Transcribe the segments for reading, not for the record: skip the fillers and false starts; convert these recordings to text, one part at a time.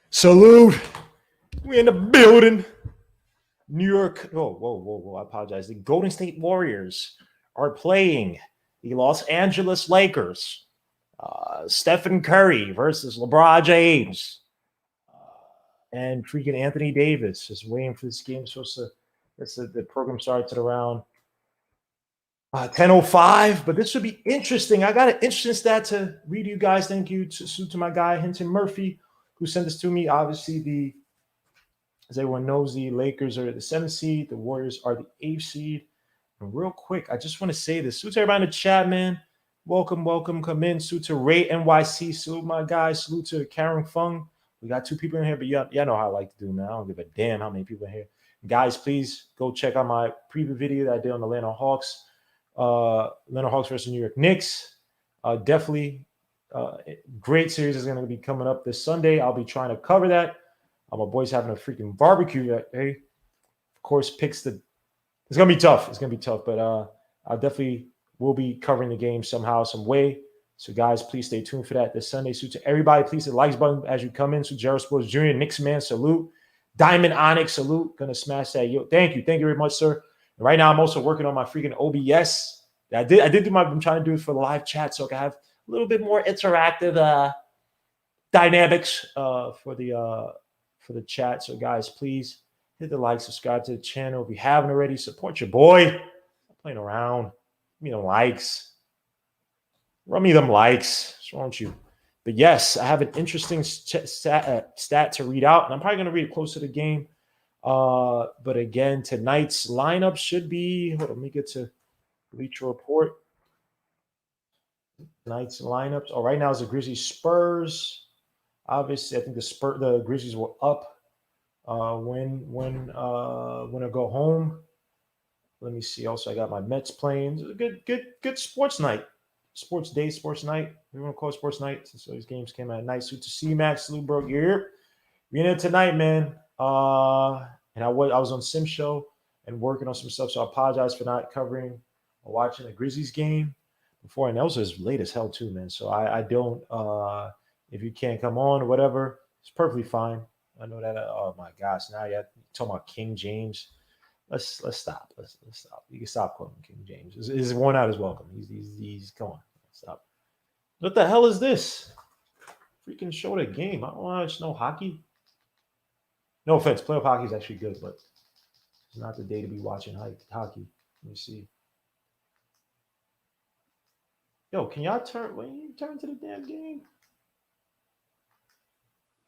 Salute. We in the building. New York. Oh, whoa. I apologize. The Golden State Warriors are playing the Los Angeles Lakers. Stephen Curry versus LeBron James. And freaking Anthony Davis. Just waiting for this game. The program starts at around 10:05, but this should be interesting. I got an interesting stat to read to you guys. Thank you to my guy, Hinton Murphy, who sent this to me. Obviously, as everyone knows, the Lakers are the 7th seed. The Warriors are the 8th seed. And real quick, I just want to say this. Salute to everybody in the chat, man. Welcome. Come in. Salute to Ray NYC. Salute my guys. Salute to Karen Fung. We got 2 people in here, but y'all know how I like to do, man. I don't give a damn how many people are here. Guys, please go check out my preview video that I did on the Atlanta Hawks. Atlanta Hawks versus New York Knicks. Definitely great series is going to be coming up this Sunday. I'll be trying to cover that. My boy's having a freaking barbecue that day. Of course, it's going to be tough. But I definitely will be covering the game somehow, some way. So, guys, please stay tuned for that this Sunday. So, to everybody, please hit the likes button as you come in. So, Jared Sports Jr., Knicks man, salute. Diamond Onyx, salute. Going to smash that. Yo, thank you very much, sir. And right now, I'm also working on my freaking OBS. I'm trying to do it for the live chat so I can have a little bit more interactive dynamics for the chat. So, guys, please hit the like, subscribe to the channel. If you haven't already, support your boy. Stop playing around. Give me them likes. Run me them likes. What's wrong with you? But yes, I have an interesting stat to read out, and I'm probably going to read it close to the game. But again, tonight's lineup should be. Hold on, let me get to Bleacher Report. Tonight's lineups. Oh, right now is the Grizzlies Spurs. Obviously, I think the Grizzlies were up when I go home. Let me see. Also, I got my Mets playing. Good sports night. Sports day, sports night. We want to call it sports night. So these games came out at night. Salute to C-Max, salute bro. You're in it tonight, man. And I was on Sim Show and working on some stuff. So I apologize for not covering or watching the Grizzlies game before. And that was as late as hell too, man. So I don't if you can't come on or whatever, it's perfectly fine. I know that. Oh my gosh, now you're talking about King James. Let's stop. Let's stop. You can stop quoting King James. Is worn out is welcome. He's come on. Stop. What the hell is this? Freaking show the game. I don't watch no hockey. No offense, playoff hockey is actually good, but it's not the day to be watching hockey. Let me see. Yo, can y'all turn to the damn game?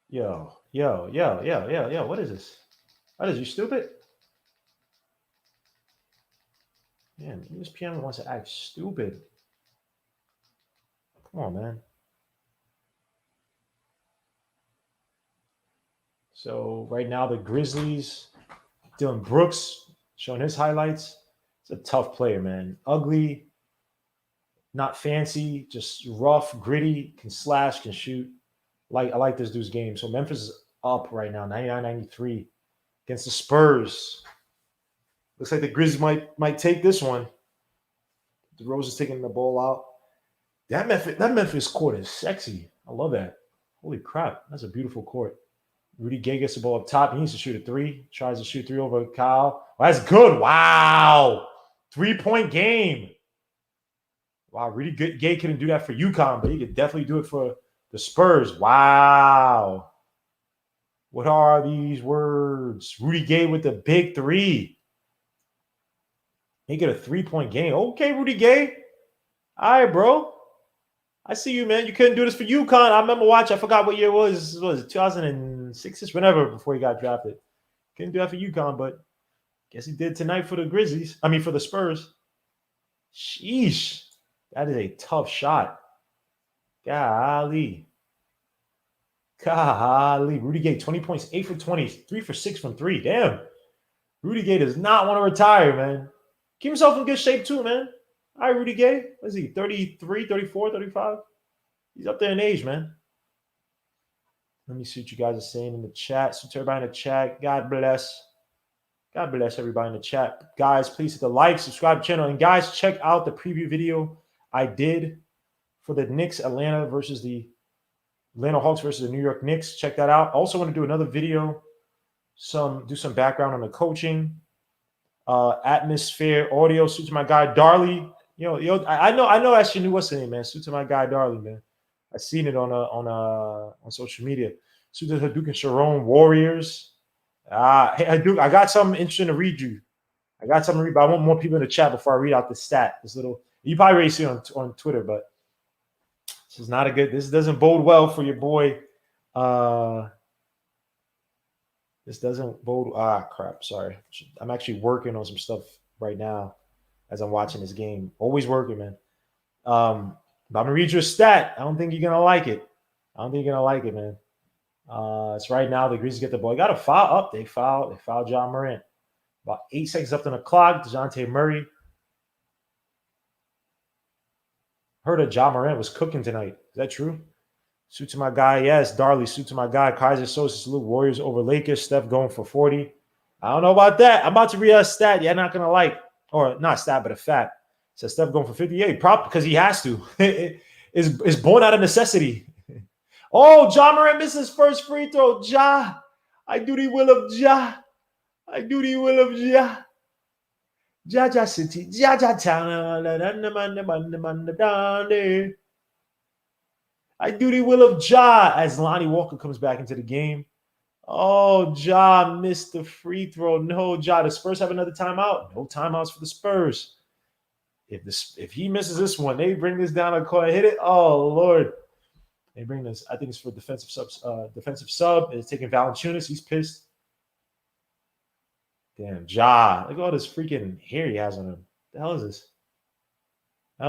Yo. What is this? What is you stupid? Man, ESPN wants to act stupid. Come on, man. So right now the Grizzlies, Dylan Brooks showing his highlights. It's a tough player, man. Ugly, not fancy, just rough, gritty, can slash, can shoot. I like this dude's game. So Memphis is up right now, 99-93 against the Spurs. Looks like the Grizzlies might take this one. DeRozan is taking the ball out. That Memphis court is sexy. I love that. Holy crap, that's a beautiful court. Rudy Gay gets the ball up top. He needs to shoot a 3. Tries to shoot 3 over Kyle. Well, that's good. Wow. 3-point game. Wow, Rudy Gay couldn't do that for UConn, but he could definitely do it for the Spurs. Wow. What are these words? Rudy Gay with the big 3. Make it a 3-point game. Okay, Rudy Gay. All right, bro. I see you, man. You couldn't do this for UConn. I remember watching. I forgot what year it was. What was it 2006? Whenever before he got drafted. Couldn't do that for UConn, but guess he did tonight for the Grizzlies. I mean, for the Spurs. Sheesh. That is a tough shot. Golly. Rudy Gay, 20 points, 8 for 20, 3 for 6 from 3. Damn. Rudy Gay does not want to retire, man. Keep himself in good shape, too, man. All right, Rudy Gay. What is he, 33, 34, 35? He's up there in age, man. Let me see what you guys are saying in the chat. So to everybody in the chat, God bless. God bless everybody in the chat. Guys, please hit the like, subscribe to the channel. And guys, check out the preview video I did for the Knicks Atlanta versus the Atlanta Hawks versus the New York Knicks. Check that out. Also want to do another video, do some background on the coaching, atmosphere, audio. Suit to my guy Darley. I know. Actually, knew what's the name, man. Suit to my guy Darley, man. I seen it on social media. Suit to Hadouken Sharon Warriors. Hey Hadouken, I got something interesting to read you. I got something to read, but I want more people in the chat before I read out the stat. This little, you probably already see it on Twitter, but this is not a good. This doesn't bode well for your boy. This doesn't bode. Crap. Sorry. I'm actually working on some stuff right now as I'm watching this game. Always working, man. But I'm gonna read you a stat. I don't think you're gonna like it. Man. It's right now. The Grizzlies get the ball. Got a foul up. They fouled John Morant. About 8 seconds left on the clock. DeJounte Murray. Heard that John Morant was cooking tonight. Is that true? Suit to my guy. Yes, Darley. Suit to my guy. Kaiser Sosa. Salute Warriors over Lakers. Steph going for 40. I don't know about that. I'm about to read a stat you're not going to like. Or not a stat, but a fact. It says Steph going for 58. Prop because he has to. It's born out of necessity. Oh, John Morant misses first free throw. Ja. I do the will of Ja. I do the will of Ja. Ja City. Ja town. I do the will of Ja as Lonnie Walker comes back into the game. Oh, Ja missed the free throw. No, Ja. The Spurs have another timeout. No timeouts for the Spurs. If he misses this one, they bring this down the court and hit it. Oh, Lord. They bring this. I think it's for defensive sub. It's taking Valanciunas. He's pissed. Damn, Ja. Look at all this freaking hair he has on him. The hell is this? The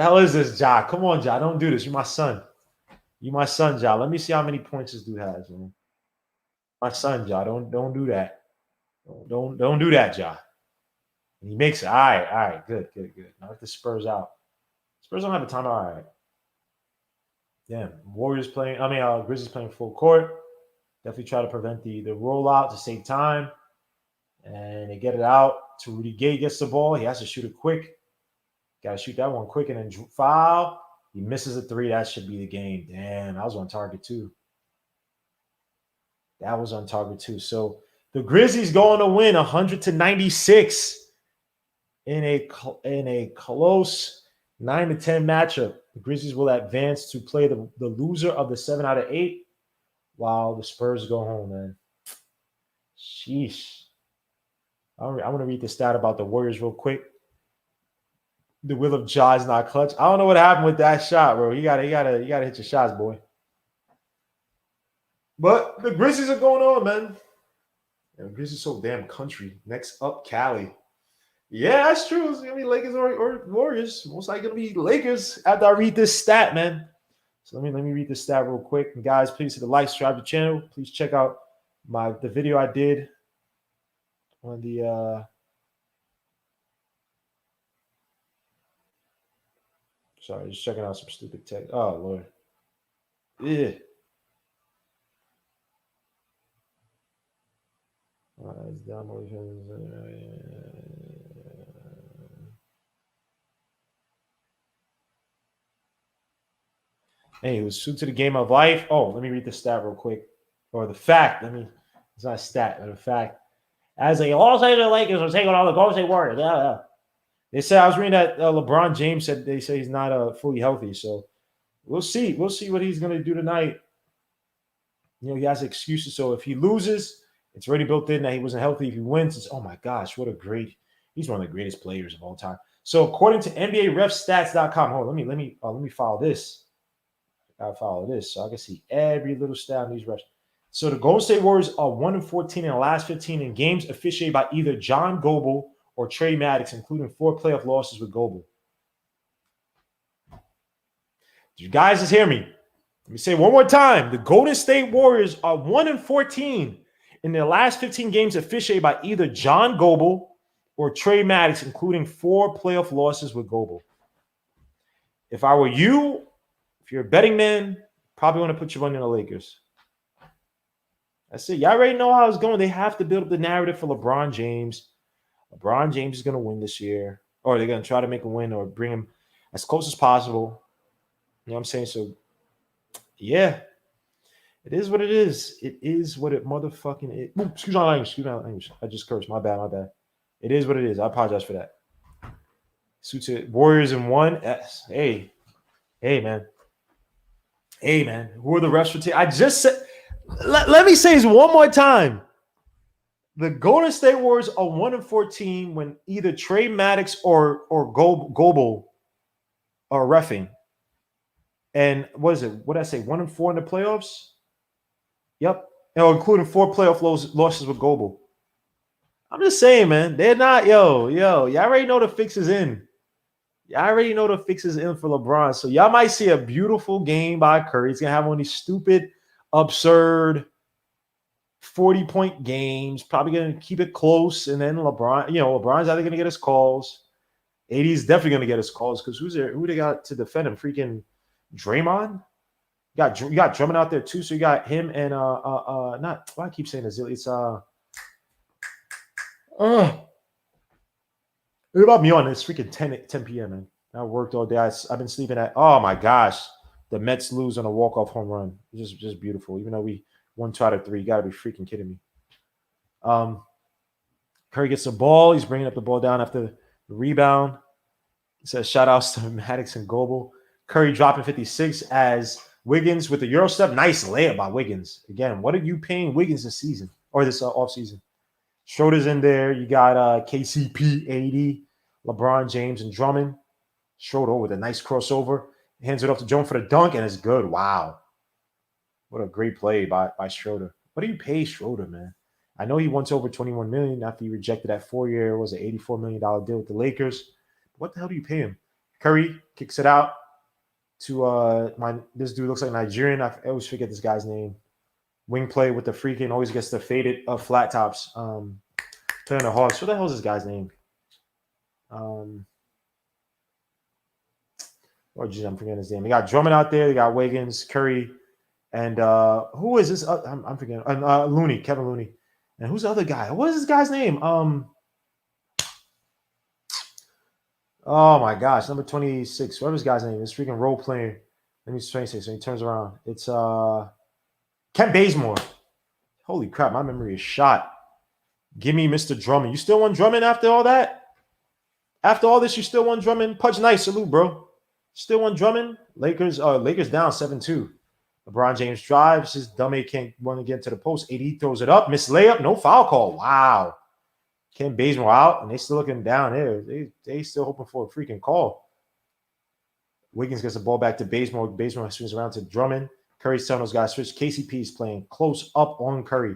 hell is this, Ja? Come on, Ja. Don't do this. You're my son. Ja. Let me see how many points this dude has, man. My son, Ja. Don't do that. Don't do that, Ja. And he makes it. All right. Good. Knock the Spurs out. Spurs don't have a timeout. All right. Damn. Grizzlies playing full court. Definitely try to prevent the rollout to save time. And they get it out to Rudy Gay. Gets the ball. He has to shoot it quick. Got to shoot that one quick and then foul. He misses a three. That should be the game. Damn, that was on target too. So the Grizzlies going to win 100-96 in a close 9-10 matchup. The Grizzlies will advance to play the loser of the 7 out of 8, while the Spurs go home, man. Sheesh. I want to read the stat about the Warriors real quick. The will of Ja is not clutch. I don't know what happened with that shot, bro. You gotta hit your shots, boy. But the Grizzlies are going on, man. Yeah, the Grizzlies so damn country. Next up, Cali. Yeah, that's true. It's gonna be Lakers or Warriors. Most likely gonna be Lakers after I read this stat, man. So let me read this stat real quick. And guys, please hit the like, subscribe to the channel. Please check out the video I did on the sorry, just checking out some stupid tech. Oh Lord. Yeah. Hey, it was suited to the game of life. Oh, let me read the stat real quick. Or the fact. It's not a stat, but a fact. As the Los Angeles Lakers are taking on the Golden State Warriors. Yeah. They said, I was reading that LeBron James said they say he's not fully healthy. So we'll see. We'll see what he's going to do tonight. He has excuses. So if he loses, it's already built in that he wasn't healthy. If he wins, it's, oh my gosh, he's one of the greatest players of all time. So according to NBARefStats.com, let me follow this. I gotta follow this so I can see every little stat on these refs. So the Golden State Warriors are 1-14 in the last 15 in games officiated by either John Goble or Trey Maddox, including 4 playoff losses with Goble. Did you guys just hear me? Let me say it one more time. The Golden State Warriors are 1-14 in their last 15 games officiated by either John Goble or Trey Maddox, including 4 playoff losses with Goble. If I were you, if you're a betting man, probably want to put your money on the Lakers. That's it. Y'all already know how it's going. They have to build up the narrative for LeBron James. LeBron James is going to win this year, or they're going to try to make a win or bring him as close as possible. You know what I'm saying? So Yeah. It is what it is. It is what it motherfucking is. Ooh, excuse my language. Excuse my language. I just cursed. My bad. My bad. It is what it is. I apologize for that. Suits it. Warriors in 1. Yes. Hey. Hey, man. Hey, man. Who are the refs for team? I just said. Let me say this one more time. The Golden State Warriors are 1-14 when either Trey Maddox or Goebel are reffing. And what is it? What did I say? 1-4 in the playoffs? Yep. Including 4 playoff losses with Goebel. I'm just saying, man. They're not, yo. Y'all already know the fix is in. Y'all already know the fix is in for LeBron. So y'all might see a beautiful game by Curry. He's going to have one of these stupid, absurd 40-point games. Probably going to keep it close. And then LeBron's either going to get his calls. AD's definitely going to get his calls because who they got to defend him? Freaking Draymond? You got Drummond out there too. So you got him and not why I keep saying this. It's what about me on this freaking 10 p.m. man? I worked all day. I've been sleeping at. Oh my gosh, the Mets lose on a walk-off home run. Just beautiful. Even though we won 2 out of 3, you got to be freaking kidding me. Curry gets the ball. He's bringing up the ball down after the rebound. It says shout outs to Maddox and Goebel. Curry dropping 56 as Wiggins with the Euro step. Nice layup by Wiggins. Again, what are you paying Wiggins this season or this offseason? Schroeder's in there. You got KCP, 80, LeBron James, and Drummond. Schroeder with a nice crossover. Hands it off to Jones for the dunk, and it's good. Wow. What a great play by Schroeder. What do you pay Schroeder, man? I know he wants over $21 million after he rejected that 4-year, was an $84 million deal with the Lakers. What the hell do you pay him? Curry kicks it out to this dude looks like Nigerian. I always forget this guy's name. Wing play with the freaking, always gets the faded flat tops. Play on the Hawks. What the hell is this guy's name? I'm forgetting his name. They got Drummond out there. They got Wiggins, Curry, and who is this? I'm forgetting. Looney, Kevin Looney. And who's the other guy? What is this guy's name? Oh my gosh, number 26. Whatever his guy's name. This freaking role playing. Let me 26. So he turns around. It's Kent Bazemore. Holy crap, my memory is shot. Give me Mr. Drummond. You still want Drummond after all that? After all this, you still want Drummond? Pudge nice, salute, bro. Still want Drummond? Lakers down 7-2. LeBron James drives. His dummy can't want to get to the post. AD throws it up. Missed layup. No foul call. Wow. Kent Bazemore out, and they still looking down there. They still hoping for a freaking call. Wiggins gets the ball back to Bazemore. Bazemore swings around to Drummond. Curry's telling those guys switch. KCP is playing close up on Curry.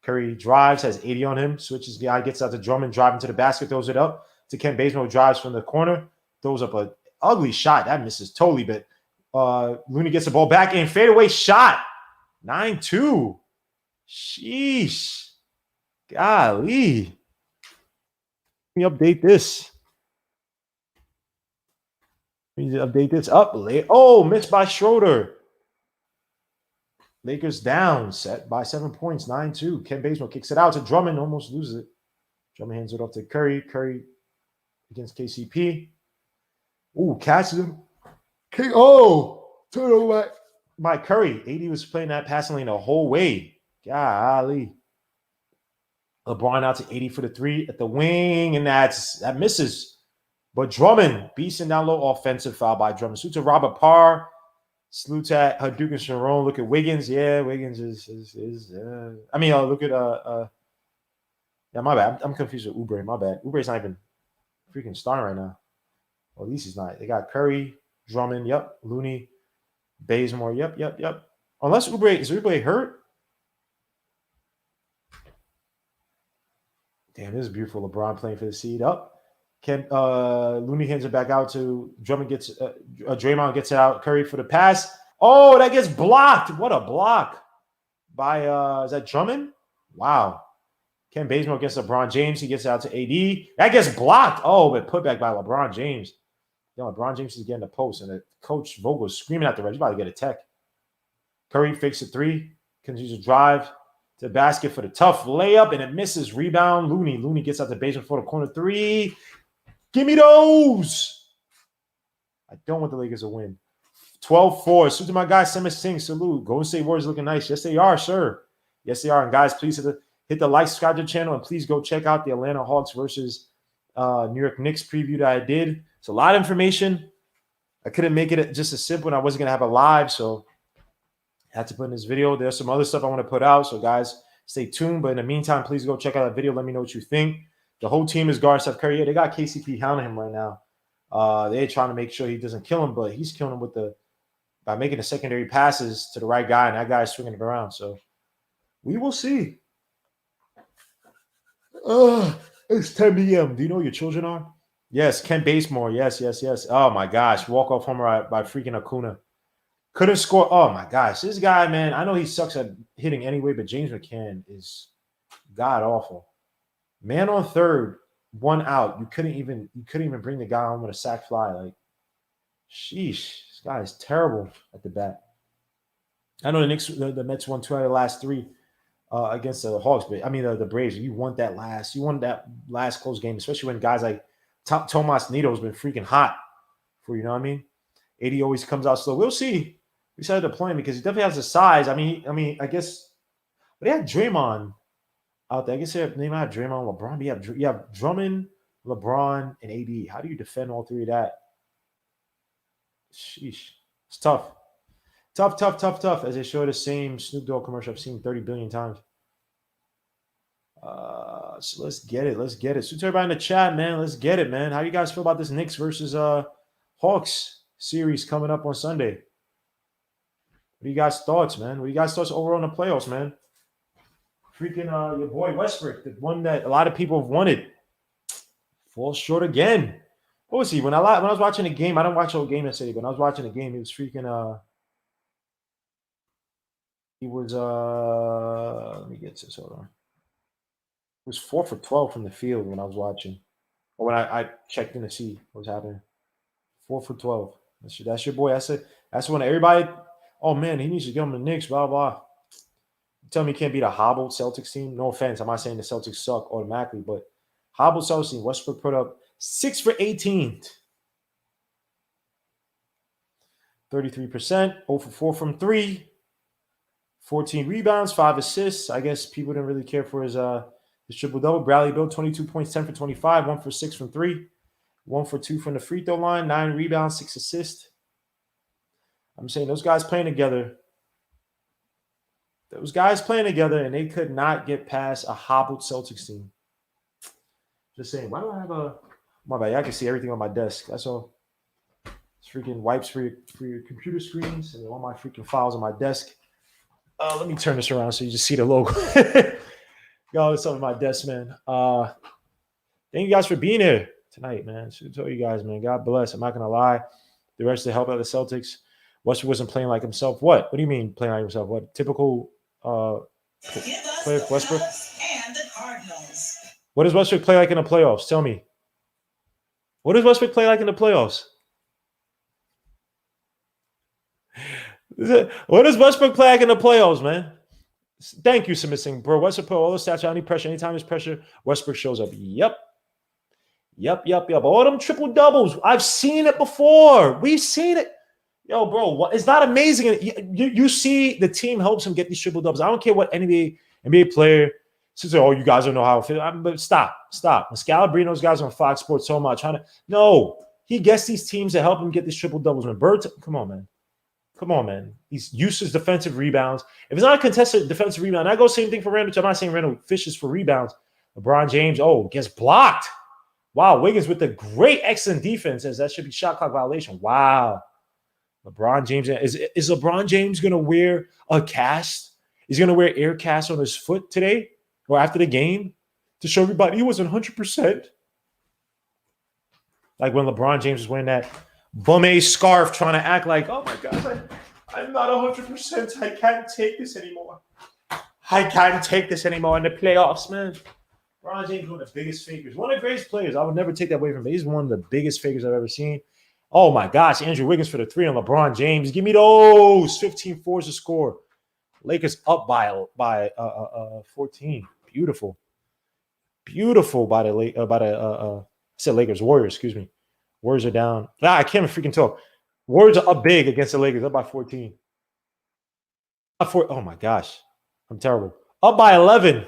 Curry drives, has 80 on him. Switches guy, gets out to Drummond, driving to the basket, throws it up to Kent Bazemore. Drives from the corner, throws up an ugly shot. That misses totally, but Looney gets the ball back and fadeaway shot. 9-2. Sheesh. Golly. Let me update this. We need to update this up. Oh, missed by Schroeder. Lakers down, set by 7 points, 9-2. Kent Bazemore kicks it out to Drummond, almost loses it. Drummond hands it off to Curry. Curry against KCP. Ooh, catches him. Turn over by Curry. AD was playing that passing lane the whole way. Golly. LeBron out to 80 for the 3 at the wing, and that misses. But Drummond beasting down low, offensive foul by Drummond. Salute to Robert Parr. Salute at Hadouken Sharon. Look at Wiggins. Yeah, Wiggins is look at yeah, my bad. I'm confused with Oubre. My bad. Oubre's not even freaking starting right now. Well, at least he's not. They got Curry, Drummond, yep, Looney, Bazemore, yep. Unless is Oubre hurt? Damn, this is beautiful. LeBron playing for the seed up. Looney hands it back out to Drummond. Draymond gets it out. Curry for the pass. Oh, that gets blocked. What a block by is that Drummond? Wow. Kent Bazemore against LeBron James. He gets it out to AD. That gets blocked. Oh, but put back by LeBron James. LeBron James is getting the post, and Coach Vogel is screaming at the red. He's about to get a tech. Curry fakes a 3. Continues to drive to the basket for the tough layup, and it misses. Rebound. Looney gets out to Bazemore for the corner 3. Give me those. I don't want the Lakers to win. 12-4. Salute to my guy, Sema Singh. Salute. Golden State Warriors looking nice. Yes, they are, sir. Yes, they are. And guys, please hit the like, subscribe to the channel, and please go check out the Atlanta Hawks versus New York Knicks preview that I did. It's a lot of information. I couldn't make it just as simple, and I wasn't going to have a live, so I had to put in this video. There's some other stuff I want to put out, so guys, stay tuned. But in the meantime, please go check out that video. Let me know what you think. The whole team is guarding Steph Curry. Yeah, they got KCP hounding him right now. They're trying to make sure he doesn't kill him, but he's killing him by making the secondary passes to the right guy, and that guy's swinging it around. So we will see. It's 10 p.m. Do you know who your children are? Yes, Kent Basemore. Yes. Oh, my gosh. Walk-off homer by freaking Acuna. Couldn't score. Oh, my gosh. This guy, man, I know he sucks at hitting anyway, but James McCann is god-awful. Man on third, 1 out. You couldn't even bring the guy on with a sac fly. Like, sheesh. This guy is terrible at the bat. I know the Mets won 2 out of the last 3 against the Hawks, but I mean the Braves. You won that last close game, especially when guys like Tomas Nido's been freaking hot for, you know what I mean? 80 always comes out slow. We'll see. We decided to play him because he definitely has the size. I mean, I guess, but they had Draymond out there. I guess they might have Draymond, LeBron. But you have Drummond, LeBron, and AD. How do you defend all 3 of that? Sheesh. It's tough. Tough. As they show the same Snoop Dogg commercial I've seen 30 billion times. So let's get it. So to everybody in the chat, man, let's get it, man. How do you guys feel about this Knicks versus Hawks series coming up on Sunday? What do you guys' thoughts, man? What do you guys' thoughts overall in the playoffs, man? Freaking your boy Westbrook, the one that a lot of people have wanted, falls short again. What was he? When I was watching the game, I didn't watch the whole game yesterday, but when I was watching the game, he was freaking he was let me get this, hold on. It was 4 for 12 from the field when I was watching. Or when I checked in to see what was happening. 4 for 12. That's your boy. That's when everybody, oh man, he needs to get him the Knicks, blah, blah. You tell me he can't beat a hobbled Celtics team? No offense. I'm not saying the Celtics suck automatically, but hobbled Celtics team, Westbrook put up 6 for 18. 33%, 0 for 4 from 3. 14 rebounds, 5 assists. I guess people didn't really care for his triple-double. Bradley Beal, 22 points, 10 for 25, 1 for 6 from 3, 1 for 2 from the free throw line, 9 rebounds, 6 assists. I'm saying those guys playing together. And they could not get past a hobbled Celtics team. Just saying, why do I have my bad, I can see everything on my desk. That's all. It's freaking wipes for your computer screens and all my freaking files on my desk. Let me turn this around so you just see the logo. Yo, it's on my desk, man. Thank you guys for being here tonight, man. Should tell you guys, man. God bless. I'm not gonna lie. The rest of the help out of the Celtics. Westbrook wasn't playing like himself. What? What do you mean playing like himself? What? Typical player for Westbrook? And the Cardinals. What does Westbrook play like in the playoffs? Tell me. What does Westbrook play like in the playoffs? What does Westbrook play like in the playoffs, man? Thank you, submitting, bro. Westbrook put all the stats out. Any pressure, anytime there's pressure, Westbrook shows up. Yep. All them triple doubles. I've seen it before. We've seen it. Yo, bro, it's not amazing. You see the team helps him get these triple doubles. I don't care what NBA player says. Oh, you guys don't know how it feels. But stop. Scalabrino's guys on Fox Sports so much. No, he gets these teams to help him get these triple doubles. When Bird, come on, man. He's uses defensive rebounds. If it's not a contested defensive rebound, I go same thing for Randall. I'm not saying Randall fishes for rebounds. LeBron James, gets blocked. Wow, Wiggins with the great, excellent defense as that should be shot clock violation. Wow. LeBron James, is LeBron James going to wear a cast? He's going to wear air cast on his foot today or after the game to show everybody he wasn't 100%? Like when LeBron James was wearing that bum scarf trying to act like, oh my God, I'm not 100%. I can't take this anymore. In the playoffs, man. LeBron James is one of the biggest fakers. One of the greatest players. I would never take that away from him. He's one of the biggest fakers I've ever seen. Oh my gosh, Andrew Wiggins for the 3 on LeBron James. Give me those 15 fours to score. Lakers up by 14. Beautiful by the I said Lakers, Warriors. Excuse me. Warriors are down. I can't even freaking talk. Warriors are up big against the Lakers, up by 14. Oh my gosh, I'm terrible. Up by 11.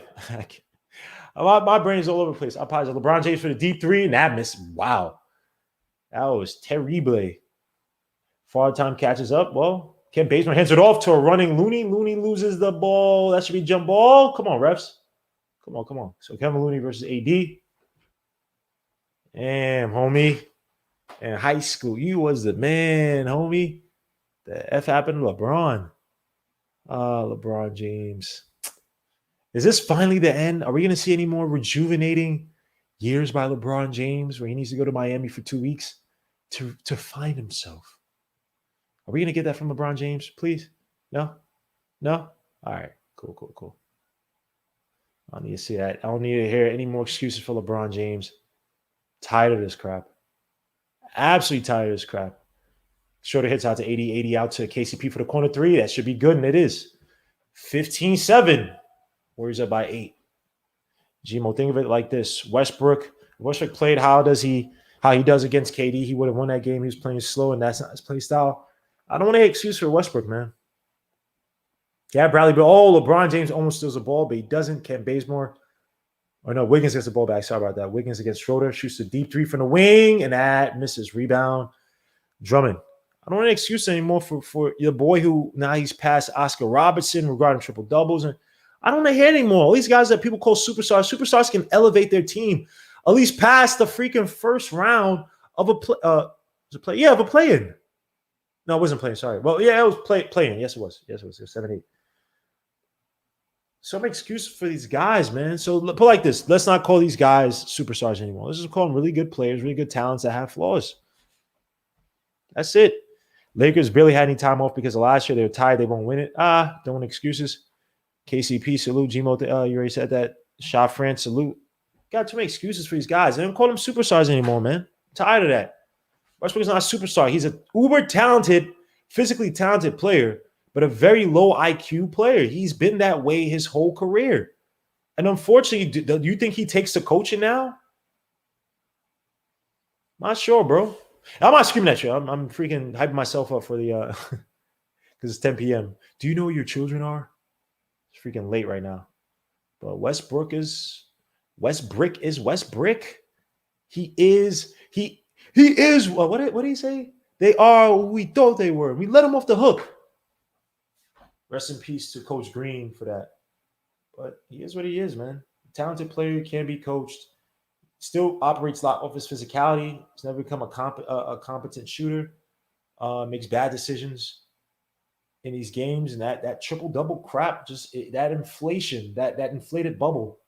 My brain is all over the place. I apologize. LeBron James for the deep three, and that missed. Wow, that was terrible. Father Time catches up. Well, Kent Bazemore hands it off to a running Looney. Looney loses the ball. That should be jump ball. Come on, refs. Come on. So Kevin Looney versus AD. Damn, homie. In high school, you was the man, homie. The F happened to LeBron. LeBron James. Is this finally the end? Are we going to see any more rejuvenating years by LeBron James where he needs to go to Miami for 2 weeks to find himself? Are we going to get that from LeBron James, please? No? All right. Cool. I don't need to see that. I don't need to hear any more excuses for LeBron James. Tired of this crap. Absolutely tired of this crap. Schroeder hits out to 80 out to KCP for the corner three. That should be good, and it is. 15-7. Warriors up by 8. Gmo, think of it like this. Westbrook played how he does against KD. He would have won that game. He was playing slow, and that's not his play style. I don't want any excuse for Westbrook, man. Yeah, Bradley, but LeBron James almost steals the ball, but he doesn't. Kent Bazemore. Oh, no, Wiggins gets the ball back. Sorry about that. Wiggins against Schroeder. Shoots the deep three from the wing, and that misses. Rebound. Drummond. I don't want any excuse anymore for your boy who now he's past Oscar Robertson regarding triple doubles. And I don't want to hear anymore. All these guys that people call superstars. Superstars can elevate their team at least past the freaking first round of a play. Of a play-in. No, it wasn't playing. Sorry. Well, yeah, it was playing. Yes, it was. It was 7-8. So many excuses for these guys, man. So put like this. Let's not call these guys superstars anymore. Let's just call them really good players, really good talents that have flaws. That's it. Lakers barely had any time off because of last year. They were tired. They won't win it. Don't want excuses. KCP, salute. Gmo, you already said that. Shot France, salute. Got too many excuses for these guys. They don't call them superstars anymore, man. I'm tired of that. Westbrook's not a superstar. He's an uber talented, physically talented player, but a very low IQ player. He's been that way his whole career. And unfortunately, do you think he takes the coaching now? Not sure, bro. I'm not screaming at you. I'm freaking hyping myself up for the because it's 10 p.m. Do you know who your children are? It's freaking late right now. But Westbrook is Westbrick. He is what did he say? They are who we thought they were. We let them off the hook. Rest in peace to Coach Green for that. But he is what he is, man. Talented player, can be coached. Still operates a lot off his physicality. He's never become a competent shooter. Makes bad decisions in these games. And that triple-double crap, that inflation, that inflated bubble.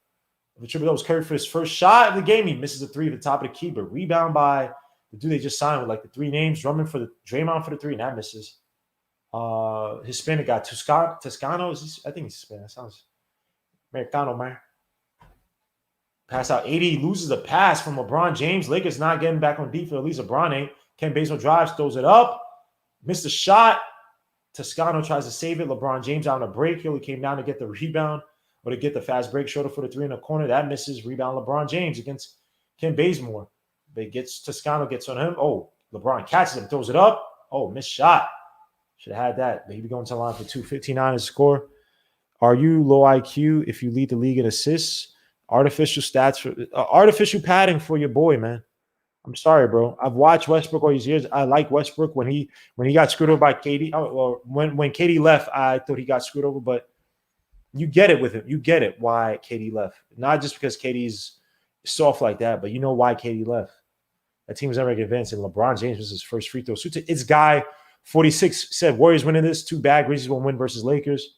The triple-double was Curry for his first shot of the game. He misses a three at the top of the key, but rebound by the dude they just signed with like the three names. Drummond for the Draymond for the three, and that misses. Hispanic guy, Toscano. I think he's Hispanic. That sounds Americano, man. Pass out 80, loses a pass from LeBron James. Lakers not getting back on defense. At least LeBron ain't. Kent Bazemore drives, throws it up. Missed a shot. Toscano tries to save it. LeBron James out on a break. He only came down to get the rebound or to get the fast break. Shorter for the three in the corner. That misses. Rebound LeBron James against Kent Bazemore. But Toscano gets on him. Oh, LeBron catches him, throws it up. Oh, missed shot. Should have had that. Maybe going to the line for 2:59 is score. Are you low IQ if you lead the league in assists? Artificial stats, artificial padding for your boy, man. I'm sorry, bro. I've watched Westbrook all these years. I like Westbrook when he got screwed over by KD. Or when KD left, I thought he got screwed over. But you get it with him. You get it why KD left. Not just because KD's soft like that, but you know why KD left. That team was never advanced, and LeBron James was his first free throw. So it's guy 46 said Warriors winning this. Too bad. Grizzlies won't win versus Lakers.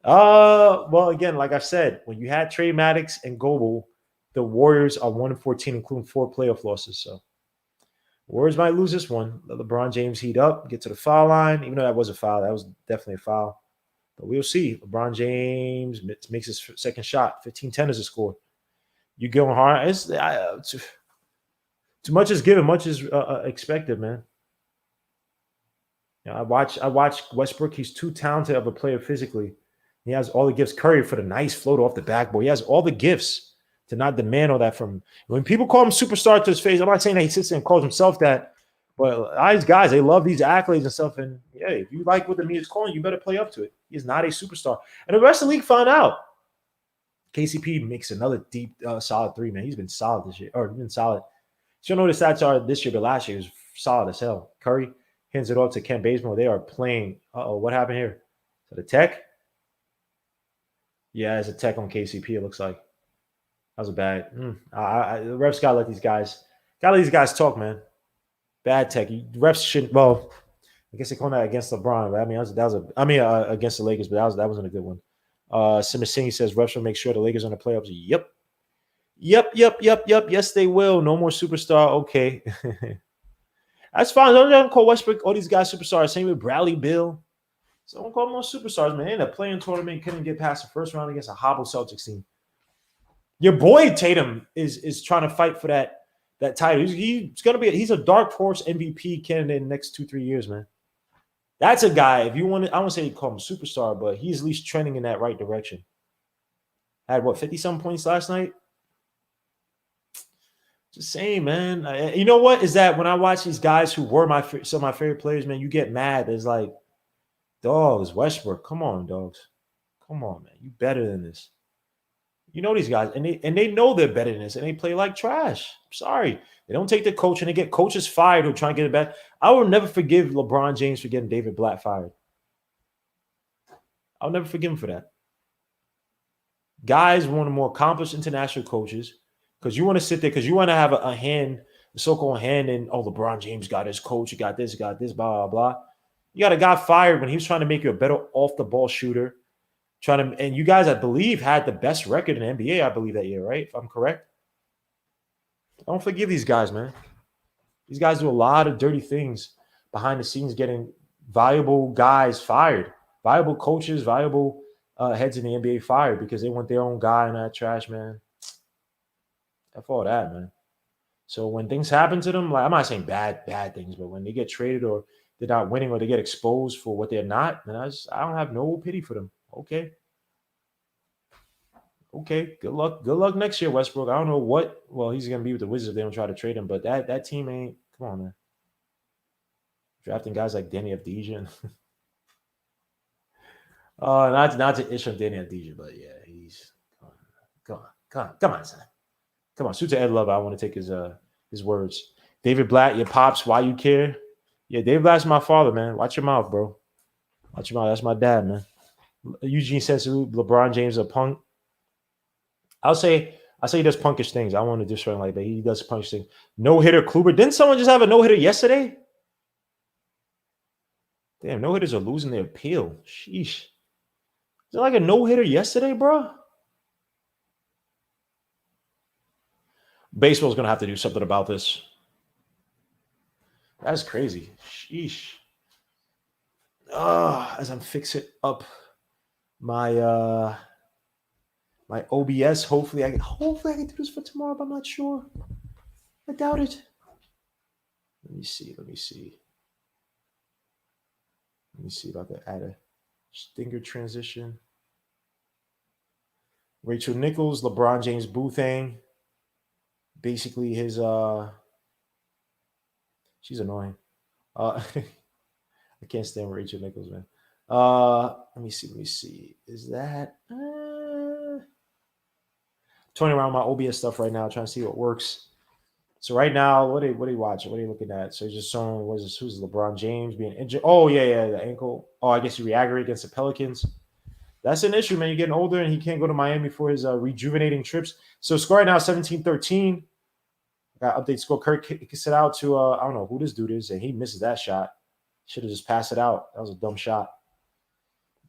Well, again, like I said, when you had Trey Maddox and Goebel, the Warriors are 1-14, including 4 playoff losses. So Warriors might lose this one. Let LeBron James heat up, get to the foul line. Even though that was a foul, that was definitely a foul. But we'll see. LeBron James makes his second shot. 15-10 is the score. You going hard. Too much is given, much is expected, man. You know, I watch Westbrook. He's too talented of a player physically. He has all the gifts. Curry for the nice float off the backboard. He has all the gifts to not demand all that from him. When people call him superstar to his face, I'm not saying that he sits there and calls himself that, But these guys, they love these accolades and stuff. And yeah, if you like what the media's calling, you better play up to it. He's not a superstar. And the rest of the league found out. KCP makes another deep, solid three, man. He's been solid this year, or been solid. So you know what the stats are this year, but last year was solid as hell. Curry hands it off to Kent Bazemore. They are playing. What happened here? Is that a tech? Yeah, it's a tech on KCP, it looks like. That was a bad. The refs gotta let these guys talk, man. Bad tech. Refs shouldn't. Well, I guess they called that against LeBron, but I mean, against the Lakers, but that wasn't a good one. Simmons Singh says refs will make sure the Lakers are in the playoffs. Yep. Yes, they will. No more superstar. Okay. That's fine. Don't call Westbrook all these guys superstars. Same with Bradley Beal. So don't call them all superstars, man. In a playing tournament, couldn't get past the first round against a hobble Celtics team. Your boy Tatum is trying to fight for that title. He's a dark horse MVP candidate in the next 2-3 years, man. That's a guy. If you want to, I won't say you call him a superstar, but he's at least trending in that right direction. Had 50-some points last night? Just saying, man. You know what is that when I watch these guys who were some of my favorite players, man, you get mad. It's like, dogs, Westbrook, come on, dogs. Come on, man. You better than this. You know these guys, and they know they're better than this, and they play like trash. I'm sorry. They don't take the coach, and they get coaches fired who try to get it back. I will never forgive LeBron James for getting David Blatt fired. I'll never forgive him for that. Guys want more accomplished international coaches because you want to sit there because you want to have a so-called hand in, LeBron James got his coach, he got this, blah, blah, blah. You got a guy fired when he was trying to make you a better off-the-ball shooter. And you guys, I believe, had the best record in the NBA, I believe, that year, right? If I'm correct. I don't forgive these guys, man. These guys do a lot of dirty things behind the scenes, getting valuable guys fired, valuable coaches, valuable heads in the NBA fired because they want their own guy in that trash, man. F all that, man. So when things happen to them, like I'm not saying bad things, but when they get traded or they're not winning or they get exposed for what they're not, then I don't have no pity for them. Okay. Good luck next year, Westbrook. I don't know what. Well, he's gonna be with the Wizards if they don't try to trade him, but that team ain't. Come on, man. Drafting guys like Danny Avdija. Not to ish on Danny Avdija, but yeah, he's come on, son. Come on, shoot to Ed Love. I want to take his words. David Blatt, your pops. Why you care? Yeah, David Blatt's my father, man. Watch your mouth, bro. Watch your mouth. That's my dad, man. Eugene says LeBron James a punk. I'll say he does punkish things. I want to do something like that. He does punkish things. No hitter, Kluber. Didn't someone just have a no hitter yesterday? Damn, no hitters are losing their appeal. Sheesh. Is there like a no hitter yesterday, bro? Baseball's gonna have to do something about this. That's crazy. Sheesh. As I'm fixing up my my OBS. Hopefully I can do this for tomorrow, but I'm not sure. I doubt it. Let me see if I can add a stinger transition. Rachel Nichols, LeBron James Boothang. Basically his she's annoying. I can't stand Rachel Nichols, man. Let me see. Is that toying around my OBS stuff right now, trying to see what works. So right now, what are you watching? What are you looking at? So just showing who's LeBron James being injured? Oh yeah, the ankle. Oh, I guess he re-aggravated against the Pelicans. That's an issue, man. You're getting older, and he can't go to Miami for his rejuvenating trips. So score right now 17-13. Got update score. Kirk kicks it out to I don't know who this dude is, and he misses that shot. Should have just passed it out. That was a dumb shot.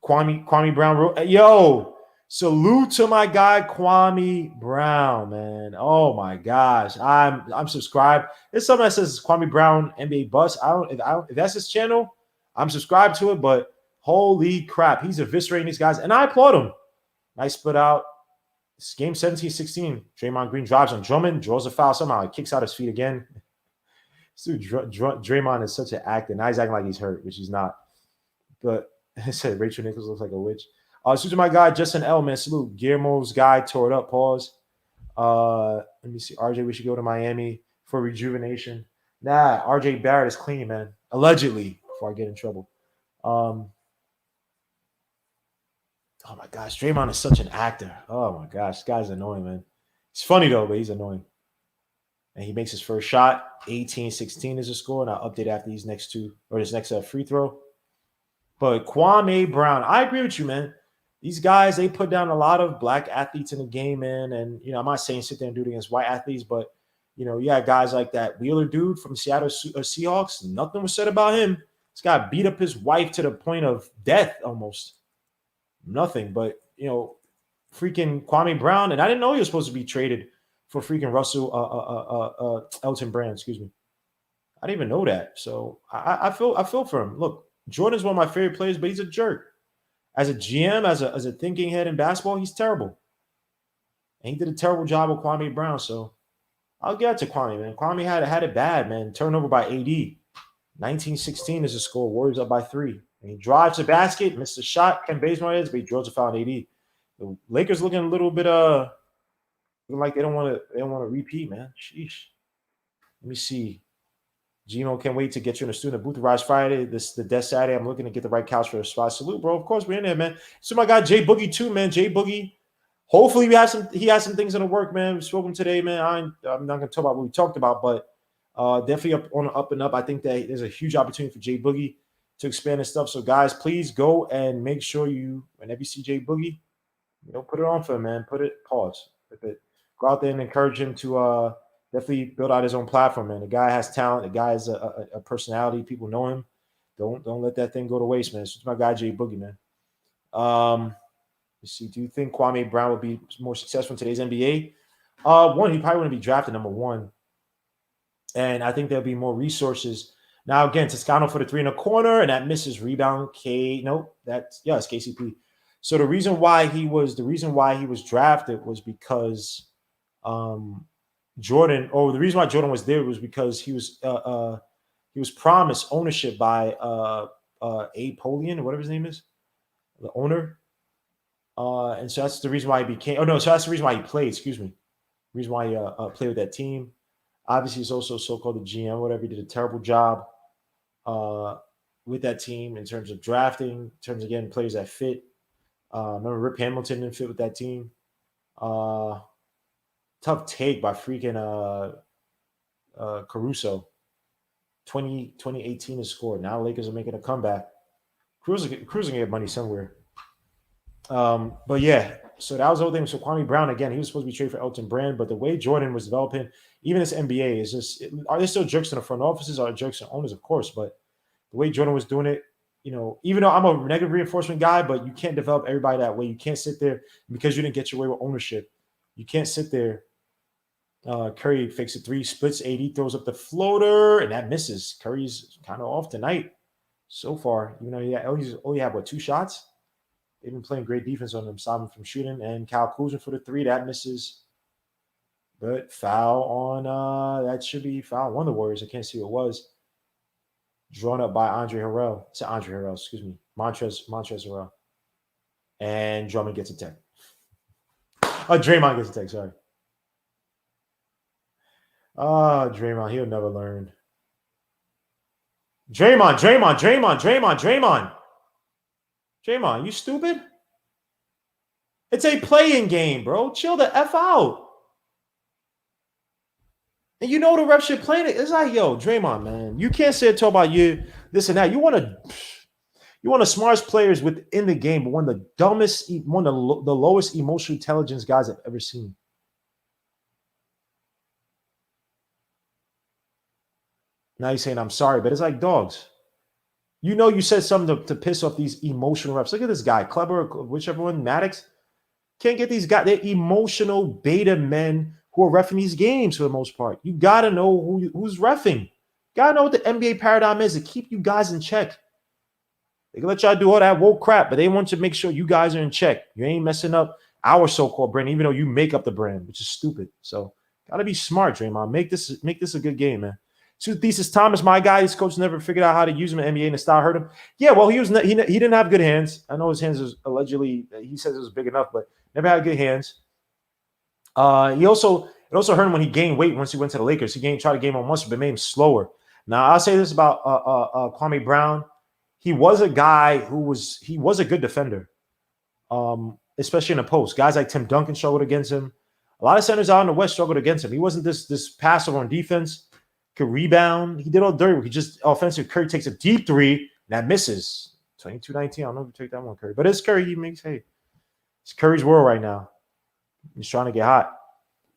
Kwame Brown. Yo, salute to my guy Kwame Brown, man. Oh my gosh, I'm subscribed. There's something that says Kwame Brown NBA Bus. If that's his channel, I'm subscribed to it. But holy crap, he's eviscerating these guys, and I applaud him. Nice split out. It's game 17-16. Draymond Green drives on Drummond, draws a foul. Somehow he kicks out his feet again. Dude, Draymond is such an actor. Now he's acting like he's hurt, which he's not. But I said Rachel Nichols looks like a witch. Salute to my guy, Justin L, man. Salute. Guillermo's guy tore it up. Pause. Let me see. RJ, we should go to Miami for rejuvenation. Nah, RJ Barrett is clean, man. Allegedly, before I get in trouble. Um, oh my gosh, Draymond is such an actor. Oh my gosh, this guy's annoying, man. He's funny though, but he's annoying. And he makes his first shot. 18-16 is the score, and I'll update after these next two or this next free throw. But Kwame Brown, I agree with you, man. These guys, they put down a lot of black athletes in the game, man. And, I'm not saying sit there and do it against white athletes, but, you had guys like that Wheeler dude from Seattle Seahawks. Nothing was said about him. This guy beat up his wife to the point of death almost. Nothing. But, freaking Kwame Brown. And I didn't know he was supposed to be traded for freaking Elton Brand, excuse me. I didn't even know that. So I feel for him. Look, Jordan's one of my favorite players, but he's a jerk. As a GM, as a thinking head in basketball, he's terrible. And he did a terrible job with Kwame Brown. So I'll get to Kwame, man. Kwame had it bad, man. Turnover by AD. 19-16 is the score. Warriors up by 3. And he drives the basket, missed a shot, Ken Bazemore is, but he draws a foul on AD. The Lakers looking a little bit looking like they don't want to repeat, man. Sheesh. Let me see. Gino, can't wait to get you in the student booth. Rise Friday. This the death Saturday. I'm looking to get the right couch for a spot. Salute, bro. Of course, we're in there, man. So my guy Jay Boogie too, man. Jay Boogie. Hopefully, he has some things in the work, man. We spoke to him today, man. I'm not gonna talk about what we talked about, but definitely up and up. I think that there's a huge opportunity for Jay Boogie to expand his stuff. So guys, please go and make sure whenever you see Jay Boogie, put it on for him, man. Pause. Go out there and encourage him to definitely build out his own platform, man. The guy has talent. The guy has a personality. People know him. Don't let that thing go to waste, man. It's my guy Jay Boogie, man. Let's see. Do you think Kwame Brown will be more successful in today's NBA? One, he probably wouldn't be drafted number 1, and I think there'll be more resources. Now again, Toscano for the 3 in the corner, and that misses rebound. It's KCP. So the reason why he was drafted was because Jordan, the reason why Jordan was there was because he was promised ownership by Abe Polian or whatever his name is, the owner. And so that's the reason why he became. So that's the reason why he played. Excuse me, the reason why he played with that team. Obviously, he's also so-called the GM. Whatever, he did a terrible job with that team in terms of drafting, in terms of getting players that fit. Remember Rip Hamilton didn't fit with that team. Tough take by freaking Caruso. 2018 is scored. Now Lakers are making a comeback. Cruising get money somewhere. But yeah, so that was the whole thing. So Kwame Brown, again, he was supposed to be traded for Elton Brand, but the way Jordan was developing, even this NBA is just, are there still jerks in the front offices? Are there jerks in owners? Of course, but the way Jordan was doing it, even though I'm a negative reinforcement guy, but you can't develop everybody that way. You can't sit there because you didn't get your way with ownership. You can't sit there. Curry fakes a 3, splits AD, throws up the floater, and that misses. Curry's kind of off tonight so far. He only had 2 shots. They've been playing great defense on him, stopping him from shooting. And Kyle Kuzma for the 3, that misses. But foul on that should be foul. One of the Warriors, I can't see who it was. Drawn up by Montrezl Harrell. And Drummond gets a 10. Draymond gets a 10, sorry. Draymond, he'll never learn. Draymond. Draymond, you stupid? It's a playing game, bro. Chill the F out. And the refs should play it. It's like, yo, Draymond, man, you can't sit and talk about you, this and that. You want the smartest players within the game, but one of the lowest emotional intelligence guys I've ever seen. Now he's saying, I'm sorry, but it's like dogs. You said something to piss off these emotional refs. Look at this guy, Kleber, whichever one, Maddox. Can't get these guys. They're emotional beta men who are reffing these games for the most part. You got to know who's reffing. Got to know what the NBA paradigm is to keep you guys in check. They can let y'all do all that woke crap, but they want to make sure you guys are in check. You ain't messing up our so-called brand, even though you make up the brand, which is stupid. So got to be smart, Draymond. Make this a good game, man. So Thesis Thomas, my guy, his coach never figured out how to use him in the NBA and the style hurt him. Yeah, well, he didn't have good hands. I know his hands was allegedly, he says it was big enough, but never had good hands. He also, It also hurt him when he gained weight once he went to the Lakers. He tried to gain more muscle, but made him slower. Now, I'll say this about Kwame Brown. He was a guy who was a good defender, especially in the post. Guys like Tim Duncan struggled against him. A lot of centers out in the West struggled against him. He wasn't this passer on defense, could rebound. He did all dirty work. He just offensive. Curry takes a deep three, that misses. 22-19. I don't know if you take that one, Curry. But it's Curry. He makes, hey, it's Curry's world right now. He's trying to get hot.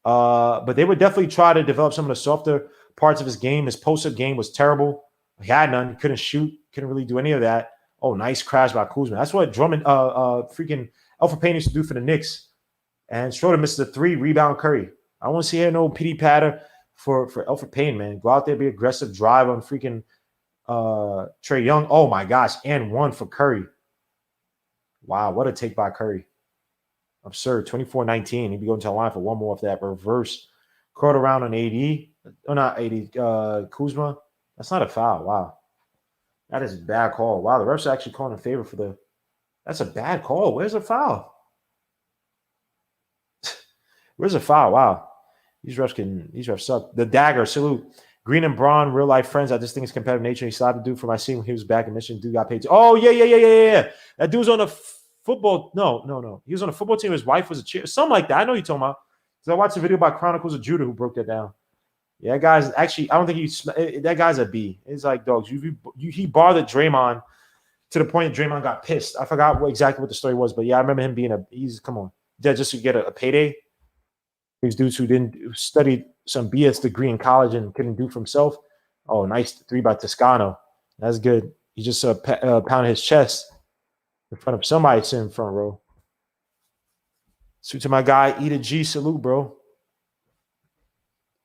But they would definitely try to develop some of the softer parts of his game. His post-up game was terrible. He had none. He couldn't shoot. Couldn't really do any of that. Oh, nice crash by Kuzma. That's what Drummond, freaking Alpha Payne used to do for the Knicks. And Schroeder misses a 3, rebound Curry. I don't want to see no pity patter for Alpha Payne, man. Go out there, be aggressive, drive on freaking Trae Young. Oh, my gosh. And 1 for Curry. Wow, what a take by Curry. Absurd. 24-19. He'd be going to the line for one more off that reverse. Caught around on AD. Oh, not AD. Kuzma. That's not a foul. Wow. That is a bad call. Wow, the refs are actually calling in favor for the – that's a bad call. Where's the foul? Where's the foul? Wow. These refs suck. The dagger, salute. Green and Braun, real life friends. I just think it's competitive nature. He slapped a dude for my scene when he was back in Michigan. Dude got paid. Oh, yeah. That dude was on the football. No. He was on a football team. His wife was a cheer. Something like that. I know you're talking about. Because I watched a video by Chronicles of Judah who broke that down. Yeah, that guy's actually, I don't think that guy's a B. It's like, dogs, he bothered Draymond to the point that Draymond got pissed. I forgot exactly what the story was, but yeah, I remember him being come on. Yeah, just to get a payday. These dudes who studied some BS degree in college and couldn't do for himself. Oh, nice 3 by Toscano. That's good. He just pounded his chest in front of somebody sitting in front row. Salute to my guy, Eda G. Salute, bro.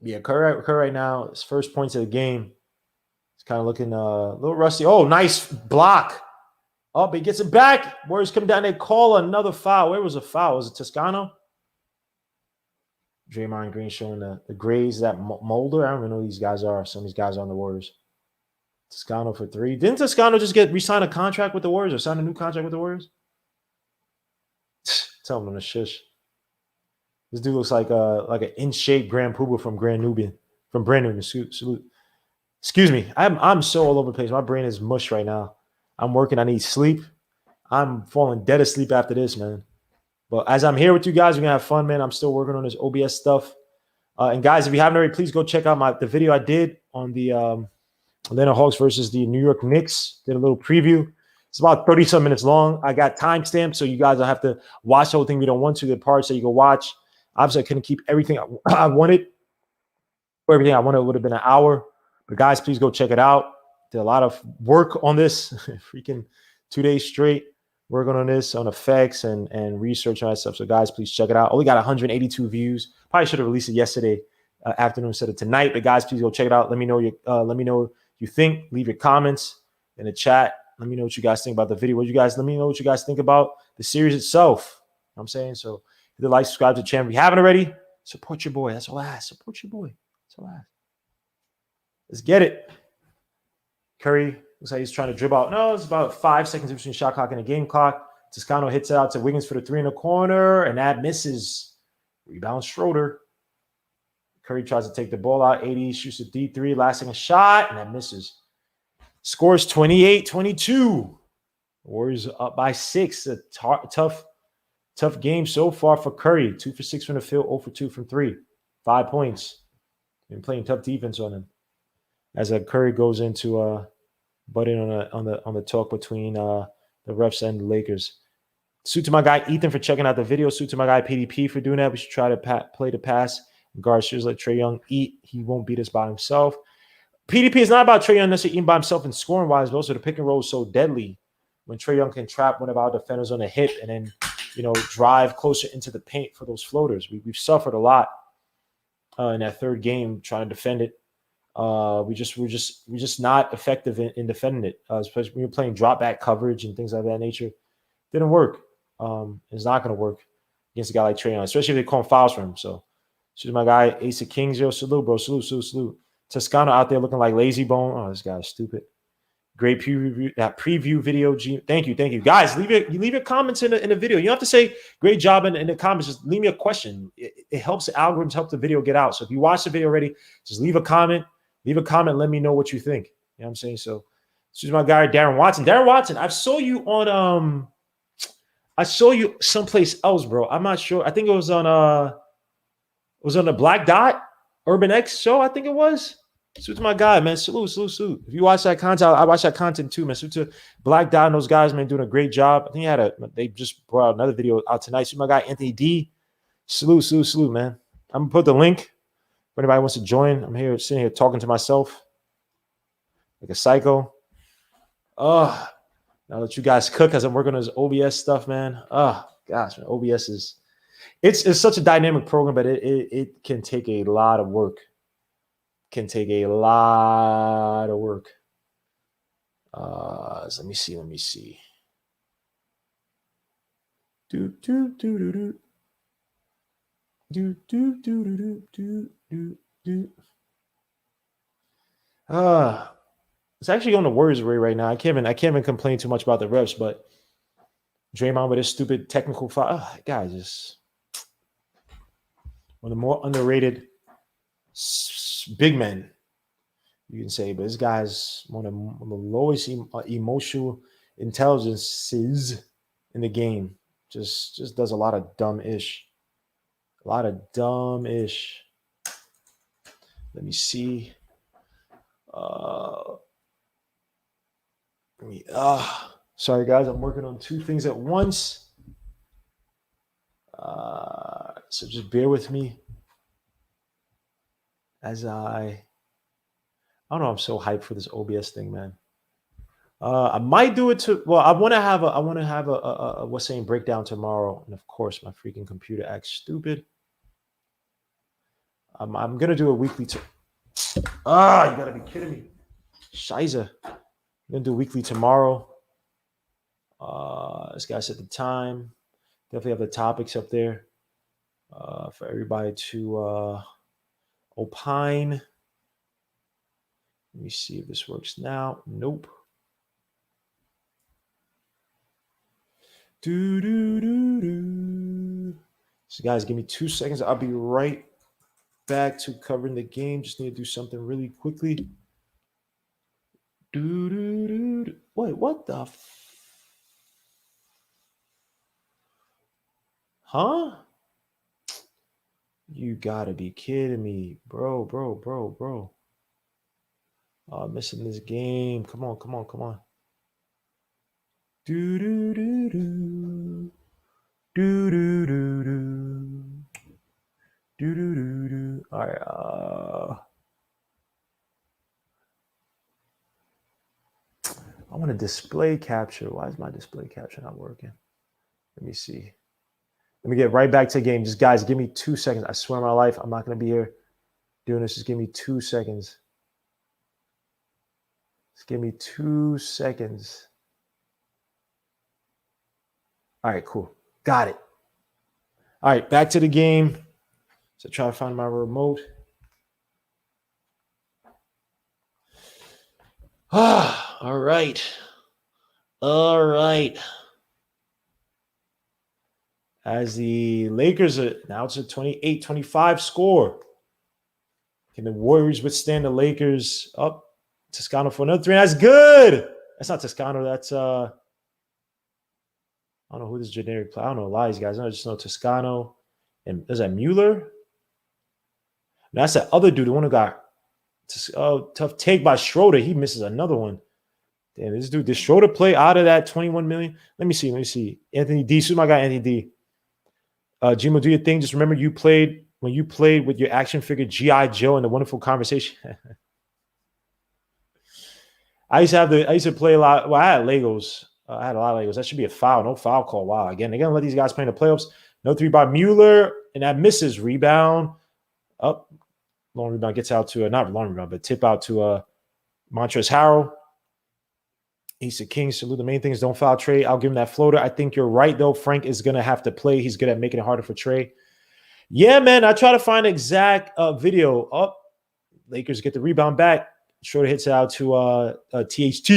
Yeah, Curry right now, his first points of the game. He's kind of looking a little rusty. Oh, nice block. Oh, but he gets it back. Warriors come down. They call another foul. Where was the foul? Was it Toscano? Draymond Green showing the grades. That Mulder? I don't even know who these guys are. Some of these guys are on the Warriors. Toscano for 3. Didn't Toscano just re-sign a contract with the Warriors or sign a new contract with the Warriors? Tell him to shush. This dude looks like an in-shape Grand Poobah from Brand Nubian. Salute. Excuse me. I'm so all over the place. My brain is mush right now. I'm working. I need sleep. I'm falling dead asleep after this, man. But as I'm here with you guys, we're going to have fun, man. I'm still working on this OBS stuff. And guys, if you haven't already, please go check out the video I did on the Atlanta Hawks versus the New York Knicks. Did a little preview. It's about 30-some minutes long. I got timestamps, so you guys don't have to watch the whole thing. We don't want to. The parts that you can watch. Obviously, I couldn't keep everything I wanted. For everything I wanted, it would have been an hour. But guys, please go check it out. Did a lot of work on this. Freaking 2 days straight working on this, on effects and research and all that stuff. So guys, please check it out. Only got 182 views. Probably should have released it yesterday afternoon instead of tonight. But guys, please go check it out. Let me know what you think. Leave your comments in the chat. Let me know what you guys think about the video. Let me know what you guys think about the series itself. You know what I'm saying? So hit the like, subscribe to the channel. If you haven't already, support your boy. That's all I ask. Support your boy. That's all I ask. Let's get it. Curry looks like he's trying to dribble out. No, it's about 5 seconds between shot clock and the game clock. Toscano hits it out to Wiggins for the 3 in the corner, and that misses. Rebound Schroeder. Curry tries to take the ball out. 80 shoots a D3, last second shot, and that misses. Scores 28-22. Warriors up by 6. A tough game so far for Curry. 2 for 6 from the field, 0 for 2 from 3. 5 points. Been playing tough defense on him. As Curry goes into butting on the talk between the refs and the Lakers. Suit to my guy Ethan for checking out the video. Suit to my guy PDP for doing that. We should try to play the pass. Guard should let Trae Young eat. He won't beat us by himself. PDP is not about Trae Young necessarily eating by himself and scoring wise, but also the pick and roll is so deadly when Trae Young can trap one of our defenders on the hip and then drive closer into the paint for those floaters. We've suffered a lot in that third game trying to defend it. We're just not effective in defending it, especially when you're playing drop back coverage and things like that nature. Didn't work. It's not going to work against a guy like Trae Young, especially if they call fouls for him. So, this is my guy Ace of Kings. Yo, salute, bro. Salute. Toscano out there looking like lazy bone. Oh, this guy's stupid. Great preview video. Thank you, guys. Leave your comments in the video. You don't have to say great job in the comments. Just leave me a question. It helps the algorithms, help the video get out. So if you watch the video already, just leave a comment. Leave a comment. Let me know what you think. You know what I'm saying? So this is my guy Darren Watson. Darren Watson, I saw you on I saw you someplace else, bro. I'm not sure. I think it was on the Black Dot Urban X show. I think it was. Salute to my guy, man. Salute. If you watch that content, I watch that content too, man. Salute to Black Dot and those guys, man, doing a great job. I think they just brought out another video out tonight. Salute my guy Anthony D. Salute, man. I'm gonna put the link if anybody wants to join. I'm sitting here talking to myself like a psycho. Now that you guys cook as I'm working on this OBS stuff, man. Oh gosh, man. OBS is it's such a dynamic program, but it can take a lot of work. So let me see. It's actually on the Warriors way right now. I can't even complain too much about the refs, but Draymond with his stupid technical foul. Guys, just one of the more underrated big men, you can say, but this guy's one of the lowest emotional intelligences in the game. Just does a lot of dumb-ish. Let me see. Sorry guys, I'm working on two things at once. So just bear with me as I don't know. I'm so hyped for this OBS thing, man. I might do it I want to have a what's saying breakdown tomorrow, and of course my freaking computer acts stupid. I'm gonna do a weekly. You gotta be kidding me, Shiza. I'm gonna do weekly tomorrow. This guy set the time. Definitely have the topics up there for everybody to opine. Let me see if this works now. Nope. So guys, give me 2 seconds. I'll be right back to covering the game. Just need to do something really quickly. Wait, what the huh? You gotta be kidding me, bro. I'm missing this game. Come on. All right. I want to display capture. Why is my display capture not working? Let me see. Let me get right back to the game. Just guys, give me 2 seconds. I swear on my life, I'm not going to be here doing this. Just give me 2 seconds. All right, cool. Got it. All right, back to the game. So try to find my remote. All right. As the Lakers announce a 28-25 score. Can the Warriors withstand the Lakers? Up Toscano for another three. That's good. That's not Toscano. That's I don't know who this generic player. I don't know a lot of these guys. I just know Toscano. And is that Mueller? No, that's that other dude, the one who got tough take by Schroeder. He misses another one. Damn, this dude, did Schroeder play out of that 21 million? Let me see. Anthony D. This is my guy, Anthony D. Jimo, do your thing. Just remember when you played with your action figure G.I. Joe in the wonderful conversation. I used to play a lot. Well, I had Legos. I had a lot of Legos. That should be a foul. No foul call. Wow. Again, they're going to let these guys play in the playoffs. No three by Mueller. And that misses. Rebound. Up. Long rebound gets out to not long rebound, but tip out to Montrezl Harrell. He's the king. Salute. The main thing is don't foul Trey. I'll give him that floater. I think you're right, though. Frank is going to have to play. He's good at making it harder for Trey. Yeah, man. I try to find exact video. Lakers get the rebound back. Schroeder hits it out to THT.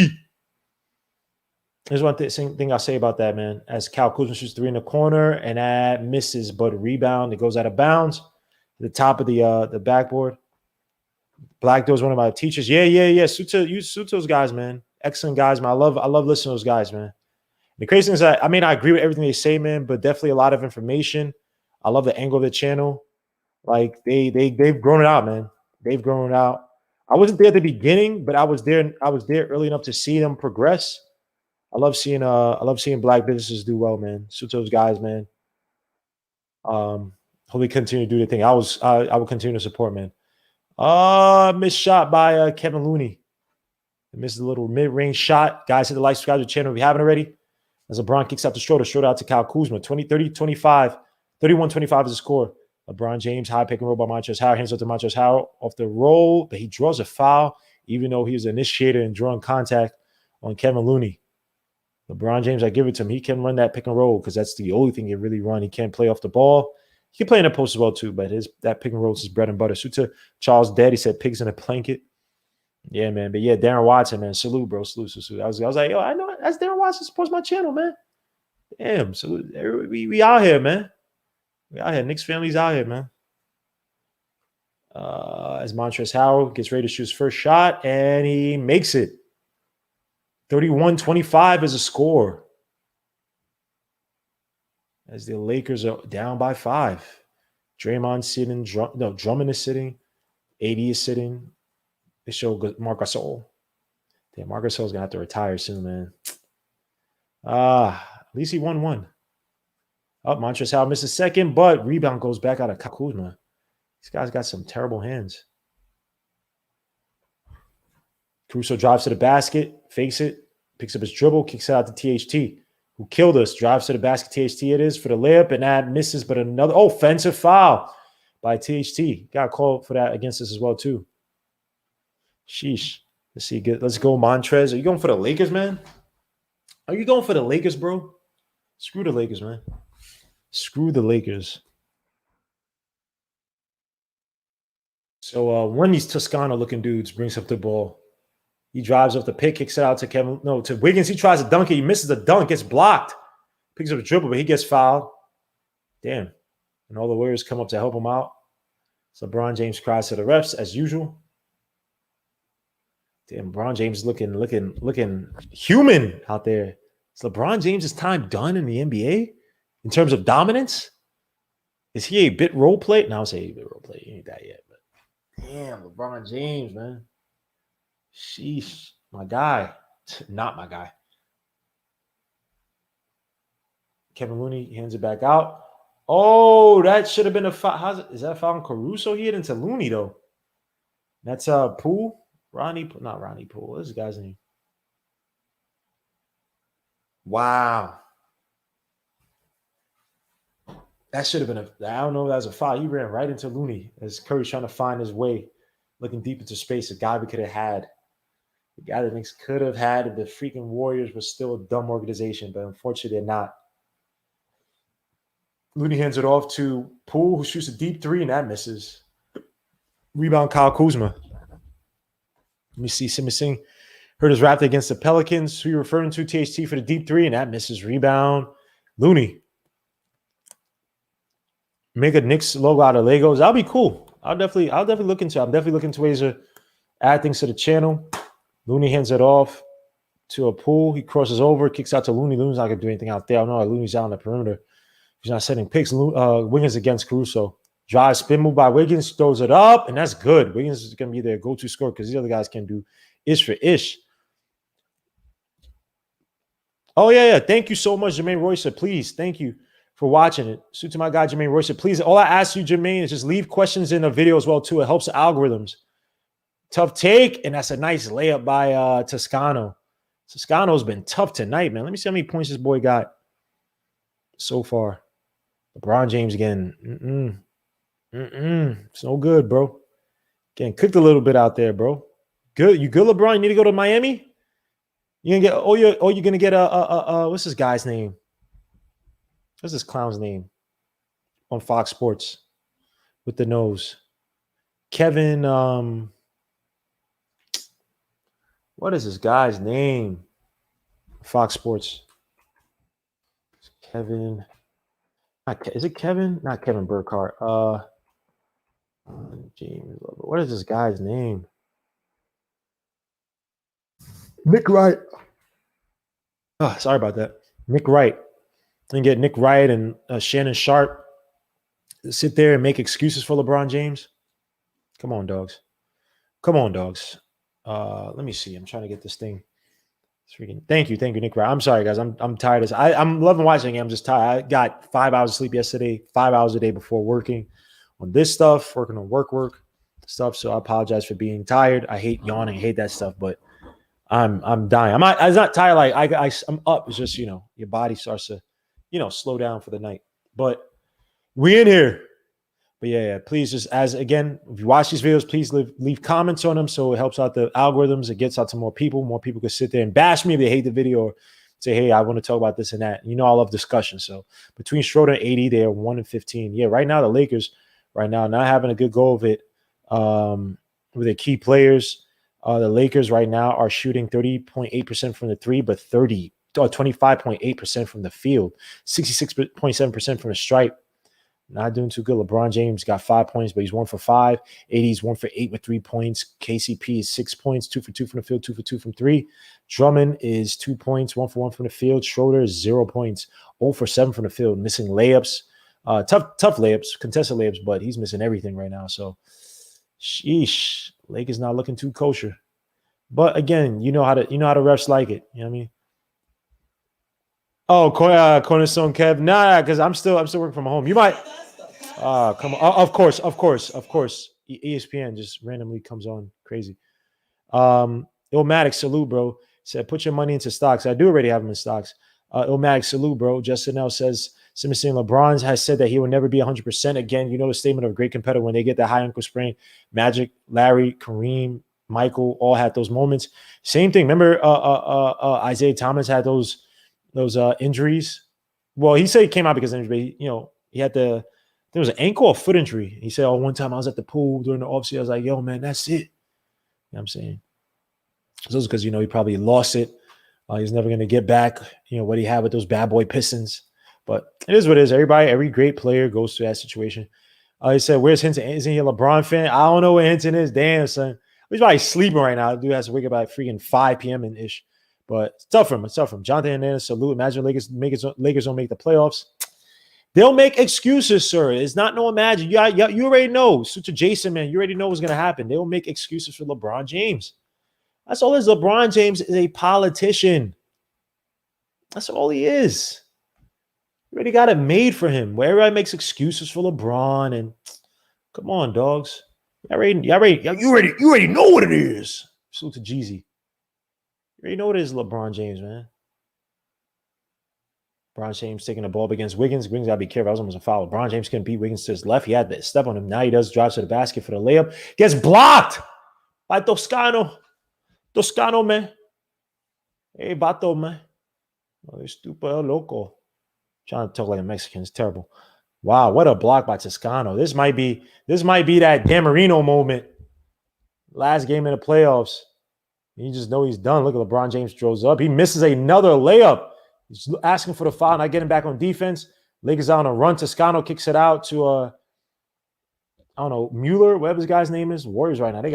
Here's one thing I'll say about that, man. As Cal Kuzma shoots 3 in the corner and that misses, but a rebound, it goes out of bounds. The top of the backboard. Black Door is one of my teachers. Yeah. Suit those guys, man. Excellent guys, man. I love listening to those guys, man. The crazy thing is that I agree with everything they say, man, but definitely a lot of information. I love the angle of the channel. Like they've grown it out, man. They've grown it out. I wasn't there at the beginning, but I was there early enough to see them progress. I love seeing black businesses do well, man. Suit those guys, man. Hopefully continue to do their thing. I will continue to support, man. Missed shot by Kevin Looney. Missed a little mid-range shot. Guys, hit the like, subscribe to the channel if you haven't already. As LeBron kicks out to Schroeder out to Kyle Kuzma. 31-25 is the score. LeBron James, high pick and roll by Montrezl Harrell. Hands up to Montrezl Harrell off the roll, but he draws a foul, even though he was the initiator in drawing contact on Kevin Looney. LeBron James, I give it to him. He can run that pick and roll because that's the only thing he really run. He can't play off the ball. He can play in the post as well, too, but that pick and roll is his bread and butter. So to Charles Dead, he said pigs in a blanket. Yeah, man. But yeah, Darren Watson, man. Salute, bro. Salute. I was like, yo, I know that's Darren Watson supports my channel, man. Damn, salute. We out here, man. We out here. Knicks family's out here, man. As Montrezl Harrell gets ready to shoot his first shot, and he makes it. 31-25 is a score. As the Lakers are down by 5. Draymond sitting. Drummond is sitting. AD is sitting. They show Marc Gasol. Damn, Marc Gasol's going to have to retire soon, man. At least he won one. Montrezl Harrell missed a second, but rebound goes back out of Kuzma. These guys got some terrible hands. Caruso drives to the basket, fakes it, picks up his dribble, kicks it out to THT, who killed us. Drives to the basket, THT it is for the layup, and that misses, but another offensive foul by THT. Got called for that against us as well, too. Sheesh. Let's see. Let's go, Montrez. Are you going for the Lakers, man? Are you going for the Lakers, bro? Screw the Lakers, man. Screw the Lakers. So one of these Toscano-looking dudes brings up the ball. He drives off the pick, kicks it out to Wiggins. He tries to dunk it. He misses the dunk, gets blocked. Picks up a dribble, but he gets fouled. Damn. And all the Warriors come up to help him out. So LeBron James cries to the refs as usual. Damn, LeBron James looking human out there. Is LeBron James' time done in the NBA in terms of dominance? Is he a bit role play? No, I'll say a bit role play. He ain't that yet. But damn, LeBron James, man. Sheesh, my guy. Not my guy. Kevin Looney hands it back out. Oh, that should have been a foul. Is that a foul on Caruso? He hit into Looney, though. That's Poole. Not Ronnie Poole. What's this guy's name? Wow. That should have been I don't know if that was a foul. He ran right into Looney as Curry's trying to find his way, looking deep into space. A guy we could have had. The guy that Knicks could have had if the freaking Warriors was still a dumb organization, but unfortunately they're not. Looney hands it off to Poole, who shoots a deep 3, and that misses. Rebound, Kyle Kuzma. Let me see. Simi Singh heard his Raptor against the Pelicans. Who you referring to? THT for the deep 3, and that misses. Rebound, Looney. Make a Knicks logo out of Legos. That'll be cool. I'll definitely look into. I'm definitely looking to ways to add things to the channel. Looney hands it off to a Poole. He crosses over, kicks out to Looney. Looney's not gonna do anything out there. I know Looney's out on the perimeter. He's not setting picks. Wiggins against Caruso. Drive, spin move by Wiggins, throws it up, and that's good. Wiggins is going to be their go-to scorer because these other guys can do ish for ish. Oh, yeah. Thank you so much, Jermaine Royce. Please, thank you for watching it. Suit to my guy, Jermaine Royce. Please, all I ask you, Jermaine, is just leave questions in the video as well, too. It helps the algorithms. Tough take, and that's a nice layup by Toscano. Toscano's been tough tonight, man. Let me see how many points this boy got so far. LeBron James again. It's no good, bro. Getting cooked a little bit out there, bro. Good. You good, LeBron? You need to go to Miami? You're gonna get what's this guy's name? What's this clown's name on Fox Sports with the nose? Kevin, what is this guy's name? Fox Sports. Kevin. Is it Kevin? Not Kevin Burkhardt. James. What is this guy's name? Nick Wright. Oh, sorry about that. Nick Wright. And get Nick Wright and Shannon Sharp sit there and make excuses for LeBron James. Come on, dogs. Come on, dogs. Let me see. I'm trying to get this thing. Thank you, Nick Wright. I'm sorry, guys. I'm tired. I'm loving watching it. I'm just tired. I got 5 hours of sleep yesterday, 5 hours a day before working on this stuff, working on work stuff. So I apologize for being tired. I hate yawning. I hate that stuff, but I'm dying. I'm not tired. Like I'm up. It's just, your body starts to, slow down for the night. But we in here. But yeah, please just if you watch these videos, please leave comments on them so it helps out the algorithms. It gets out to more people. More people can sit there and bash me if they hate the video or say, hey, I want to talk about this and that. I love discussion. So between Schroeder and AD, they're 1-15. Yeah, right now the Lakers not having a good go of it with their key players. The Lakers right now are shooting 30.8% from the three, but 25.8% from the field, 66.7% from the stripe. Not doing too good. LeBron James got 5 points, but he's 1 for 5. AD's 1 for 8 with 3 points. KCP is 6 points, 2 for 2 from the field, 2 for 2 from 3. Drummond is 2 points, 1 for 1 from the field. Schroeder is 0 points, 0 for 7 from the field, missing layups. Tough layups, contested layups, but he's missing everything right now. So, sheesh, Lakers not looking too kosher. But again, you know how the refs like it. You know what I mean? Oh, Cornerstone Kev. Nah, because I'm still working from home. You might. Come on. Of course. ESPN just randomly comes on crazy. Illmatic, salute, bro. Said, put your money into stocks. I do already have them in stocks. Illmatic, salute, bro. Justin L says, Simmons saying LeBron has said that he will never be 100%. Again, the statement of a great competitor when they get that high ankle sprain. Magic, Larry, Kareem, Michael all had those moments. Same thing. Remember Isaiah Thomas had those injuries. Well, he said he came out because of injury. He had there was an ankle or foot injury. He said, one time I was at the pool during the offseason. I was like, yo, man, that's it. You know what I'm saying? So it's because, he probably lost it. He's never going to get back, what he had with those bad boy Pistons. But it is what it is. Every great player goes through that situation. He said, where's Hinton? Isn't he a LeBron fan? I don't know where Hinton is. Damn, son. He's probably sleeping right now. The dude has to wake up at freaking 5 p.m. and ish. But it's tough for him. Jonathan Hernandez, salute. Imagine Lakers don't make the playoffs. They'll make excuses, sir. It's not no imagine. You already know. Such a Jason, man. You already know what's going to happen. They will make excuses for LeBron James. That's all it is. LeBron James is a politician. That's all he is. You already got it made for him. Where everybody makes excuses for LeBron. And come on, dogs. You already know what it is. Salute to Jeezy. You already know what it is, LeBron James, man. LeBron James taking the ball up against Wiggins. Wiggins got to be careful. I was almost a foul. LeBron James couldn't beat Wiggins to his left. He had to step on him. Now he does. Drives to the basket for the layup. Gets blocked by Toscano. Toscano, man. Hey, Bato, man. Oh, stupid loco. Trying to talk like a Mexican. It's terrible. Wow, what a block by Toscano. This might be that Dan Marino moment. Last game in the playoffs. You just know he's done. Look at LeBron James throws up. He misses another layup. He's asking for the foul, not getting back on defense. Lakers out on a run. Toscano kicks it out to I don't know, Mueller, whatever his guy's name is. Warriors right now. They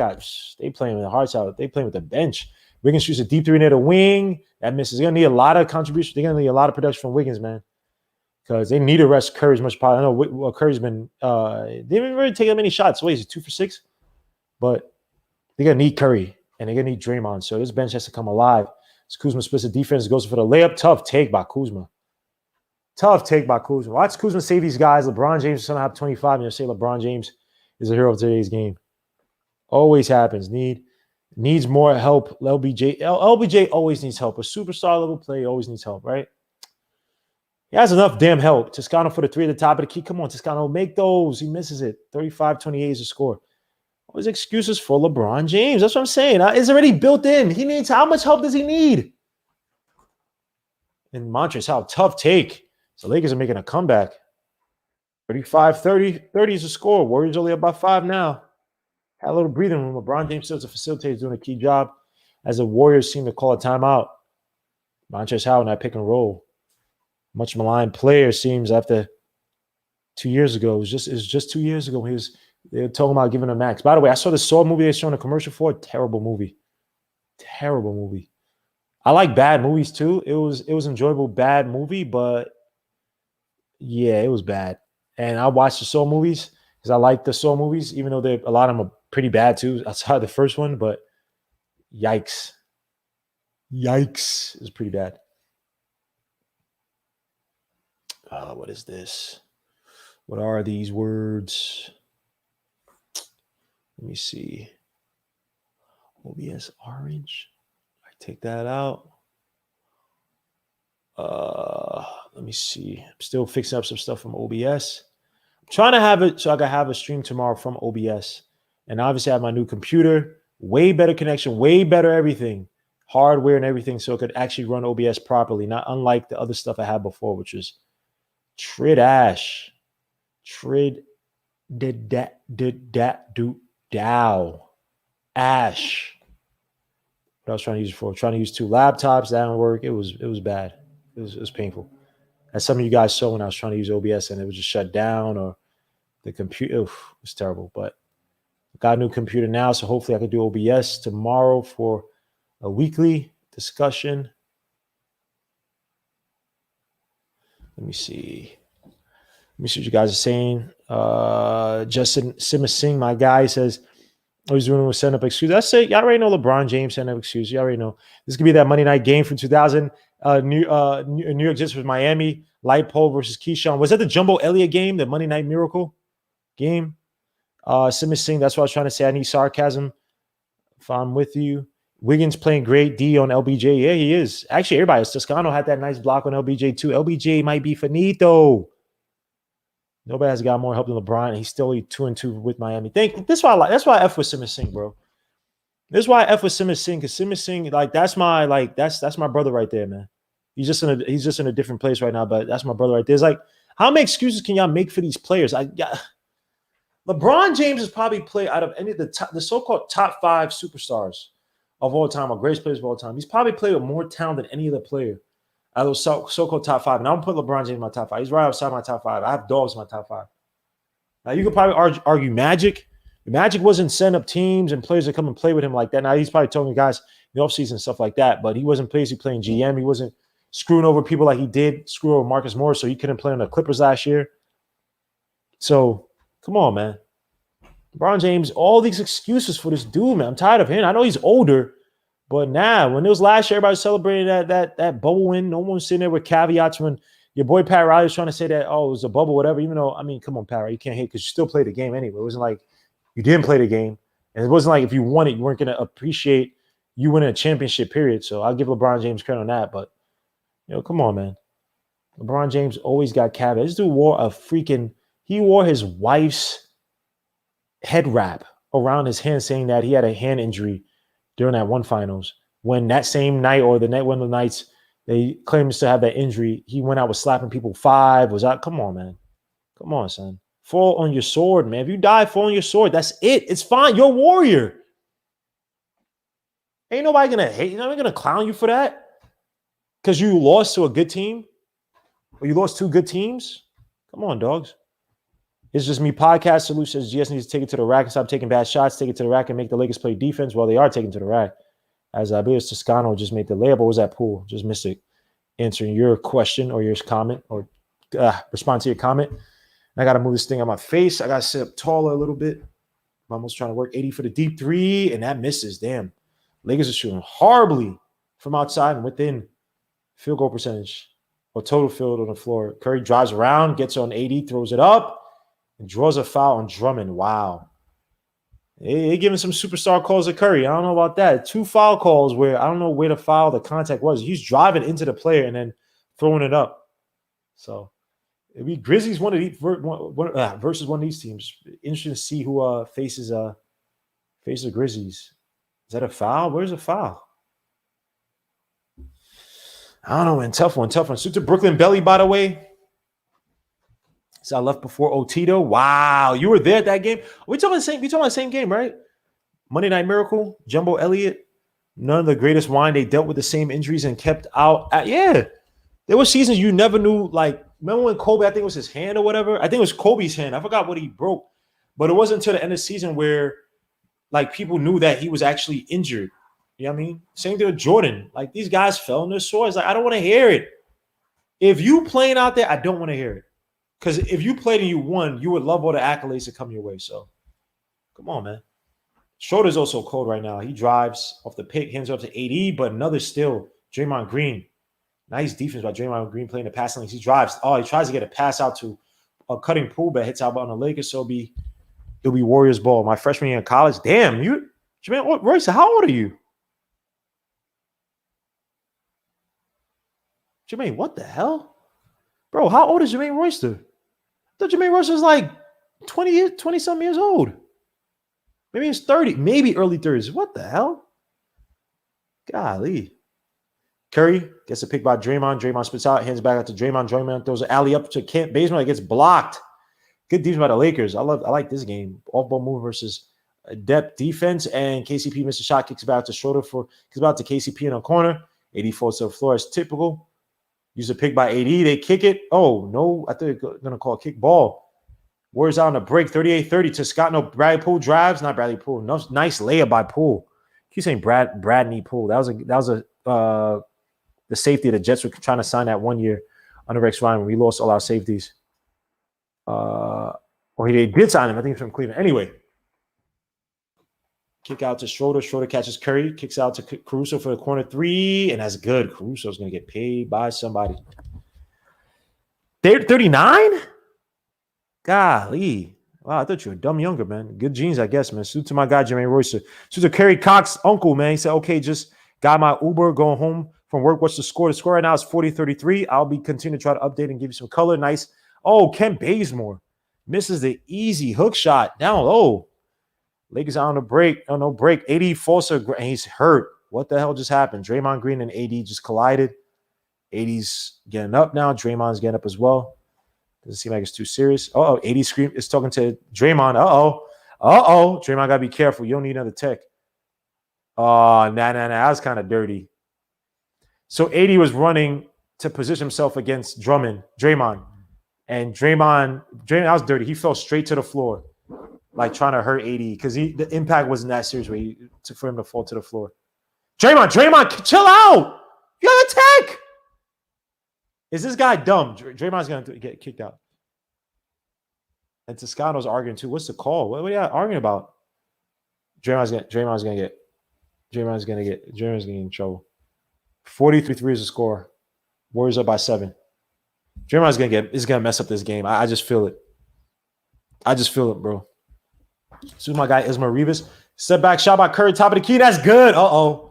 playing with their hearts out. They playing with the bench. Wiggins shoots a deep three near the wing. That misses. They're gonna need a lot of contribution. They're gonna need a lot of production from Wiggins, man. Because they need to rest Curry as much as possible. I know Curry's been they didn't really take that many shots. What is it, 2 for 6? But they're gonna need Curry. And they're going to need Draymond. So this bench has to come alive. As Kuzma splits the defense, goes for the layup. Tough take by Kuzma. Watch Kuzma save these guys. LeBron James is going to have 25. And you'll say LeBron James is a hero of today's game. Always happens. Needs more help. LBJ always needs help. A superstar level player always needs help, right? He has enough damn help. Toscano for the 3 at the top of the key. Come on, Toscano. Make those. He misses it. 35-28 is the score. His excuses for LeBron James. That's what I'm saying. It's already built in. He needs, how much help does he need? And Montrezl, tough take. So Lakers are making a comeback. 35-30. 30 is the score. Warriors only up by 5 now. Had a little breathing room. LeBron James still as a facilitator doing a key job as the Warriors seem to call a timeout. Montrezl Harrell in that pick and roll. Much maligned player seems after 2 years ago. It was just 2 years ago. They were talking about giving him max. By the way, I saw the Saw movie they're showing a commercial for. Terrible movie. Terrible movie. I like bad movies too. It was enjoyable bad movie, but yeah, it was bad. And I watched the Saw movies because I like the Saw movies, even though a lot of them are pretty bad too. Outside the first one, but yikes. Yikes. It was pretty bad. What is this? What are these words? Let me see. OBS orange. I take that out. Let me see. I'm still fixing up some stuff from OBS. I'm trying to have it so I can have a stream tomorrow from OBS. And obviously I have my new computer. Way better connection, way better everything. Hardware and everything, so it could actually run OBS properly. Not unlike the other stuff I had before, which was Trid Ash. Trid did that do Dow. Ash. What I was trying to use it for. Trying to use 2 laptops. That didn't work. It was bad. It was painful. As some of you guys saw when I was trying to use OBS and it was just shut down or the computer. It was terrible. But I got a new computer now, so hopefully I can do OBS tomorrow for a weekly discussion. Let me see. Let me see what you guys are saying. Justin Simmons Singh, my guy, says, oh, he's doing a send up excuse. I say, y'all already know LeBron James send up excuse. You already know. This could be that Monday night game from 2000. New York Jets versus Miami. Light pole versus Keyshawn. Was that the Jumbo Elliott game? The Monday Night Miracle game? Simmons Singh, that's what I was trying to say. I need sarcasm if I'm with you. Wiggins playing great. D on LBJ. Yeah, he is. Actually, everybody else. Toscano had that nice block on LBJ too. LBJ might be finito. Nobody has got more help than LeBron, and he's still 2-2 with Miami. That's why I F with Simmons Singh, bro. This is why I F with Simmons Singh, because Simmons Singh, that's my brother right there, man. He's just in a different place right now, but that's my brother right there. It's like, how many excuses can y'all make for these players? LeBron James has probably played out of any of the so-called top 5 superstars of all time, or greatest players of all time. He's probably played with more talent than any other player out of those so-called top 5. And I'm putting LeBron James in my top 5. He's right outside my top 5. I have dogs in my top 5. Now, you could probably argue Magic. Magic wasn't setting up teams and players that come and play with him like that. Now, he's probably telling you guys in the offseason and stuff like that, but he wasn't basically playing GM. He wasn't screwing over people like he did screw over Marcus Morris, so he couldn't play on the Clippers last year. So, come on, man. LeBron James, all these excuses for this dude, man. I'm tired of him. I know he's older, but now, when it was last year, everybody was celebrating that bubble win. No one was sitting there with caveats when your boy Pat Riley was trying to say that, oh, it was a bubble, whatever. Even though, I mean, come on, Pat Riley, you can't hate because you still played the game anyway. It wasn't like you didn't play the game. And it wasn't like if you won it, you weren't going to appreciate you winning a championship, period. So I'll give LeBron James credit on that. But, come on, man. LeBron James always got caveats. This dude wore he wore his wife's head wrap around his hand saying that he had a hand injury during that one finals. When that same night or one of the nights they claimed to have that injury, he went out with slapping people 5, was out. Come on, man. Come on, son. Fall on your sword, man. If you die, fall on your sword. That's it. It's fine. You're a warrior. Ain't nobody going to hate you. Nobody going to clown you for that because you lost to a good team or you lost 2 good teams. Come on, dogs. It's just me. Podcast Solution says GS needs to take it to the rack and stop taking bad shots. Take it to the rack and make the Lakers play defense. Well, they are taking it to the rack. As I believe Toscano just made the layup. What was that pool? Just missed it. Answering your question or your comment or respond to your comment. I got to move this thing on my face. I got to sit up taller a little bit. I'm almost trying to work 80 for the deep 3, and that misses. Damn. Lakers are shooting horribly from outside and within field goal percentage or total field on the floor. Curry drives around, gets on 80, throws it up, and draws a foul on Drummond. Wow. They giving some superstar calls to Curry. I don't know about that. 2 foul calls where I don't know where the foul, the contact was. He's driving into the player and then throwing it up. So it'd be Grizzlies versus one of these teams. Interesting to see who faces the Grizzlies. Is that a foul? Where's the foul? I don't know, man. Tough one. Suit to Brooklyn Belly, by the way. So I left before Otito. Wow, you were there at that game. We talking the same game, right? Monday Night Miracle, Jumbo Elliott. None of the greatest wine. They dealt with the same injuries and kept out. Yeah, there were seasons you never knew. Like, remember when Kobe, I think it was his hand or whatever? I think it was Kobe's hand. I forgot what he broke. But it wasn't until the end of the season where, like, people knew that he was actually injured. You know what I mean? Same thing with Jordan. Like, these guys fell on their swords. Like, I don't want to hear it. If you playing out there, I don't want to hear it. Because if you played and you won, you would love all the accolades that come your way. So, come on, man. Schroeder's also cold right now. He drives off the pick, hands off to AD, but another still, Draymond Green. Nice defense by Draymond Green playing the passing lanes. He drives. Oh, he tries to get a pass out to a cutting pool, but hits out on the Lakers. So it'll be Warriors ball. My freshman year in college. Damn, Jermaine Royce, how old are you? Jermaine, what the hell? Bro, how old is Jermaine Royster? I thought Jermaine Royster was like 20-something years old. Maybe he's 30, maybe early 30s. What the hell? Golly. Curry gets a pick by Draymond. Draymond spits out, hands back out to Draymond. Draymond throws an alley up to Kent Bazemore. It gets blocked. Good defense by the Lakers. I like this game. Off-ball move versus depth defense. And KCP missed a shot, kicks it back to Schroeder kicks it back to KCP in a corner. AD falls to the floor as typical. Use a pick by AD. They kick it. Oh, no. I thought they were going to call a kick ball. Warriors out on a break, 38-30. Toscano, Bradley Poole drives. Not Bradley Poole. No, nice layup by Poole. Keep saying Bradley Poole. That was the safety the Jets were trying to sign that 1 year under Rex Ryan when we lost all our safeties. Or they did sign him. I think he's from Cleveland. Anyway, kick out to Schroeder. Schroeder catches Curry. Kicks out to Caruso for the corner three, and that's good. Caruso's going to get paid by somebody. They're 39? Golly. Wow, I thought you were dumb younger, man. Good genes, I guess, man. Salute to my guy, Jermaine Royster. Salute to Kerry Cox's uncle, man. He said, okay, just got my Uber, going home from work. What's the score? The score right now is 40-33. I'll be continuing to try to update and give you some color. Nice. Oh, Kent Bazemore misses the easy hook shot down low. Lakers on a break. Oh, no break. AD falls and he's hurt. What the hell just happened? Draymond Green and AD just collided. AD's getting up now. Draymond's getting up as well. Doesn't seem like it's too serious. Uh-oh, AD is talking to Draymond. Uh-oh. Draymond got to be careful. You don't need another tech. Oh, nah. That was kind of dirty. So AD was running to position himself against Draymond. And Draymond, that was dirty. He fell straight to the floor, like trying to hurt AD because the impact wasn't that serious for him to fall to the floor. Draymond, chill out. You got a tech. Is this guy dumb? Draymond's going to get kicked out. And Toscano's arguing too. What's the call? What are you arguing about? Draymond's going to get in trouble. 43-3 is the score. Warriors up by 7. Draymond's going to mess up this game. I just feel it. Bro. This is my guy, Ismael Rivas. Step back shot by Curry, top of the key. That's good. Uh-oh.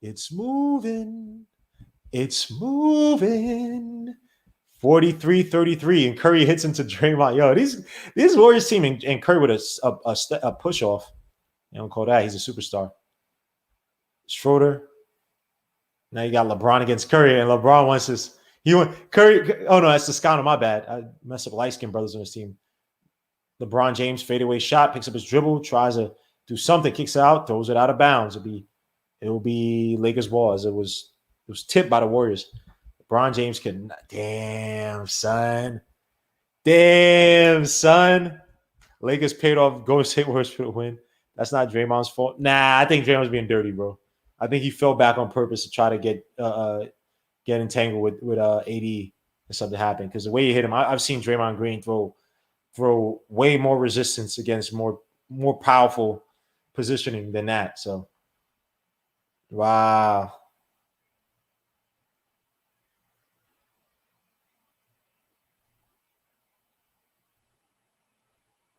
It's moving. 43-33, and Curry hits into Draymond. Yo, these Warriors team and Curry with a push off. You don't call that. He's a superstar. Schroeder. Now you got LeBron against Curry, and LeBron wants this. Curry. Oh no, that's Toscano. My bad. I messed up light-skinned brothers on his team. LeBron James fadeaway shot, picks up his dribble, tries to do something, kicks out, throws it out of bounds. It'll be Lakers ball as it was tipped by the Warriors. LeBron James can. Damn, son. Lakers paid off Golden State Warriors for the win. That's not Draymond's fault. Nah, I think Draymond's being dirty, bro. I think he fell back on purpose to try to get entangled with AD and something happened. Because the way he hit him, I've seen Draymond Green throw way more resistance against more powerful positioning than that. So, wow.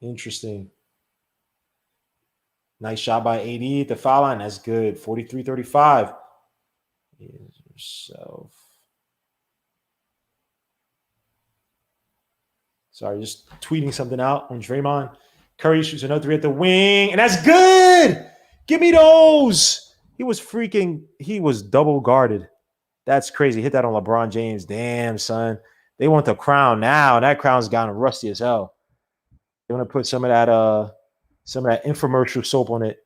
Interesting. Nice shot by AD at the foul line. That's good. 43-35. Yourself. Sorry, just tweeting something out on Draymond. Curry shoots another three at the wing, and that's good. Give me those. He was double guarded. That's crazy. Hit that on LeBron James. Damn, son. They want the crown now. That crown's gotten rusty as hell. They want to put some of that infomercial soap on it,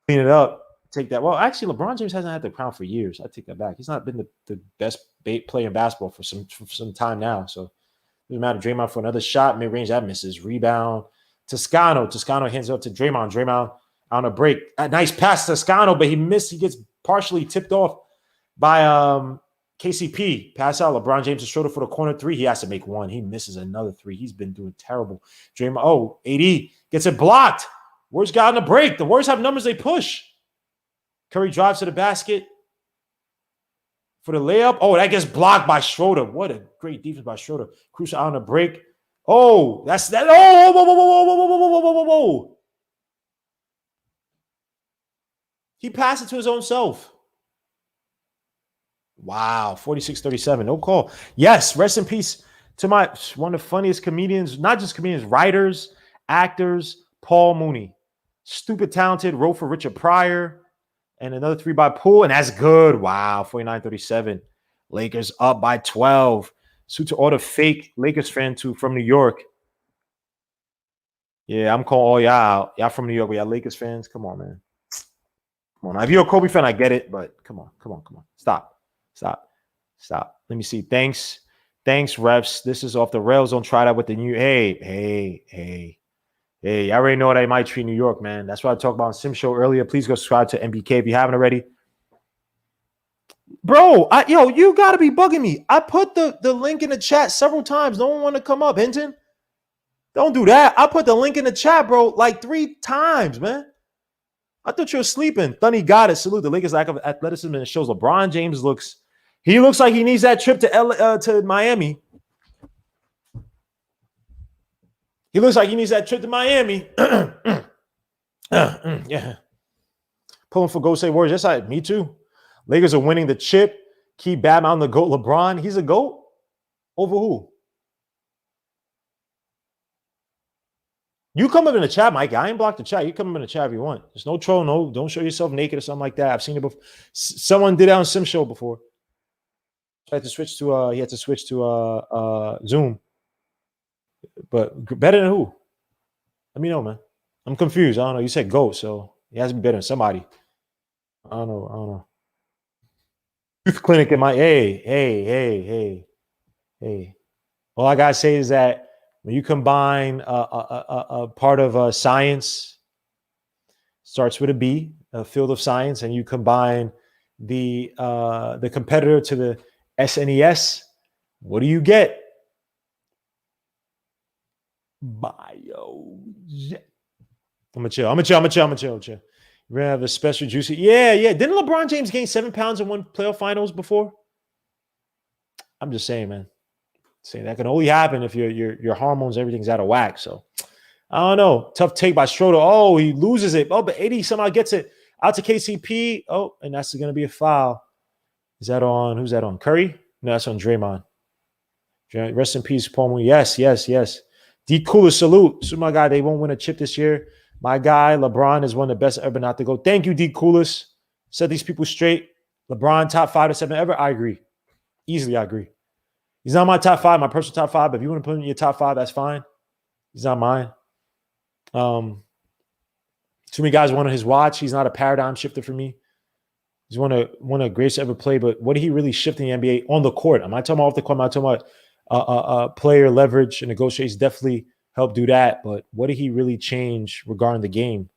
clean it up, take that. Well, actually, LeBron James hasn't had the crown for years. I take that back. He's not been the best player in basketball for some time now. So it doesn't matter. Draymond for another shot, mid-range, that misses. Rebound. Toscano hands it up to Draymond. Draymond on a break. A nice pass to Toscano, but he missed. He gets partially tipped off by KCP. Pass out. LeBron James is shorter for the corner three. He has to make one. He misses another three. He's been doing terrible. Draymond, AD gets it blocked. Warriors got on the break. The Warriors have numbers they push. Curry drives to the basket for the layup. Oh, that gets blocked by Schroeder. What a great defense by Schroeder. Crucial on the break. Oh, that's that. Oh, whoa, whoa, whoa, whoa, whoa, whoa, whoa, whoa, whoa. He passed it to his own self. Wow, 46-37. No call. Yes, rest in peace to one of the funniest comedians, not just comedians, writers, actors, Paul Mooney. Stupid talented, wrote for Richard Pryor. And another three by Poole, and that's good. Wow, 49-37. Lakers up by 12. Suit to all the fake Lakers fans from New York. Yeah, I'm calling all y'all out. Y'all from New York, but y'all Lakers fans. Come on, man. Come on. Now, if you're a Kobe fan, I get it, but come on. Stop. Let me see. Thanks, refs. This is off the rails. Don't try that with the new. Hey. I already know that I might treat New York, man. That's what I talked about on Sim Show earlier. Please go subscribe to MBK if you haven't already. Bro, you got to be bugging me. I put the link in the chat several times. No one want to come up, Hinton. Don't do that. I put the link in the chat, bro, like 3 times, man. I thought you were sleeping. Thunny got it. Salute the Lakers' lack of athleticism, and it shows LeBron James looks like he needs that trip to Miami. He looks like he needs that trip to Miami. Yeah. Pulling for Golden State Warriors. Yes, me too. Lakers are winning the chip. Keep badmouthing the GOAT LeBron. He's a GOAT? Over who? You come up in the chat, Mike. I ain't blocked the chat. You come up in the chat if you want. There's no troll. No, don't show yourself naked or something like that. I've seen it before. Someone did it on Sim Show before. He had to switch to Zoom. But better than who? Let me know, man. I'm confused. I don't know. You said GOAT, so he has to be better than somebody. I don't know. Youth clinic in my hey. All I gotta say is that when you combine a part of science, starts with a B, a field of science, and you combine the competitor to the SNES, what do you get? Bio. I'm gonna chill. We're gonna have a special juicy. Yeah. Didn't LeBron James gain 7 pounds in one playoff finals before? I'm just saying, man. Saying that can only happen if your hormones, everything's out of whack. So I don't know. Tough take by Schroeder. Oh, he loses it. Oh, but 80 somehow gets it out to KCP. Oh, and that's gonna be a foul. Is that on? Who's that on? Curry? No, that's on Draymond. Rest in peace, Paul Mooney. Yes. D. Cooler, salute. So my guy, they won't win a chip this year. My guy, LeBron, is one of the best ever not to go. Thank you, D. Coolest. Set these people straight. LeBron, top 5 to 7 ever. I agree. Easily, I agree. He's not my top 5, my personal top 5. But if you want to put him in your top 5, that's fine. He's not mine. Too many guys wanted his watch. He's not a paradigm shifter for me. He's one of the greatest ever play. But what did he really shift in the NBA on the court? I'm not talking about off the court. I'm not talking about player leverage and negotiations. Definitely helped do that. But what did he really change regarding the game?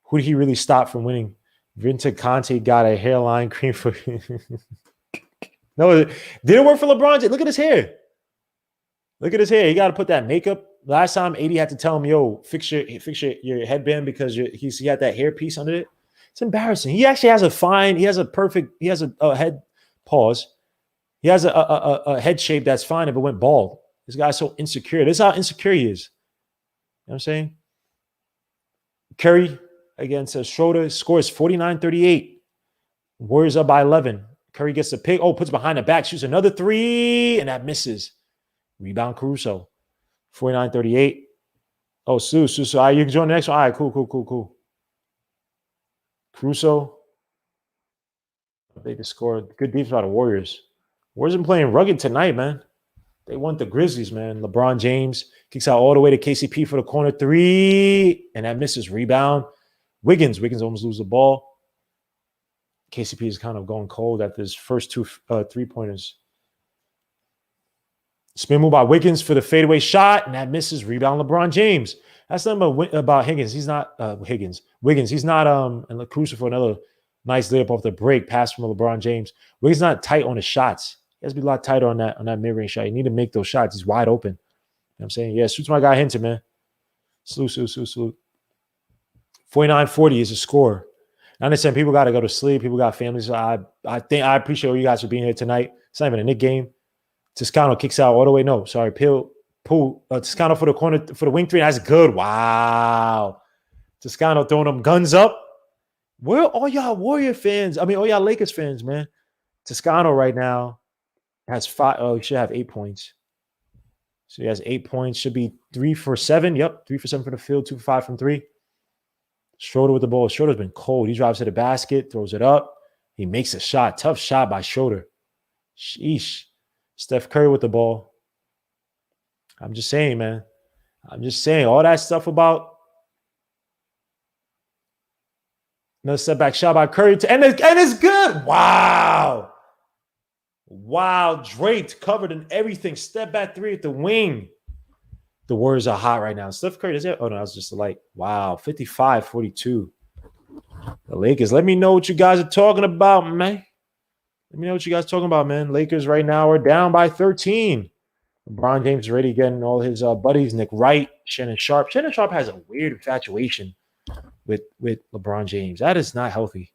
Who did he really stop from winning? Vinta Conte got a hairline cream for No, didn't work for LeBron. Look at his hair. He got to put that makeup. Last time, 80 had to tell him, yo, fix your headband because he had that hair piece under it. It's embarrassing. He actually has a head pause. He has a head shape that's fine if it went bald. This guy's so insecure. This is how insecure he is. You know what I'm saying? Curry against Schroeder scores 49-38. Warriors up by 11. Curry gets the pick. Oh, puts behind the back, shoots another 3, and that misses. Rebound Caruso. 49-38. Oh, so all right, you can join the next one. All right, cool. Caruso. They just scored. Good defense by the Warriors. Warriors been playing rugged tonight, man. They want the Grizzlies, man. LeBron James kicks out all the way to KCP for the corner 3, and that misses. Rebound. Wiggins almost loses the ball. KCP is kind of going cold after his first two 3-pointers. Spin move by Wiggins for the fadeaway shot, and that misses. Rebound LeBron James. That's not about Higgins. He's not Wiggins. He's not crucial for another nice layup off the break. Pass from LeBron James. Wiggins not tight on his shots. He has to be a lot tighter on that mid-range shot. You need to make those shots. He's wide open. You know what I'm saying? Yeah, shoot to my guy Hinton, man. Salute. 49-40 is a score. I understand people got to go to sleep. People got families. So I appreciate all you guys for being here tonight. It's not even a Knick game. Toscano kicks out all the way. No, sorry. Toscano for the corner for the wing three. That's good. Wow. Toscano throwing them guns up. Where are all y'all Warrior fans? I mean, all y'all Lakers fans, man. Toscano right now has 5. Oh, he should have 8 points. So he has 8 points. Should be 3 for 7. Yep, 3 for 7 from the field, 2 for 5 from 3. Schroeder with the ball. Schroeder's been cold. He drives to the basket, throws it up. He makes a shot. Tough shot by Schroeder. Sheesh. Steph Curry with the ball. I'm just saying, man. All that stuff about another step back shot by Curry. And it's good. Wow. Draped, covered in everything. Step back 3 at the wing. The Warriors are hot right now. Steph Curry, is it? Oh, no, that was just a light. Wow, 55-42. The Lakers. Let me know what you guys are talking about, man. Let me know what you guys are talking about, man. Lakers right now are down by 13. LeBron James is already getting all his buddies. Nick Wright, Shannon Sharp. Shannon Sharp has a weird infatuation with LeBron James. That is not healthy.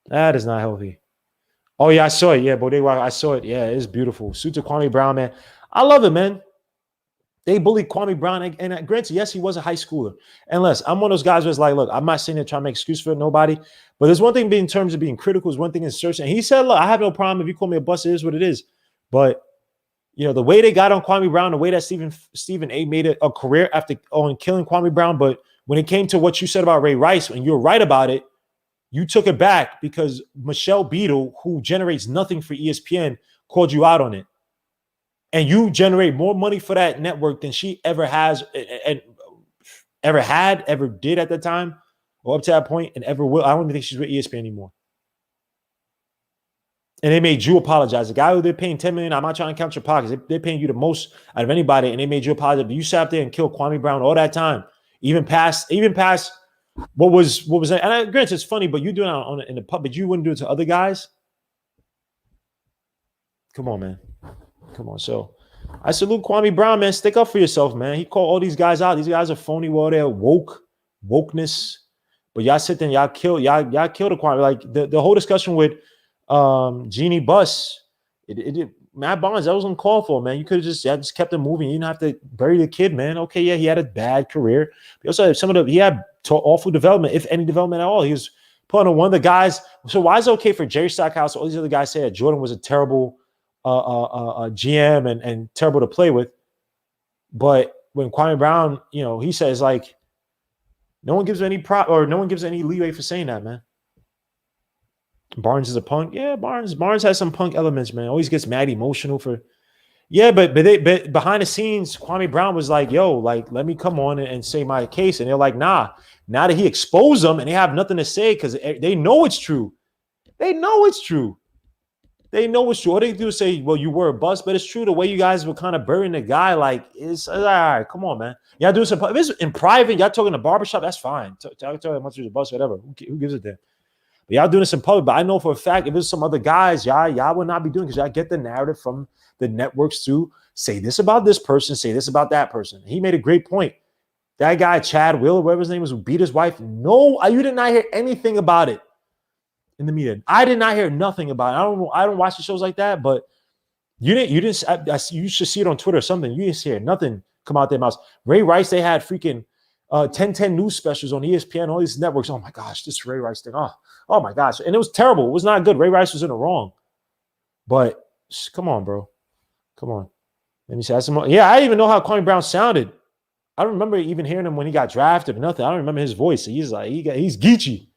Oh, yeah, I saw it. Yeah, Bodega, I saw it. Yeah, it's beautiful. Suit to Kwame Brown, man. I love it, man. They bullied Kwame Brown. And granted, yes, he was a high schooler. And listen, I'm one of those guys who's like, look, I'm not sitting there trying to make excuse for nobody. But there's one thing in terms of being critical, is one thing in searching. And he said, look, I have no problem if you call me a bust. It is what it is. But, you know, the way they got on Kwame Brown, the way that Stephen A. made it a career after killing Kwame Brown. But when it came to what you said about Ray Rice, and you're right about it, you took it back because Michelle Beadle, who generates nothing for ESPN, called you out on it. And you generate more money for that network than she ever has and ever did at the time, or up to that point, and ever will. I don't even think she's with ESPN anymore. And they made you apologize. The guy who they're paying $10 million, I'm not trying to count your pockets. They're paying you the most out of anybody, and they made you apologize. But you sat up there and killed Kwame Brown all that time, even past what was that? And granted, it's funny, but you doing it in the pub, but you wouldn't do it to other guys. Come on, man. Come on. So I salute Kwame Brown, man. Stick up for yourself, man. He called all these guys out. These guys are phony. Well, they're wokeness. But y'all sit there and y'all kill the Kwame. Like the whole discussion with Jeannie Buss, Matt Barnes, that was uncalled for, man. You could have just kept him moving. You didn't have to bury the kid, man. Okay, yeah, he had a bad career. He also had he had awful development, if any development at all. He was putting on one of the guys. So why is it okay for Jerry Stackhouse, all these other guys say that Jordan was a terrible GM and terrible to play with? But when Kwame Brown, you know, he says, like, no one gives any prop or no one gives any leeway for saying that, man. Barnes is a punk. Yeah, Barnes has some punk elements, man. Always gets mad emotional for. Yeah, but behind the scenes, Kwame Brown was like, yo, like, let me come on and say my case. And they're like, nah. Now that he exposed them and they have nothing to say because they know it's true. They know it's true. All they do is say, well, you were a bust, but it's true. The way you guys were kind of burying the guy, like, it's all right. Come on, man. Y'all doing some. If it's in private, y'all talking in the barbershop, that's fine. Tell them much as a bust, whatever. Who gives a damn? But y'all doing this in public. But I know for a fact, if it's some other guys, y'all would not be doing, because y'all get the narrative from the networks to say this about this person, say this about that person. He made a great point. That guy, Chad Will, whatever his name was, who beat his wife. No, you did not hear anything about it in the media. I did not hear nothing about it. I don't watch the shows like that, but you didn't. You should see it on Twitter or something. You didn't hear nothing come out their mouths. Ray Rice, they had freaking 10 news specials on ESPN, all these networks. Oh my gosh, this Ray Rice thing. Oh my gosh. And it was terrible. It was not good. Ray Rice was in the wrong. But come on, bro. Come on. Let me say some. Yeah, I didn't even know how Kwame Brown sounded. I don't remember even hearing him when he got drafted or nothing. I don't remember his voice. He's like, he's Geechee.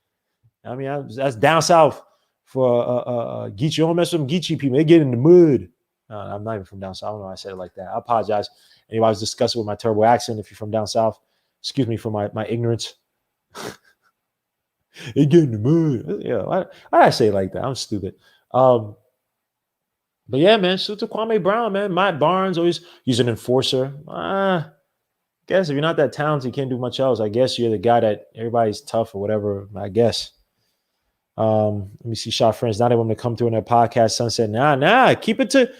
I mean, that's down south for Geechee. Don't mess with them Geechee people. They get in the mud. I'm not even from down south. I don't know why I said it like that. I apologize. Anybody was discussing with my terrible accent. If you're from down south, excuse me for my ignorance. They get in the mood. Yeah, why I say it like that? I'm stupid. But yeah, man, shoot to Kwame Brown, man. Matt Barnes always he's an enforcer. Guess if you're not that talented, you can't do much else. I guess you're the guy that everybody's tough or whatever. I guess. Let me see. Shot friends. Now they want to come through in their podcast. Sunset. Nah. Keep it to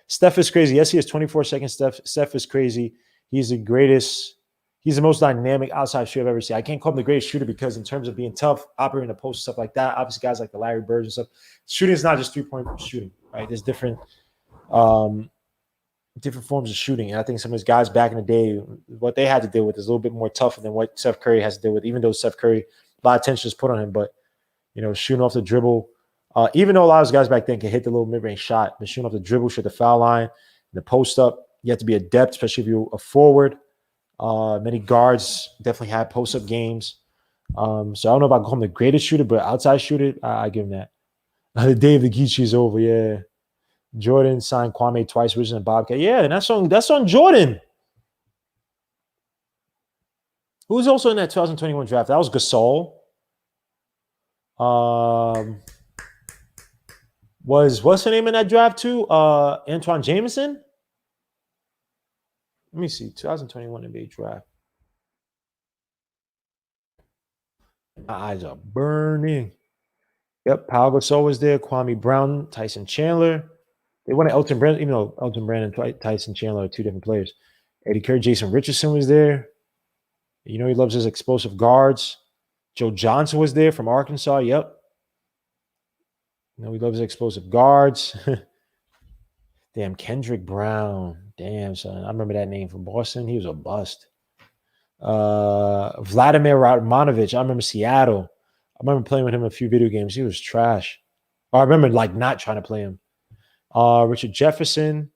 Steph is crazy. Yes, he has 24 seconds. Steph is crazy. He's the greatest. He's the most dynamic outside shooter I've ever seen. I can't call him the greatest shooter because in terms of being tough, operating the post, stuff like that, obviously guys like the Larry Birds and stuff, shooting is not just 3-point shooting, right? There's different forms of shooting. And I think some of those guys back in the day, what they had to deal with is a little bit more tougher than what Steph Curry has to deal with, even though Steph Curry, a lot of attention is put on him. But, shooting off the dribble, even though a lot of those guys back then could hit the little mid-range shot, but shooting off the dribble, shoot the foul line, the post up, you have to be adept, especially if you're a forward. Many guards definitely had post-up games. So I don't know if I call him the greatest shooter, but outside shooter, I give him that. The day of the Geechee is over, yeah. Jordan signed Kwame twice, Richardson and Bobcat. Yeah, and that's on Jordan. Who was also in that 2021 draft? That was Gasol. What's her name in that draft too? Antoine Jameson? Let me see. 2021 NBA draft. My eyes are burning. Yep, Pau Gasol was there. Kwame Brown, Tyson Chandler. They wanted Elton Brand, even though Elton Brand and Tyson Chandler are two different players. Eddie Curry, Jason Richardson was there. He loves his explosive guards. Joe Johnson was there from Arkansas. Yep. He loves his explosive guards. Damn, Kendrick Brown. Damn, son. I remember that name from Boston. He was a bust. Vladimir Radmanovich. I remember Seattle. I remember playing with him a few video games. He was trash. I remember not trying to play him. Richard Jefferson,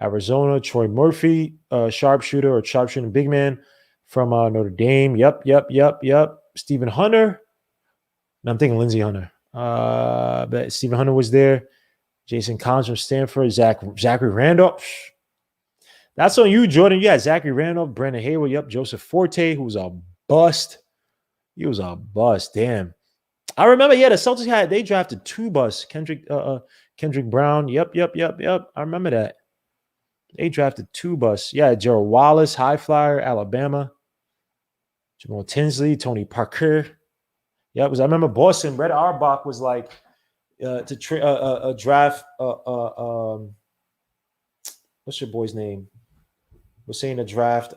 Arizona. Troy Murphy, sharpshooter or sharpshooting big man from Notre Dame. Yep. Stephen Hunter. No, I'm thinking Lindsey Hunter. But Stephen Hunter was there. Jason Collins from Stanford. Zachary Randolph. That's on you, Jordan. You had Zachary Randolph, Brandon Hayward. Yep. Joseph Forte, who was a bust. He was a bust. Damn. I remember, the Celtics they drafted 2 busts. Kendrick Brown. Yep. I remember that. They drafted 2 busts. Yeah, Gerald Wallace, high flyer, Alabama. Jamal Tinsley, Tony Parker. Yeah, I remember Boston. Red Auerbach was like to draft. What's your boy's name? We're saying to draft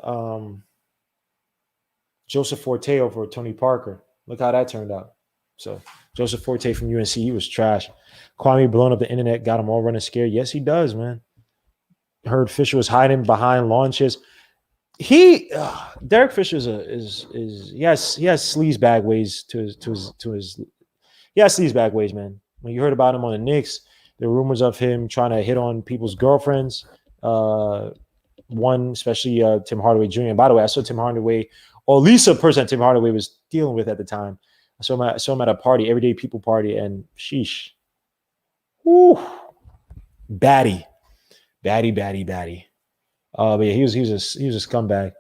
Joseph Forte over Tony Parker. Look how that turned out. So Joseph Forte from UNC, he was trash. Kwame blowing up the internet, got them all running scared. Yes, he does, man. Heard Fisher was hiding behind launches. Derek Fisher is he has sleazebag ways to his he has sleazebag ways, man. When you heard about him on the Knicks, there were rumors of him trying to hit on people's girlfriends. One, especially Tim Hardaway Jr. And by the way, I saw Tim Hardaway, or at least a person Tim Hardaway was dealing with at the time. I saw him at a party, everyday people party, and sheesh. Woo. Batty. But yeah, he was a scumbag.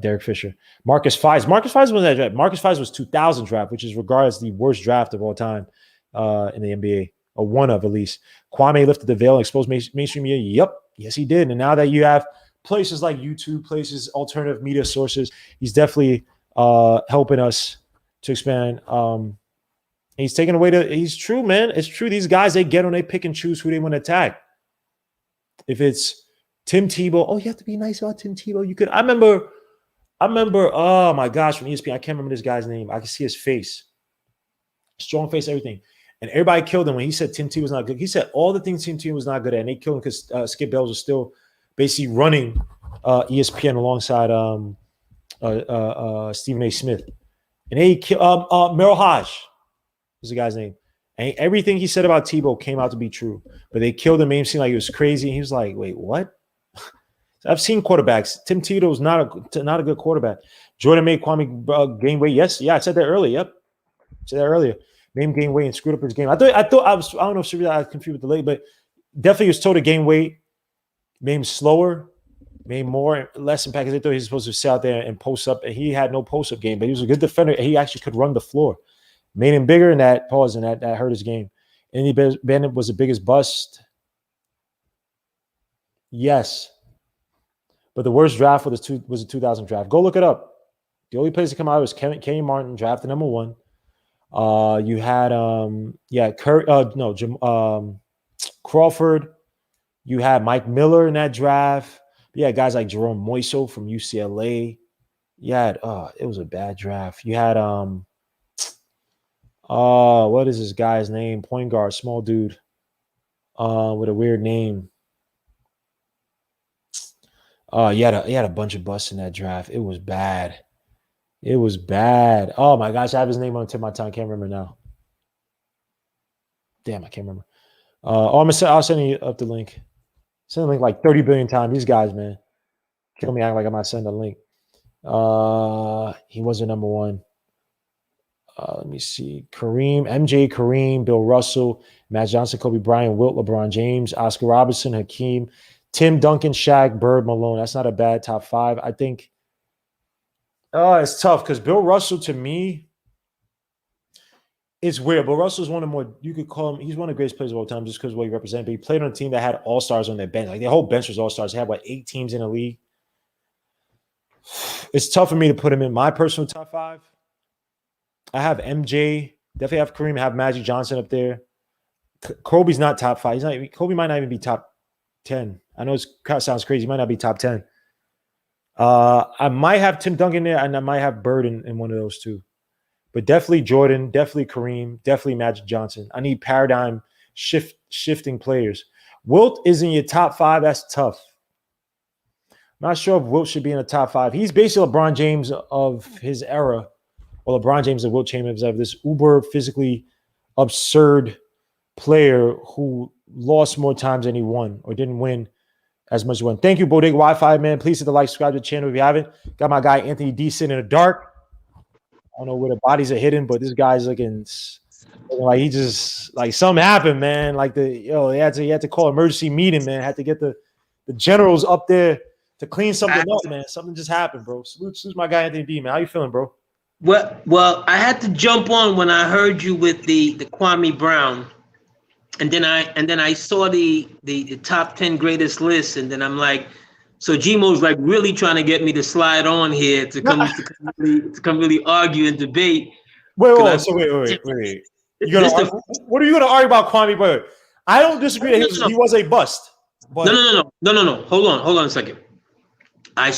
Derek Fisher. Marcus Fies. Marcus Fies was that draft. Marcus Fies was 2000 draft, which is regarded as the worst draft of all time in the NBA, or one of at least. Kwame lifted the veil and exposed mainstream media. Yep, yes he did. And now that you have places like YouTube, places, alternative media sources, he's definitely helping us to expand. He's taking away he's true, man. It's true. These guys, they pick and choose who they want to attack. If it's Tim Tebow, you have to be nice about Tim Tebow. I remember, oh my gosh, from ESPN, I can't remember this guy's name. I can see his face. Strong face, everything. And everybody killed him when he said Tim Tebow was not good. He said all the things Tim Tebow was not good at, and they killed him because Skip Bayless was still basically running ESPN alongside Stephen A. Smith. And they killed Merrill Hodge was the guy's name. And everything he said about Tebow came out to be true. But they killed him, made him seem like he was crazy. And he was like, wait, what? I've seen quarterbacks. Tim Tebow is not a good quarterback. Jordan made Kwame gain weight. Yes, yeah, I said that earlier. Yep, I said that earlier. Made him gain weight and screwed up his game. I don't know if I was confused with the leg, but definitely was told to gain weight. Made him slower. made less impact because they thought he was supposed to sit out there and post up, and he had no post up game, but he was a good defender. And he actually could run the floor. Made him bigger, and that hurt his game. Anthony Bennett was the biggest bust. Yes, but the worst draft was the 2000 draft. Go look it up. The only place to come out was Kenny Martin, drafted number 1. You had Crawford. You had Mike Miller in that draft. Yeah, guys like Jerome Moiso from UCLA. You had it was a bad draft. You had what is this guy's name? Point guard, small dude, with a weird name. He had a bunch of busts in that draft. It was bad. It was bad. Oh my gosh, I have his name on the tip of my tongue. Can't remember now. Damn, I can't remember. I'll send you up the link. Send the link like 30 billion times. These guys, man, kill me acting like I'm not sending a link. He wasn't number 1. Let me see. Kareem, Bill Russell, Matt Johnson, Kobe Bryant, Wilt, LeBron James, Oscar Robertson, Hakeem, Tim Duncan, Shaq, Bird, Malone. That's not a bad top 5. I think it's tough because Bill Russell, to me, it's weird. Bill Russell's one of the more, you could call him, he's one of the greatest players of all time just because of what he represented. But he played on a team that had all-stars on their bench. Like their whole bench was all-stars. They had, 8 teams in the league. It's tough for me to put him in my personal top 5. I have MJ, definitely have Kareem, have Magic Johnson up there. Kobe's not top 5. Kobe might not even be top 10. I know it sounds crazy. He might not be top 10. I might have Tim Duncan there, and I might have Bird in one of those two. But definitely Jordan, definitely Kareem, definitely Magic Johnson. I need paradigm shifting players. Wilt is in your top 5. That's tough. I'm not sure if Wilt should be in the top 5. He's basically LeBron James of his era. Well, LeBron James and Wilt Chamberlain of this uber physically absurd player who lost more times than he won or didn't win as much as he won. Thank you, Bodega Wi-Fi, man. Please hit the like, subscribe to the channel if you haven't. Got my guy Anthony D sitting in the dark. I don't know where the bodies are hidden, but this guy's looking like he just like something happened, man. Like they had to call an emergency meeting, man. Had to get the generals up there to clean something up, man. Something just happened, bro. Salute my guy Anthony D, man. How you feeling, bro? Well, I had to jump on when I heard you with the Kwame Brown, and then I saw the top 10 greatest list, and then I'm like, so Gmo's like really trying to get me to slide on here to come really argue and debate. Wait. You gonna what are you gonna argue about Kwame Brown? I don't disagree that he was a bust. But No. Hold on a second. I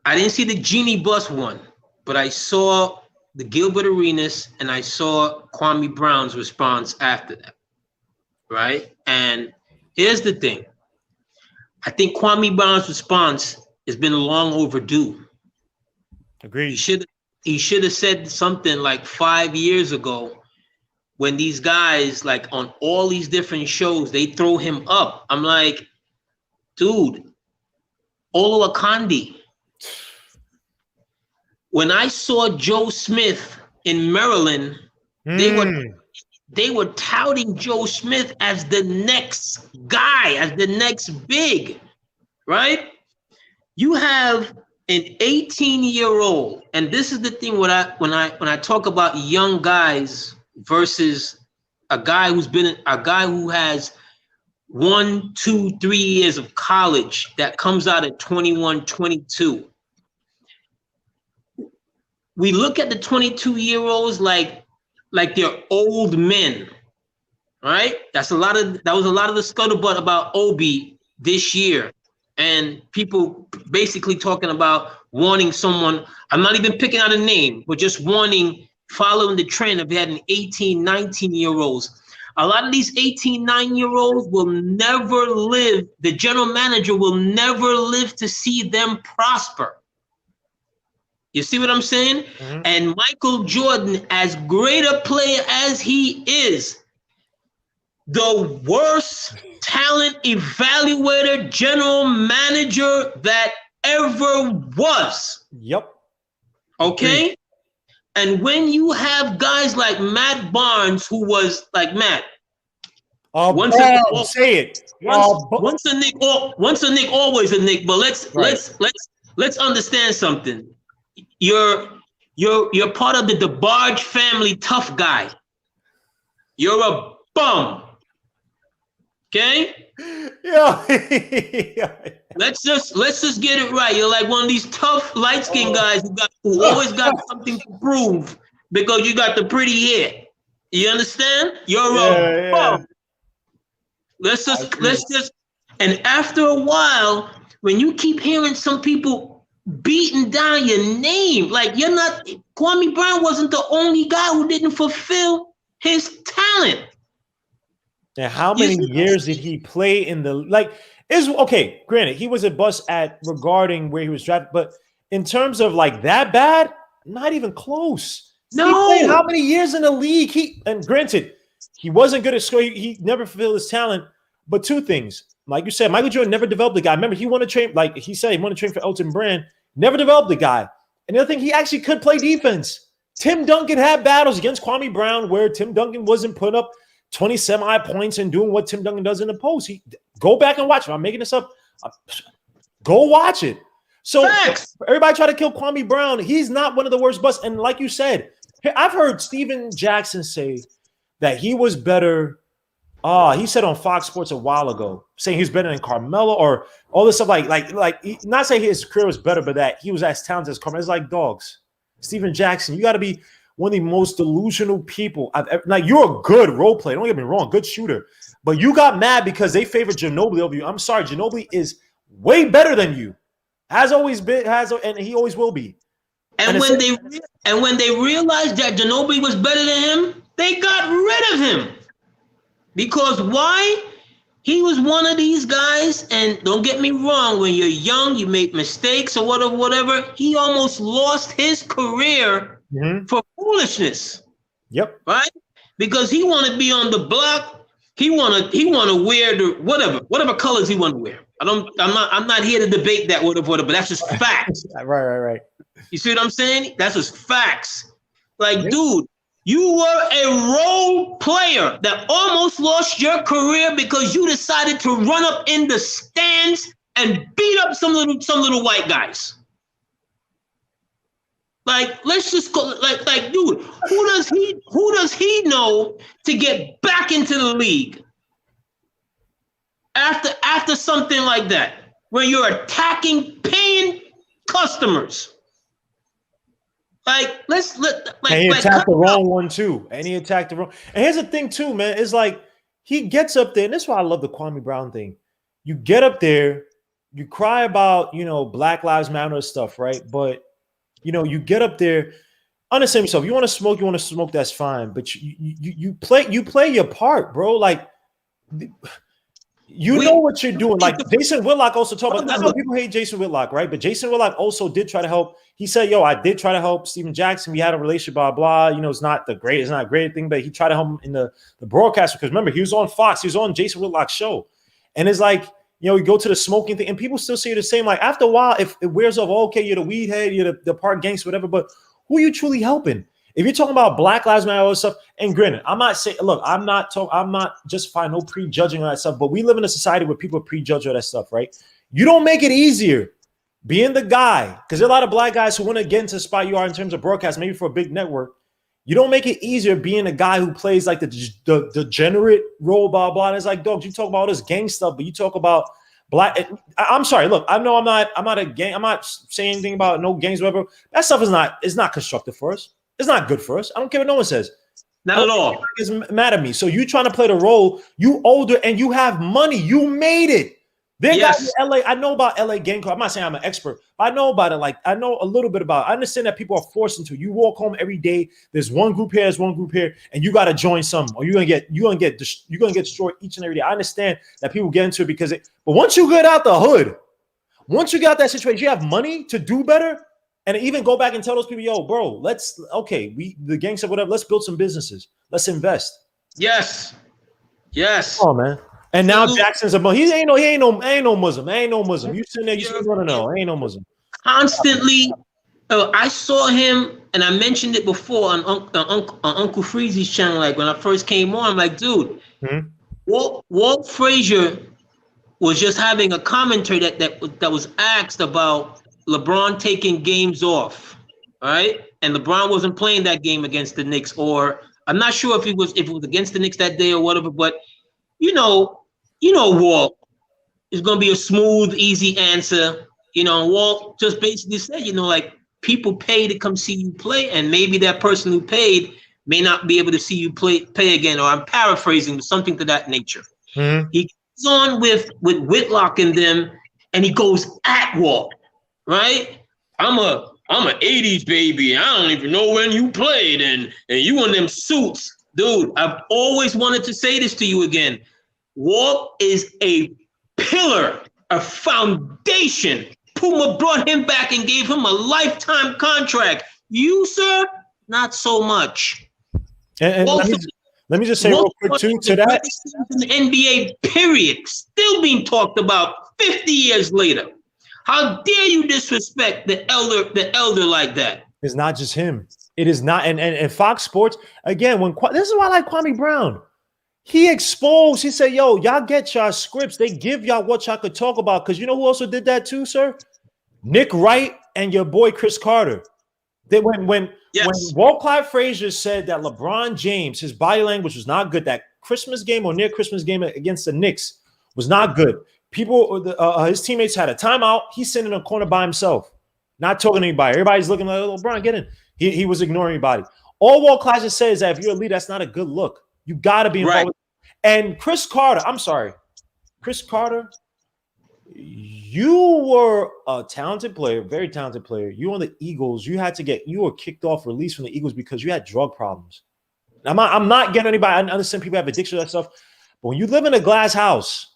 didn't see the Genie bus one, but I saw the Gilbert Arenas and I saw Kwame Brown's response after that, right? And here's the thing. I think Kwame Brown's response has been long overdue. Agreed. He should have said something like 5 years ago when these guys, like on all these different shows, they throw him up. I'm like, dude, Olu Akandi. When I saw Joe Smith in Maryland, they were touting Joe Smith as the next guy, as the next big, right? You have an 18-year-old, and this is the thing when I talk about young guys versus a guy who has 1, 2, 3 years of college that comes out at 21, 22. We look at the 22-year-olds like they're old men, right? That was a lot of the scuttlebutt about Obi this year, and people basically talking about wanting someone. I'm not even picking out a name, but just following the trend of having 18, 19-year-olds. A lot of these 18, 9-year-olds will never live. The general manager will never live to see them prosper. You see what I'm saying? Mm-hmm. And Michael Jordan, as great a player as he is, the worst talent evaluator, general manager that ever was. Yep. Okay? And when you have guys like Matt Barnes, who was like, Matt, Once a Nick, say it. Once a Nick, always a Nick. But let's understand something. You're part of the DeBarge family, tough guy. You're a bum. Okay? Yeah. Let's just get it right. You're like one of these tough light-skinned guys who always got something to prove because you got the pretty hair. You understand? You're a bum. Let's just and after a while, when you keep hearing some people beating down your name, like Kwame Brown wasn't the only guy who didn't fulfill his talent. And how many years did he play in the okay, granted, he was a bust regarding where he was drafted, but in terms of like that bad, not even close. No. He played how many years in the league? And granted, he wasn't good at school. He never fulfilled his talent. But two things, like you said, Michael Jordan never developed the guy. Remember, he wanted to train, like he said, he wanted to train for Elton Brand. Never developed the guy. And the other thing, he actually could play defense. Tim Duncan had battles against Kwame Brown where Tim Duncan wasn't putting up 20 semi points and doing what Tim Duncan does in the post. Go back and watch it. I'm making this up. Go watch it. So everybody try to kill Kwame Brown. He's not one of the worst busts. And like you said, I've heard Steven Jackson say that he was better. He said on Fox Sports a while ago, saying he's better than Carmelo or all this stuff. Not saying his career was better, but that he was as talented as Carmelo. It's like dogs. Steven Jackson, you got to be one of the most delusional people I've ever. Like, you're a good role player. Don't get me wrong, good shooter. But you got mad because they favored Ginobili over you. I'm sorry, Ginobili is way better than you. Has always been, and he always will be. And when they realized that Ginobili was better than him, they got rid of him. Because why? He was one of these guys, and don't get me wrong, when you're young, you make mistakes or whatever. He almost lost his career for foolishness. Yep. Right? Because he want to be on the block. He want to wear the whatever colors he want to wear. I'm not here to debate that whatever, but that's just facts. Right. You see what I'm saying? That's just facts. Like, dude, you were a role player that almost lost your career because you decided to run up in the stands and beat up some little white guys. Like, let's just go. Like, dude, who does he know to get back into the league after something like that, where you're attacking paying customers? And he attacked the wrong one too. And here's the thing too, man. It's like he gets up there, and this is why I love the Kwame Brown thing. You get up there, you cry about Black Lives Matter stuff, right? But you get up there, understand yourself. You want to smoke, that's fine. But you play your part, bro. Like know what you're doing. Like Jason Whitlock also talked about. I know people hate Jason Whitlock, right? But Jason Whitlock also did try to help. He said, I did try to help Steven Jackson. We had a relationship, blah, blah. It's not a great thing, but he tried to help him in the broadcast because remember, he was on Fox. He was on Jason Whitlock's show. And it's like, we go to the smoking thing and people still say the same. Like after a while, if it wears off, okay, you're the weed head, you're the park gangster, whatever, but who are you truly helping? If you're talking about Black Lives Matter, all this stuff, and granted, I'm not saying, look, I'm not justifying no prejudging on that stuff, but we live in a society where people prejudge all that stuff, right? You don't make it easier being the guy, because there are a lot of black guys who want to get into the spot you are in terms of broadcast, maybe for a big network. You don't make it easier being a guy who plays like the degenerate role, blah, blah. And it's like, dogs, you talk about all this gang stuff, but you talk about black. I'm sorry. Look, I know I'm not a gang. I'm not saying anything about no gangs, whatever. That stuff is not constructive for us. It's not good for us. I don't care what no one says. Not at all. It's mad at me. So you trying to play the role, you older and you have money. You made it. They got LA. I know about LA gang code. I'm not saying I'm an expert, but I know about it. Like I know a little bit about it. I understand that people are forced into. You walk home every day. There's one group here, there's one group here, and you got to join some, or you're gonna get destroyed each and every day. I understand that people get into it because but once you get out the hood, once you get out that situation, you have money to do better, and even go back and tell those people, yo, bro, the gang said whatever. Let's build some businesses. Let's invest. Yes. Oh man. And now Jackson's a Muslim. He ain't no Muslim. Ain't no Muslim. You sitting there, you still want to know. Ain't no Muslim. Constantly, I saw him, and I mentioned it before on Uncle Freezy's channel. Like when I first came on, I'm like, dude, Walt Frazier was just having a commentary that was asked about LeBron taking games off, all right? And LeBron wasn't playing that game against the Knicks, or I'm not sure if it was against the Knicks that day or whatever. But Walt is going to be a smooth, easy answer. Walt just basically said, like, people pay to come see you play, and maybe that person who paid may not be able to see you play again. Or I'm paraphrasing, something to that nature. Mm-hmm. He goes on with Whitlock and them, and he goes at Walt, right? I'm a 80s baby. I don't even know when you played, and you in them suits. Dude, I've always wanted to say this to you again. Walt is a pillar, a foundation. Puma brought him back and gave him a lifetime contract. You, sir, not so much. And let me just say real quick too to that. In the NBA, period, still being talked about 50 years later. How dare you disrespect the elder like that? It's not just him. It is not. And Fox Sports, again, this is why I like Kwame Brown. He exposed, he said, yo, y'all get y'all scripts. They give y'all what y'all could talk about. Because you know who also did that too, sir? Nick Wright and your boy Chris Carter. They when Walt Clyde Frazier said that LeBron James, his body language was not good, that Christmas game or near Christmas game against the Knicks was not good. People, his teammates had a timeout. He's sitting in a corner by himself, not talking to anybody. Everybody's looking like, oh, LeBron, get in. He was ignoring everybody. All Walt Clyde says is that if you're a leader, that's not a good look. You got to be involved. Right. And Chris Carter, I'm sorry. Chris Carter, you were a talented player, very talented player. You on the Eagles, you were kicked off, released from the Eagles because you had drug problems. I'm not getting anybody. I understand people have addiction to that stuff. But when you live in a glass house,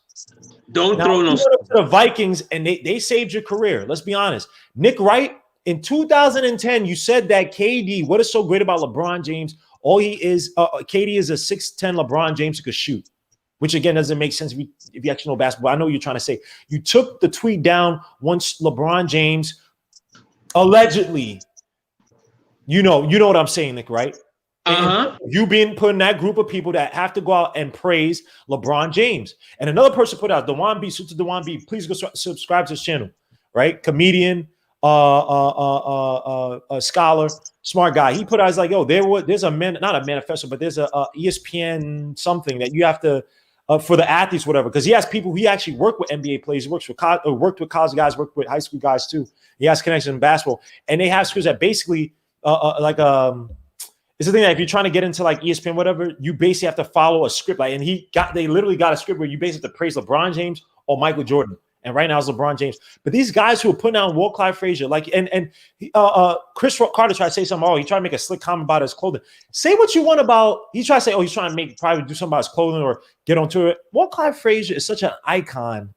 don't throw no to the Vikings and they saved your career. Let's be honest. Nick Wright, in 2010, you said that KD, what is so great about LeBron James? All he is, KD is a 6'10" LeBron James who could shoot, which again doesn't make sense if you actually know basketball. I know what you're trying to say. You took the tweet down once LeBron James allegedly, you know what I'm saying, Nick, right? You being put in that group of people that have to go out and praise LeBron James. And another person put out, Dewan B, Suit to Dewan B, please go subscribe to his channel, right? Comedian, a scholar, smart guy. He put out, like, yo, there's not a manifesto, but there's a ESPN something that you have to for the athletes, whatever. Because he has people. He actually worked with NBA players. He worked with college guys, worked with high school guys too. He has connections in basketball, and they have schools that basically it's the thing that if you're trying to get into like ESPN, whatever, you basically have to follow a script. Like, and they literally got a script where you basically have to praise LeBron James or Michael Jordan. And right now it's LeBron James. But these guys who are putting out Walt Clyde Frazier, like, and Chris Carter tried to say something. Oh, he tried to make a slick comment about his clothing. Say what you want about. He tried to say, oh, he's trying to probably do something about his clothing or get onto it. Walt Clyde Frazier is such an icon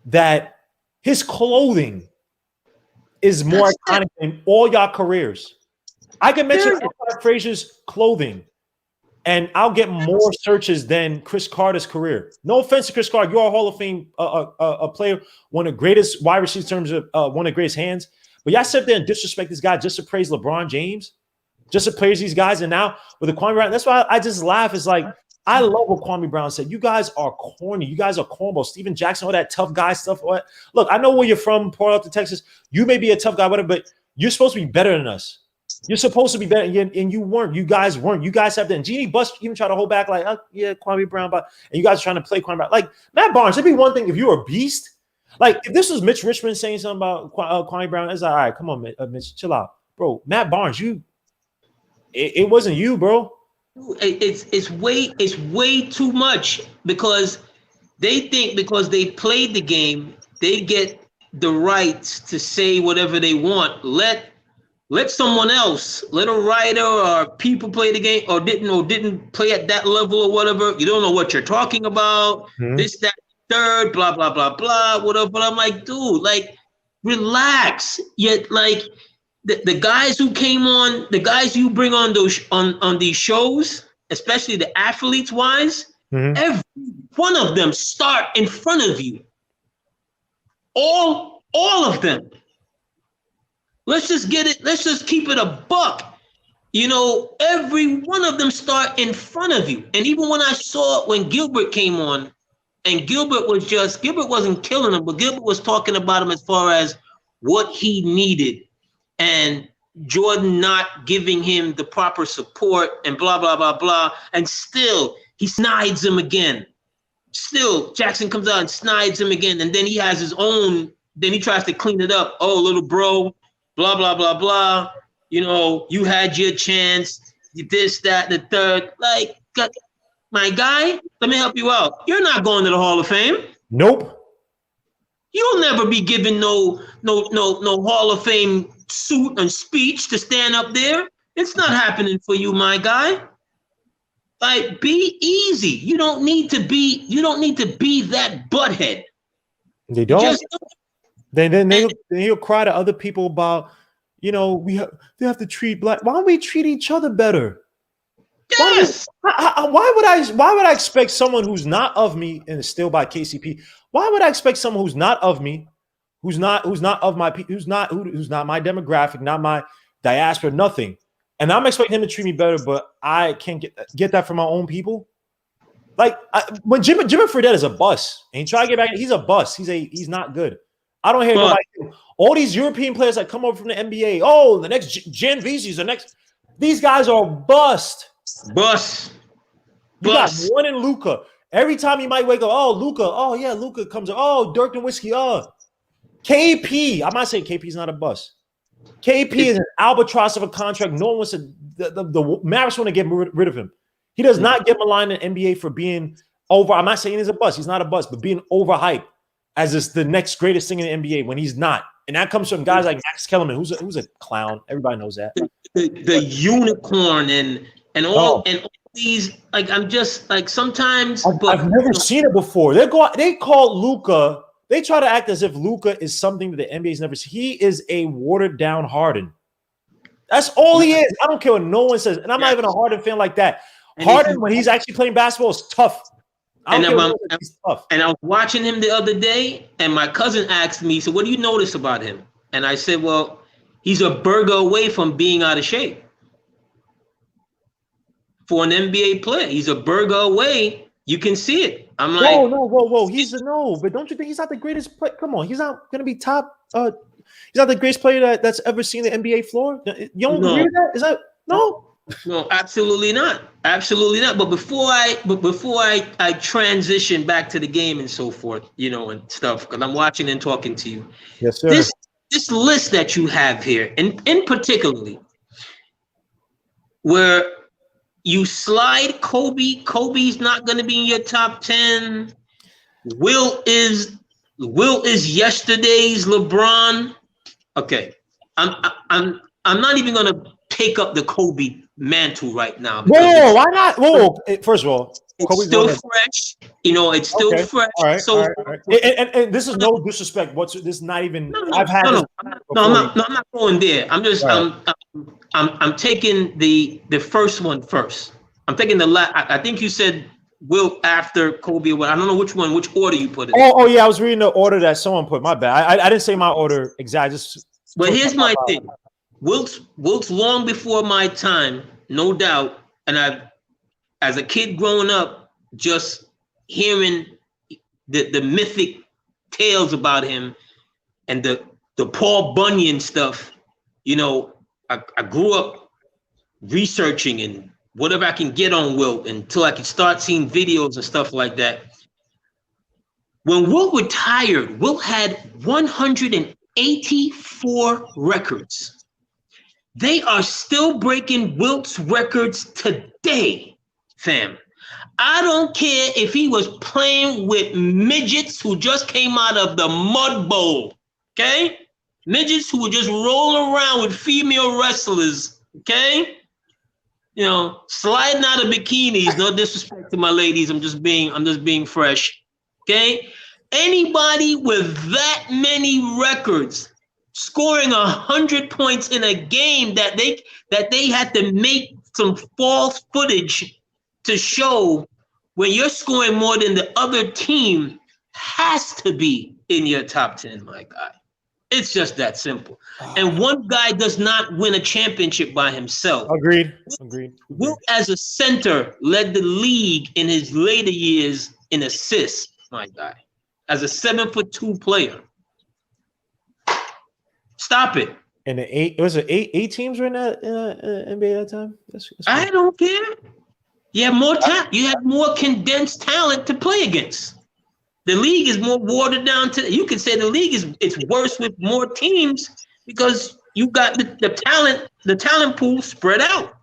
that his clothing is more iconic than all y'all careers. I can mention Walt Clyde Frazier's clothing, and I'll get more searches than Chris Carter's career. No offense to Chris Carter. You are a Hall of Fame a player, one of the greatest wide receivers in terms of one of the greatest hands. But y'all sit there and disrespect this guy just to praise LeBron James, just to praise these guys. And now with the Kwame Brown, that's why I just laugh. It's like, I love what Kwame Brown said. You guys are corny. You guys are cornballs. Steven Jackson, all that tough guy stuff. Look, I know where you're from, Port Arthur, Texas. You may be a tough guy, whatever, but you're supposed to be better than us. You're supposed to be better, and you weren't. You guys weren't. You guys have that. And Jeannie Buss even tried to hold back, like, oh, yeah, Kwame Brown, and you guys are trying to play Kwame Brown. Like, Matt Barnes, it'd be one thing if you were a beast. Like, if this was Mitch Richmond saying something about Kwame Brown, it's like, all right, come on, Mitch, chill out. Bro, Matt Barnes, it wasn't you, bro. It's way too much, because they think because they played the game, they get the rights to say whatever they want. Let someone else, let a writer or people play the game or didn't play at that level or whatever. You don't know what you're talking about. This, that, third, blah, blah, blah, blah, whatever. But I'm like, dude, like, relax. Yet, like, the guys who came on, the guys you bring on those on these shows, especially the athletes wise, every one of them start in front of you. All of them. Let's just get it. Let's just keep it a buck. You know, every one of them start in front of you. And even when I saw when Gilbert came on, and Gilbert wasn't killing him, but Gilbert was talking about him as far as what he needed, and Jordan not giving him the proper support and blah, blah, blah, blah. And still, he snides him again. Still, Jackson comes out and snides him again. And then he has his own, then he tries to clean it up. Oh, little bro, blah, blah, blah, blah. You know, you had your chance, this, that, the third. Like, my guy, let me help you out. You're not going to the Hall of Fame. Nope. You'll never be given no Hall of Fame suit and speech to stand up there. It's not happening for you, my guy. Like, be easy. You don't need to be that butthead. They don't. Then he'll cry to other people about, you know, they have to treat black. Why don't we treat each other better? Yes. Why would I expect someone who's not of me, and is still by KCP? Why would I expect someone who's not of me, who's not of my, who's not my demographic, not my diaspora, nothing, and I'm expecting him to treat me better, but I can't get that from my own people? Like, when Jimmy Fredette is a bust, and he try to get back, he's a bust. He's not good. I don't hear nobody. All these European players that come over from the NBA. Oh, the next Jan Vizzi's the next. These guys are bust. You got one in Luka. Every time you might wake up, oh, Luka. Oh, yeah, Luka comes up. Oh, Dirk and Whiskey. Oh, KP. I'm not saying KP's not a bust. KP is an albatross of a contract. No one wants to. The Mavericks want to get rid of him. He does not get maligned in the NBA for being over. I'm not saying he's a bust. He's not a bust, but being overhyped as is the next greatest thing in the NBA when he's not. And that comes from guys like Max Kellerman, who's a clown. Everybody knows that. The unicorn and all these, like, I'm just like, sometimes I've never seen it before. They call Luka, they try to act as if Luka is something that the NBA's never seen. He is a watered down Harden. That's all he is. I don't care what no one says. And I'm not even a Harden fan like that. Harden, when he's actually playing basketball, is tough. And I was watching him the other day, and my cousin asked me, so what do you notice about him? And I said, well, he's a burger away from being out of shape. For an NBA player, he's a burger away. You can see it. I'm like, whoa. But don't you think he's not the greatest player? Come on, he's not going to be top. He's not the greatest player that's ever seen the NBA floor. You don't agree with that? Is that no? No, absolutely not. Absolutely not. But before I transition back to the game and so forth, you know, and stuff, because I'm watching and talking to you. Yes, sir. This list that you have here, and in particularly, where you slide Kobe's not going to be in your top 10. Will is yesterday's LeBron. Okay, I'm not even going to take up the Kobe mantle right now. Whoa, why not? Whoa, first of all, it's Kobe's still fresh. You know, it's still fresh. All right, all right. And this is no disrespect. This is not even. I'm not going there. I'm just. Right. I'm taking the first one first. I'm taking the last. I think you said Wilt after Kobe. Or what? I don't know which order you put it. Oh, yeah. I was reading the order that someone put. My bad. I didn't say my order exactly. But here's my thing. Wilt's long before my time, no doubt. And as a kid growing up, just hearing the mythic tales about him and the Paul Bunyan stuff, you know, I grew up researching and whatever I can get on Wilt until I could start seeing videos and stuff like that. When Wilt retired, Wilt had 184 records. They are still breaking Wilt's records today, fam. I don't care if he was playing with midgets who just came out of the mud bowl, okay? Midgets who would just roll around with female wrestlers, okay? You know, sliding out of bikinis. No disrespect to my ladies. I'm just being fresh, okay? Anybody with that many records, scoring 100 points in a game that they had to make some false footage to show when you're scoring more than the other team, has to be in your top 10, my guy. It's just that simple. And one guy does not win a championship by himself. Agreed. Wilt, as a center, led the league in his later years in assists, my guy, as a 7'2" player. Stop it. And eight teams were in the NBA at that time? That's I don't care. You have more talent. You have more condensed talent to play against. The league is more watered down. You could say the league it's worse with more teams because you got the talent pool spread out.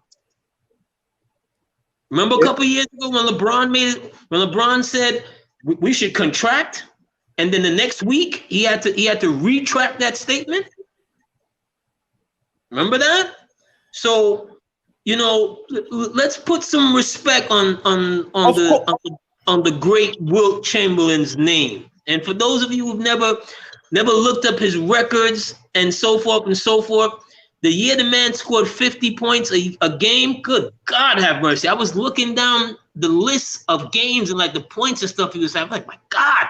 Remember a couple of years ago when LeBron said we should contract, and then the next week he had to retract that statement. Remember that? So, let's put some respect on the great Wilt Chamberlain's name. And for those of you who've never looked up his records and so forth, the year the man scored 50 points a game, good God have mercy. I was looking down the list of games and like the points and stuff he was having. I'm like, my God.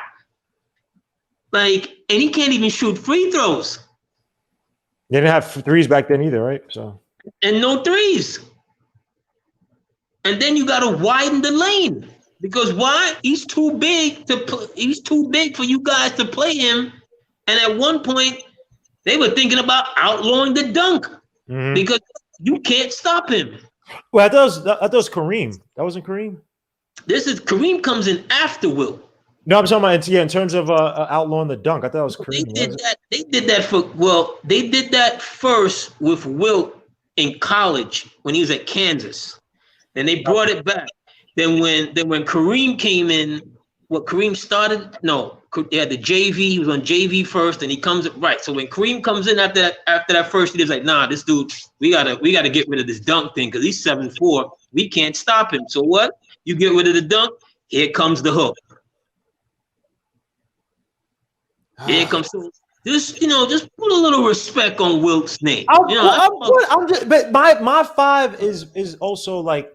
Like, and he can't even shoot free throws. They didn't have threes back then either, right? So and no threes. And then you got to widen the lane because why? He's too big he's too big for you guys to play him. And at one point, they were thinking about outlawing the dunk because you can't stop him. Well, that was Kareem. That wasn't Kareem. Kareem comes in after Wilt. No, I'm talking about in terms of outlawing the dunk. I thought it was Kareem. They did that first with Wilt in college when he was at Kansas. Then they brought it back. Then when Kareem came in, Kareem started? No, he had the JV. He was on JV first, and he comes right. So when Kareem comes in after that first, he was like, "Nah, this dude, we gotta get rid of this dunk thing because he's 7'4". We can't stop him. So what? You get rid of the dunk. Here comes the hook. Here comes. Just put a little respect on Wilt's name. But my 5 is also like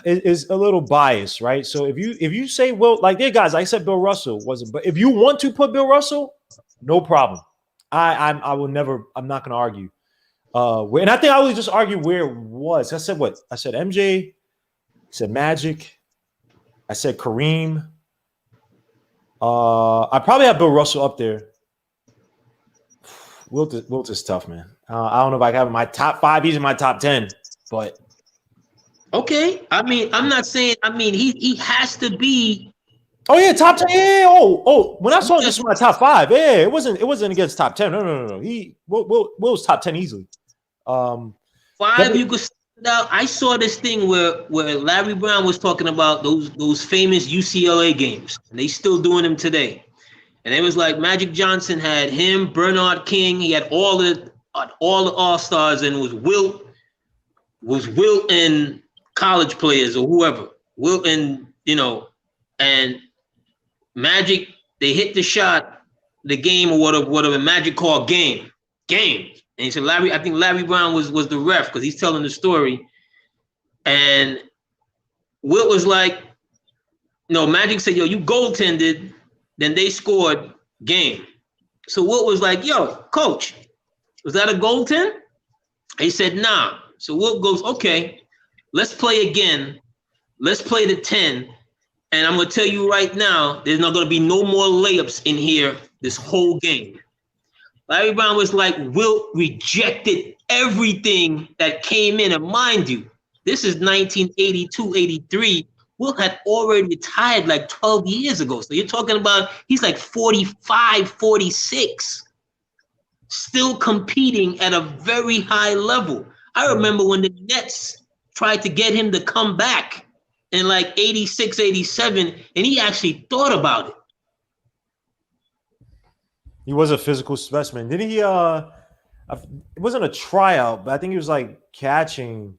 is a little biased, right? So if you say Wilt, like, guys, I said Bill Russell wasn't, but if you want to put Bill Russell, no problem. I will never. I'm not going to argue. And I think I would just argue where it was. I said what? I said MJ. I said Magic. I said Kareem. I probably have Bill Russell up there. Wilt is tough, man. I don't know if I have my top 5. He's in my top 10, but okay. I mean, I'm not saying. I mean, he has to be. Oh yeah, top 10. Yeah. Oh. When I saw this was my top 5, yeah, it wasn't against top 10. No. Will's top 10 easily. 5. You could. Now, I saw this thing where Larry Brown was talking about those famous UCLA games, and they still doing them today. And it was like Magic Johnson had him, Bernard King. He had all the All-Stars, and was Wilt and college players or whoever. Wilt and and Magic. They hit the shot, the game or whatever. Magic called game. And he said, I think Larry Brown was the ref because he's telling the story. And Wilt was like, no, Magic said, yo, you goaltended. Then they scored game. So Wilt was like, yo, coach, was that a goaltend? He said, nah. So Wilt goes, okay, let's play again. Let's play the 10. And I'm going to tell you right now, there's not going to be no more layups in here this whole game. Larry Brown was like, Wilt rejected everything that came in. And mind you, this is 1982, 83. Wilt had already retired like 12 years ago. So you're talking about he's like 45, 46, still competing at a very high level. I remember when the Nets tried to get him to come back in like 86, 87, and he actually thought about it. He was a physical specimen. Didn't he? It wasn't a tryout, but I think he was like catching.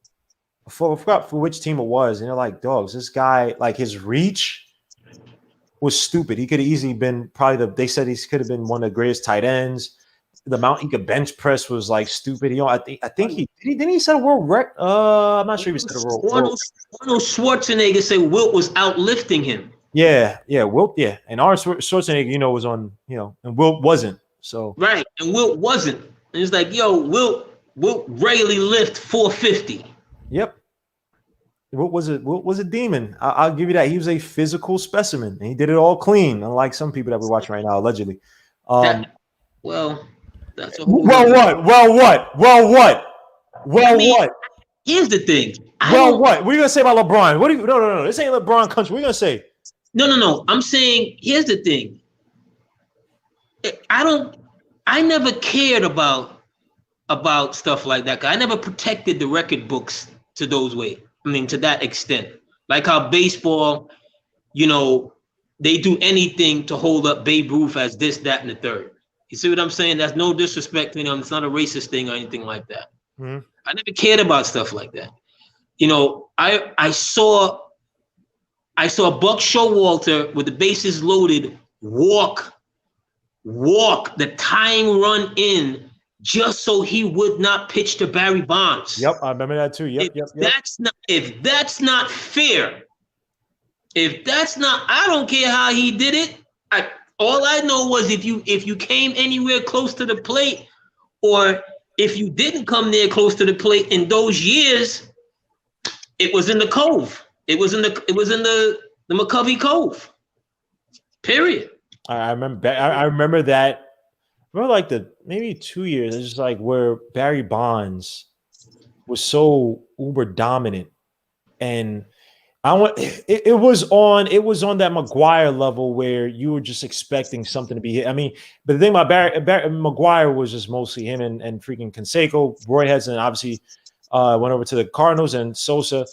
I forgot for which team it was. And they're like, dogs, this guy, like his reach was stupid. He could have easily been they said he could have been one of the greatest tight ends. The amount he could bench press was like stupid. I think he set a world record. I'm not sure he set a world record. Arnold Schwarzenegger said Wilt was outlifting him. Yeah, Wilt, yeah. And Arnold Schwarzenegger, was on, and Wilt wasn't. So right, and Wilt wasn't. And it's like, yo, Wilt rarely lift 450. yep. What was it? What was a demon? I'll give you that. He was a physical specimen, and he did it all clean, unlike some people that we're watching right now, allegedly. Well, that's a whole. Well, what? Well, what? Well, what? Well, what? Here's the thing. Well, what? What are you gonna say about LeBron? What do you? No. This ain't LeBron country. What are you gonna say? No. I'm saying, here's the thing. I never cared about stuff like that. I never protected the record books to that extent. Like how baseball, they do anything to hold up Babe Ruth as this, that, and the third. You see what I'm saying? That's no disrespect to him. It's not a racist thing or anything like that. Mm-hmm. I never cared about stuff like that. I saw Buck Showalter with the bases loaded walk the tying run in just so he would not pitch to Barry Bonds. Yep, I remember that too. Yep. If that's not fair, I don't care how he did it. All I know was if you came anywhere close to the plate, or if you didn't come there close to the plate in those years, it was in the Cove. It was in the McCovey Cove. Period. I remember that. I remember like maybe 2 years. It's just like where Barry Bonds was so uber dominant, and it was on that McGuire level where you were just expecting something to be hit. I mean, but the thing about Barry McGuire was just mostly him and freaking Canseco, Royheads, and obviously went over to the Cardinals and Sosa.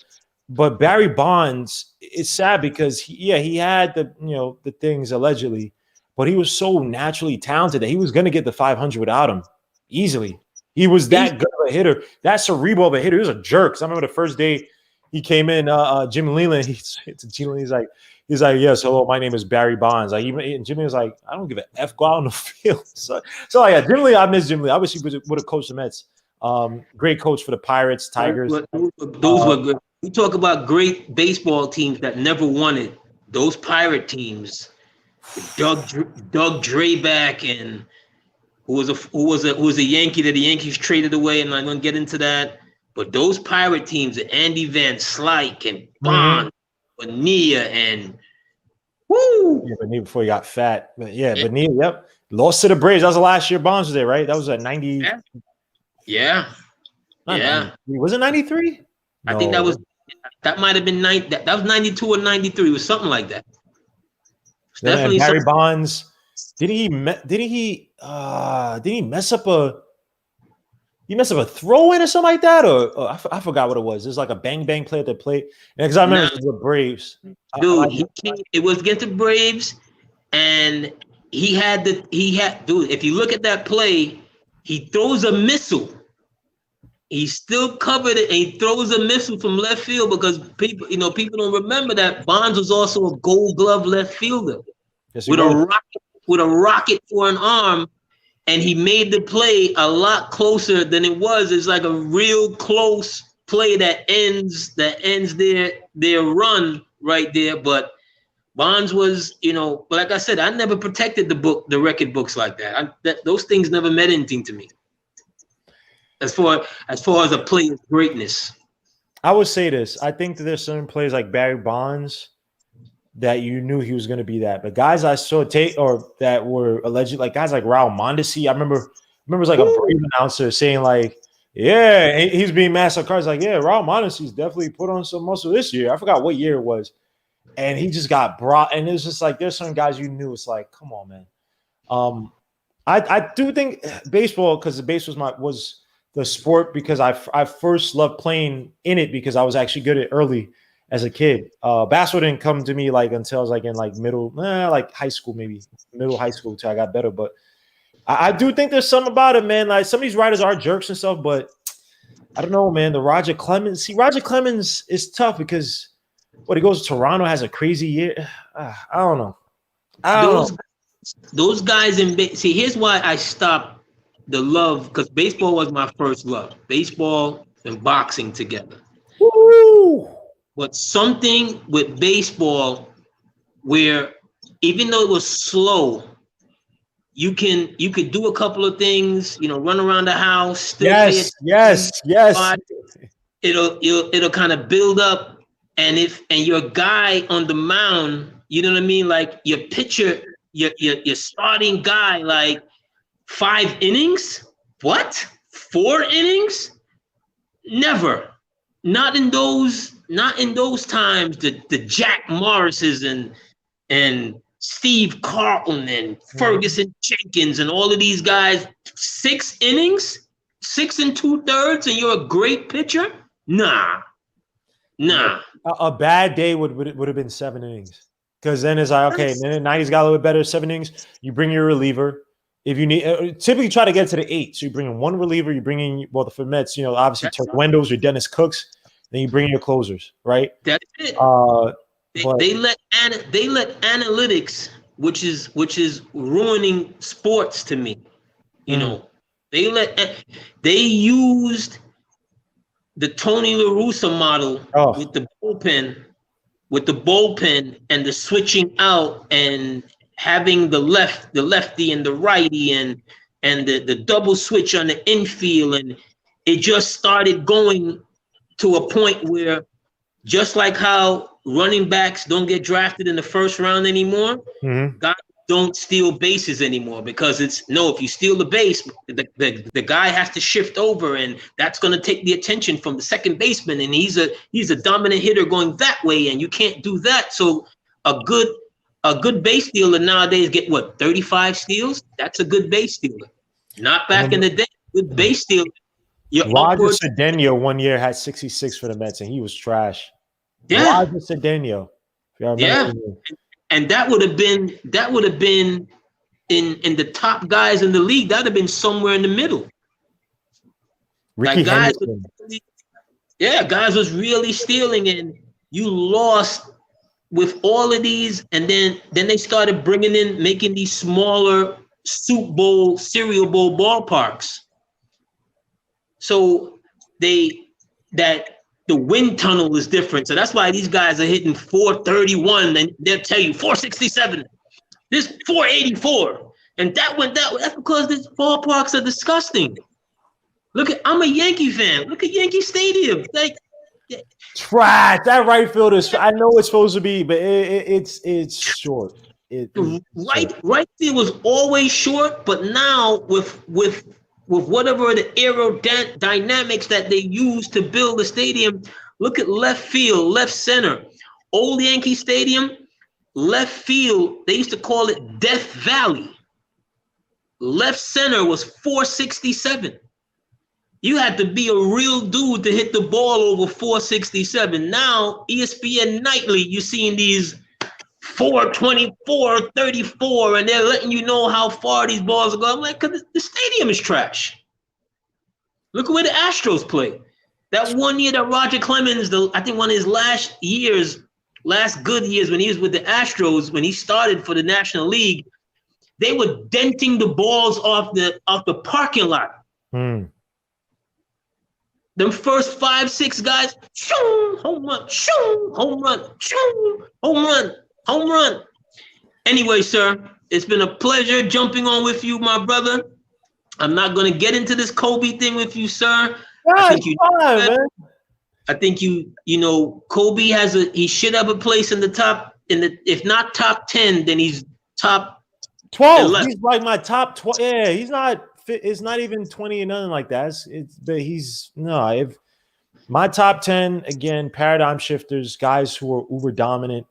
But Barry Bonds, it's sad because he had the things allegedly, but he was so naturally talented that he was going to get the 500 without him easily. He was that good of a hitter, that cerebral of a hitter. He was a jerk. So I remember the first day he came in, Jim Leland. He's like, yes, hello, my name is Barry Bonds. Like, and Jimmy was like, I don't give a F. Go out on the field. So yeah, Jim Leland. I miss Jim Leland. I wish he would have coached the Mets. Great coach for the Pirates, Tigers. Those were good. We talk about great baseball teams that never won it. Those Pirate teams, Doug Drayback, and who was a Yankee that the Yankees traded away, and I'm gonna get into that. But those Pirate teams, Andy Van Slyke and Bond, Bonilla, and woo. Yeah, Bonilla before he got fat. But Bonilla, yep. Lost to the Braves. That was the last year Bonds was there, right? That was at 90. Yeah. Was it 93? I think that might have been that was 92 or 93. It was something like that. Definitely Barry Bonds. Did he mess up a throw in or something like that? Or I forgot what it was. It was like a bang bang play at the plate. Because I remember it was the Braves. Dude, it was against the Braves, and if you look at that play, he throws a missile. He's still covered it, and he throws a missile from left field because people don't remember that Bonds was also a Gold Glove left fielder with a rocket for an arm, and he made the play a lot closer than it was. It's like a real close play that ends their run right there. But Bonds was, but like I said, I never protected the record books like that. Those things never meant anything to me. As far as a player's greatness, I would say this. I think that there's certain players like Barry Bonds that you knew he was going to be that. But guys I saw that were alleged, like guys like Raul Mondesi. I remember it was like a Brave announcer saying like, yeah, he's being masked on cards. Like, yeah, Raul Mondesi's definitely put on some muscle this year. I forgot what year it was. And he just got brought. And it's just like there's some guys you knew. It's like, come on, man. I do think baseball, because the base was the sport, because I first loved playing in it because I was actually good at early as a kid. Basketball didn't come to me like until I was like in like high school, maybe middle high school till I got better. But I do think there's something about it, man. Like some of these writers are jerks and stuff, but I don't know, man. The Roger Clemens is tough because he goes to Toronto, has a crazy year. I don't know. Those guys see, here's why I stopped the love, because baseball was my first love. Baseball and boxing together. Woo! But something with baseball where even though it was slow, you could do a couple of things, run around the house, still pay Yes, attention, yes. it'll kind of build up. And your guy on the mound, you know what I mean? Like your pitcher, your starting guy, like 5 innings? What? 4 innings? Never. Not in those times. The Jack Morrises and Steve Carlton and Ferguson Jenkins and all of these guys, 6 innings, 6 2/3, and you're a great pitcher? Nah. A bad day would have been 7 innings, because then it's like, okay, then now he's got a little bit better 7 innings. You bring your reliever. If you need, typically try to get to the 8. So you bring in one reliever. You bring in the Mets, obviously Turk Wendel's, your Dennis Cooks. Then you bring in your closers, right? That's it. They let analytics, which is ruining sports to me. They used the Tony La Russa model with the bullpen and the switching out and having the lefty and the righty and the double switch on the infield, and it just started going to a point where, just like how running backs don't get drafted in the first round anymore, guys don't steal bases anymore, because if you steal the base, the guy has to shift over, and that's going to take the attention from the second baseman, and he's a dominant hitter going that way, and you can't do that. So a good base stealer nowadays get 35 steals? That's a good base stealer. Not back in the day. Good base stealer. Roger Cedeno one year had 66 for the Mets, and he was trash. Yeah. Roger Cedeno. Yeah. And that would have been in the top guys in the league. That would have been somewhere in the middle. Ricky guys Henderson. Was really stealing, and you lost with all of these. And then they started making these smaller Soup Bowl, Cereal Bowl ballparks. So the wind tunnel is different. So that's why these guys are hitting 431, and they'll tell you 467, this 484. And that's because these ballparks are disgusting. I'm a Yankee fan. Look at Yankee Stadium. Trash. That right field is, I know it's supposed to be, but it's short. Right field was always short, but now with whatever the aerodynamics that they use to build the stadium, look at left field, left center. Old Yankee Stadium, left field, they used to call it Death Valley. Left center was 467. You had to be a real dude to hit the ball over 467. Now, ESPN Nightly, you're seeing these 424, 34, and they're letting you know how far these balls are going. I'm like, because the stadium is trash. Look at where the Astros play. That one year that Roger Clemens, I think one of his last good years when he was with the Astros, when he started for the National League, they were denting the balls off the parking lot. Them first 5, 6 guys, shoo, home run, shoo, home run, shoo, home run, home run. Anyway, sir, it's been a pleasure jumping on with you, my brother. I'm not going to get into this Kobe thing with you, sir. I think Kobe he should have a place in the top, if not top 10, then he's top 12. 11. He's like my top 12. Yeah, he's not. It's not even 20 and nothing like that. If my top 10 again, paradigm shifters, guys who are uber dominant.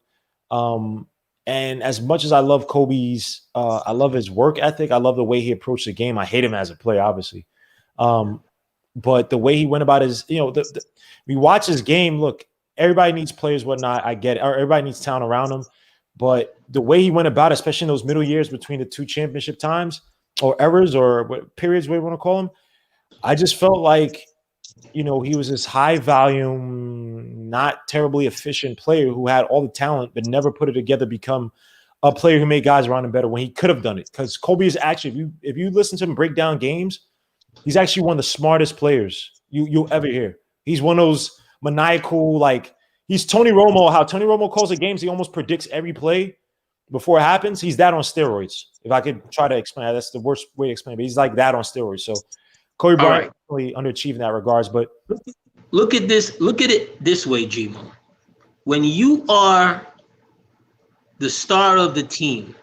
And as much as I love Kobe's, I love his work ethic. I love the way he approached the game. I hate him as a player, obviously. But the way he went about his, we watch his game. Look, everybody needs players, whatnot. I get it. Or everybody needs talent around him. But the way he went about, especially in those middle years between the 2 championship times or eras or periods, what you want to call them, I just felt like, he was this high volume, not terribly efficient player who had all the talent, but never put it together, become a player who made guys around him better when he could have done it. Because Kobe is actually, if you listen to him break down games, he's actually one of the smartest players you'll ever hear. He's one of those maniacal, he's Tony Romo. How Tony Romo calls the games, he almost predicts every play. before it happens, he's that on steroids. If I could try to explain that, that's the worst way to explain it. But he's like that on steroids. So Kobe Bryant really underachieved in that regards. But look at this. Look at it this way, G-Mo. When you are the star of the team,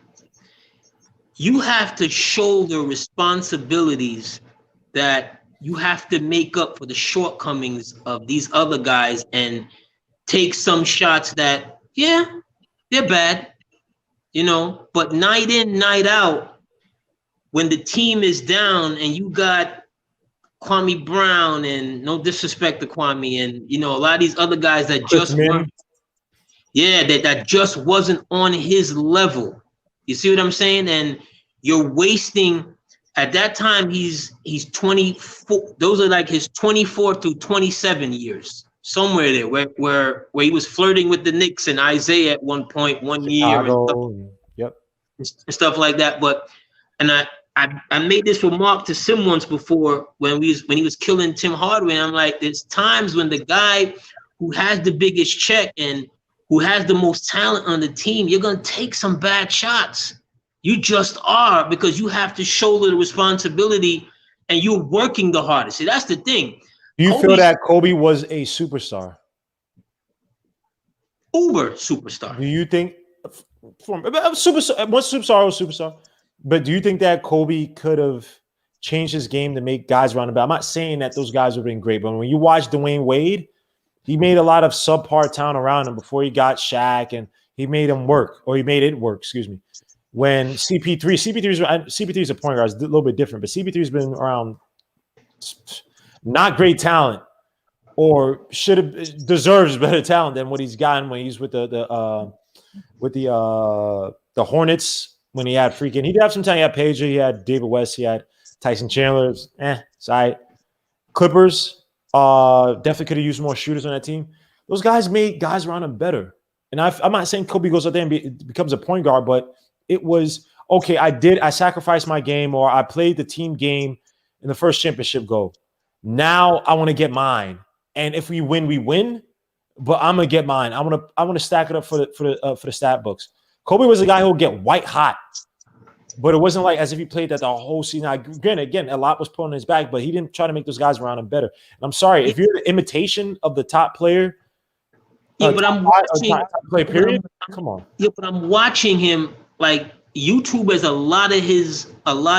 you have to shoulder responsibilities that you have to make up for the shortcomings of these other guys and take some shots that, yeah, they're bad, but night in, night out, when the team is down and you got Kwame Brown, and no disrespect to Kwame, and a lot of these other guys that just weren't, that just wasn't on his level. You see what I'm saying? And you're wasting. At that time, he's 24. Those are like his 24 through 27 years, somewhere there, where he was flirting with the Knicks and Isaiah at one point, Chicago, year, and stuff like that. But I made this remark to Sim once before when he was killing Tim Hardaway. And I'm like, there's times when the guy who has the biggest check and who has the most talent on the team, you're gonna take some bad shots. You just are, because you have to shoulder the responsibility and you're working the hardest. See, that's the thing. Do you feel that Kobe was a superstar? Uber superstar. Do you think superstar? One superstar was superstar, but do you think that Kobe could have changed his game to make guys around about? I'm not saying that those guys would have been great, but when you watch Dwayne Wade, he made a lot of subpar talent around him before he got Shaq, and he made him work, or he made it work. Excuse me. When CP3 is a point guard, it's a little bit different, but CP3's been around not great talent, or deserves better talent than what he's gotten when he's with the Hornets. When he had he did have some time. He had Pager, he had David West, he had Tyson Chandler. It's all right. Clippers definitely could have used more shooters on that team. Those guys made guys around him better. And I'm not saying Kobe goes out there and becomes a point guard, but it was, okay, I sacrificed my game, or I played the team game in the first championship goal. Now I want to get mine. And if we win, we win. But I'm gonna get mine. I want to stack it up for the stat books. Kobe was a guy who would get white hot, but it wasn't like as if he played that the whole season. Again, a lot was put on his back, but he didn't try to make those guys around him better. And I'm sorry, if you're the imitation of the top player, but I'm watching. Period. Come on. Yeah, but I'm watching him. Like, YouTube has a lot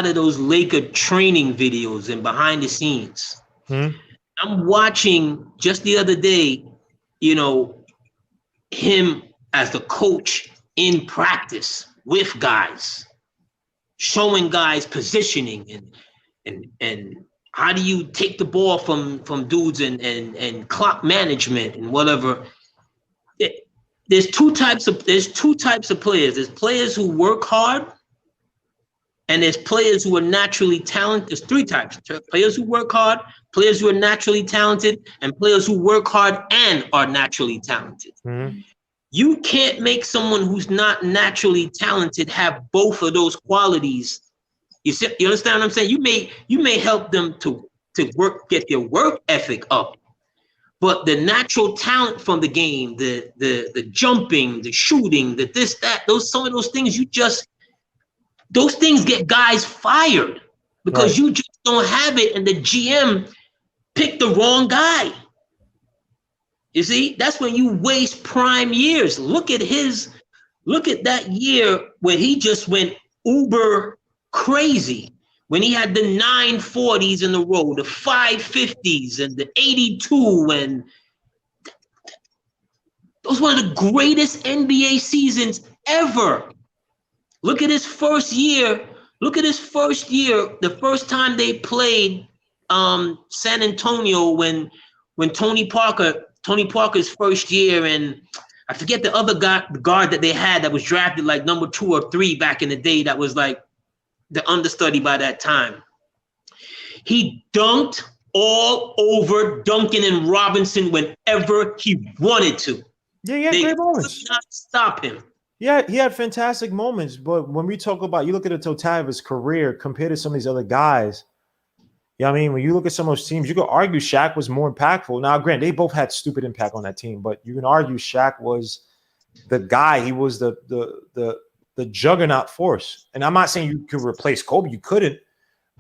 of those Laker training videos and behind the scenes. I'm watching just the other day, him as the coach in practice with guys, showing guys positioning and how do you take the ball from dudes and clock management and whatever. There's two types of players. There's players who work hard, and there's players who are naturally talented. There's three types: players who work hard, players who are naturally talented, and players who work hard and are naturally talented. You can't make someone who's not naturally talented have both of those qualities. You understand what I'm saying? You may help them to get their work ethic up. But the natural talent from the game, the jumping, the shooting, the this, that, some of those things, those things get guys fired because you just don't have it, and the GM picked the wrong guy. You see, that's when you waste prime years. Look at that year when he just went uber crazy. When he had the 940s in the row, the 550s, and the 82, and those were the greatest NBA seasons ever. Look at his first year. The first time they played San Antonio when Tony Parker's first year, and I forget the other guard that they had that was drafted like number 2 or 3 back in the day. That was like the understudy by that time. He dunked all over Duncan and Robinson whenever he wanted to. Yeah, he had great moments. Could not stop him. Yeah, he had fantastic moments. But when we talk about, you look at the totality of his career compared to some of these other guys, I mean, when you look at some of those teams, you could argue Shaq was more impactful. Now, granted, they both had stupid impact on that team, but you can argue Shaq was the guy. He was the the juggernaut force. And I'm not saying you could replace Kobe. You couldn't.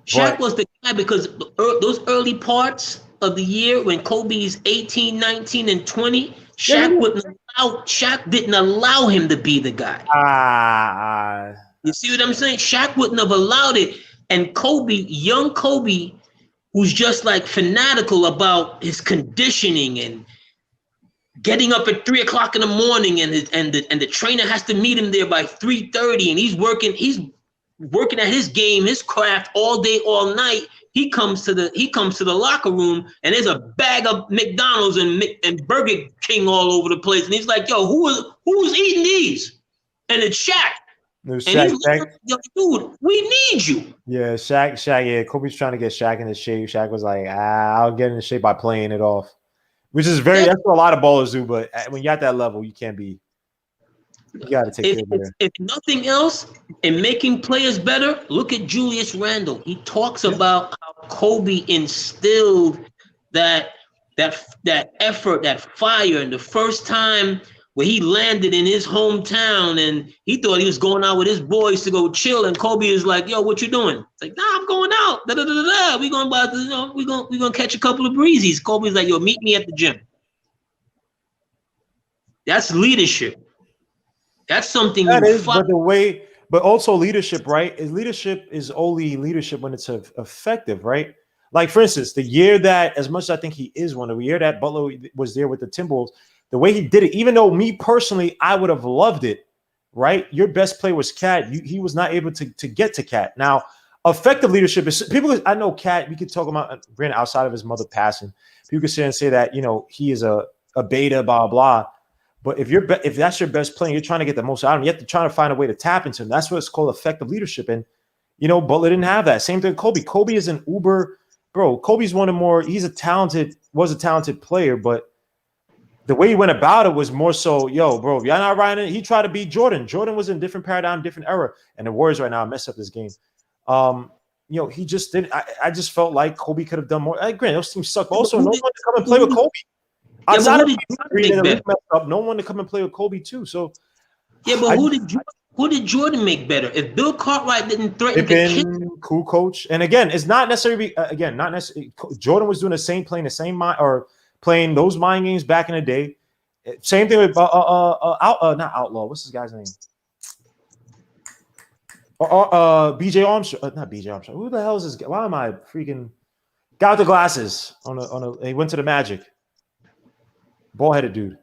Shaq was the guy because those early parts of the year when Kobe's 18, 19, and 20, Shaq didn't allow him to be the guy. You see what I'm saying? Shaq wouldn't have allowed it. And Kobe, young Kobe, who's just like fanatical about his conditioning and getting up at 3 o'clock in the morning, and the trainer has to meet him there by 3:30, and he's working at his game, his craft all day, all night. He comes to the locker room, and there's a bag of McDonald's and Burger King all over the place, and he's like, "Yo, who's eating these?" And it's Shaq. And Shaq, he's like, "Dude, we need you." Yeah, Shaq. Yeah, Kobe's trying to get Shaq into shape. Shaq was like, "I'll get into shape by playing it off," which is that's what a lot of ballers do. But when you're at that level, you can't be. You got to take care of it. If nothing else, in making players better, look at Julius Randle. He talks about how Kobe instilled that effort, that fire, and the first time where he landed in his hometown and he thought he was going out with his boys to go chill, and Kobe is like, "Yo, what you doing?" It's like, "Nah, I'm going out. Da, da, da, da, da. We going about to, we gonna catch a couple of breezes." Kobe's like, "Yo, meet me at the gym." That's leadership. That's something that is, but also leadership, right? Leadership is only leadership when it's effective, right? Like, for instance, the year that, as much as I think he is one, the year that Butler was there with the Timberwolves, the way he did it, even though me personally, I would have loved it, right? Your best player was Cat. He was not able to get to Cat. Now, effective leadership is people. I know Cat. We could talk about, granted, outside of his mother passing, people could sit and say that he is a beta, blah blah. But if that's your best player, you're trying to get the most out of him. You have to try to find a way to tap into him. That's what's called effective leadership. And Butler didn't have that. Same thing with Kobe. Kobe is an uber, bro. Kobe's was a talented player, but the way he went about it was more so, yo, bro, if y'all not riding it, he tried to beat Jordan. Jordan was in a different paradigm, different era. And the Warriors right now messed up this game. He just didn't. I just felt like Kobe could have done more. Granted, those teams suck. Also, no one to come and play with Kobe. Outside of no one to come and play with Kobe too. So who did Jordan make better? If Bill Cartwright didn't threaten to kill, cool coach. And again, it's not necessarily not necessarily. Jordan was doing playing the same mind or playing those mind games back in the day. Same thing with not Outlaw. What's this guy's name? BJ Armstrong. Not BJ Armstrong. Who the hell is this guy? Why am I freaking guy with the glasses he went to the Magic. Ball-headed dude.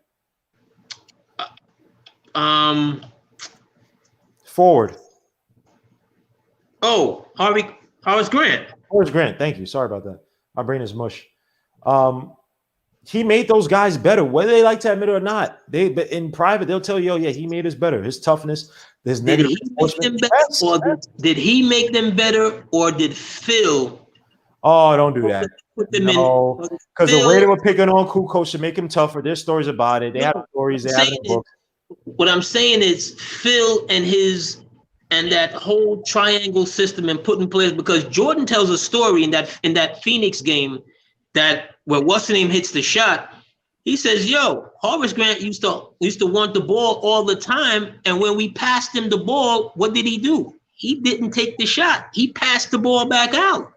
Forward. Oh, Horace Grant. Horace Grant. Thank you. Sorry about that. My brain is mush. He made those guys better, whether they like to admit it or not. But in private, they'll tell you, "Oh yeah, he made us better. His toughness, his negative." Did he make them better, or did Phil? Oh, don't do that. No, because the way they were picking on cool coach to make him tougher. There's stories about it. They have stories. They have books. What I'm saying is Phil and that whole triangle system and putting players, because Jordan tells a story in that Phoenix game that where what's the name hits the shot. He says, "Yo, Horace Grant used to want the ball all the time, and when we passed him the ball, what did he do? He didn't take the shot. He passed the ball back out."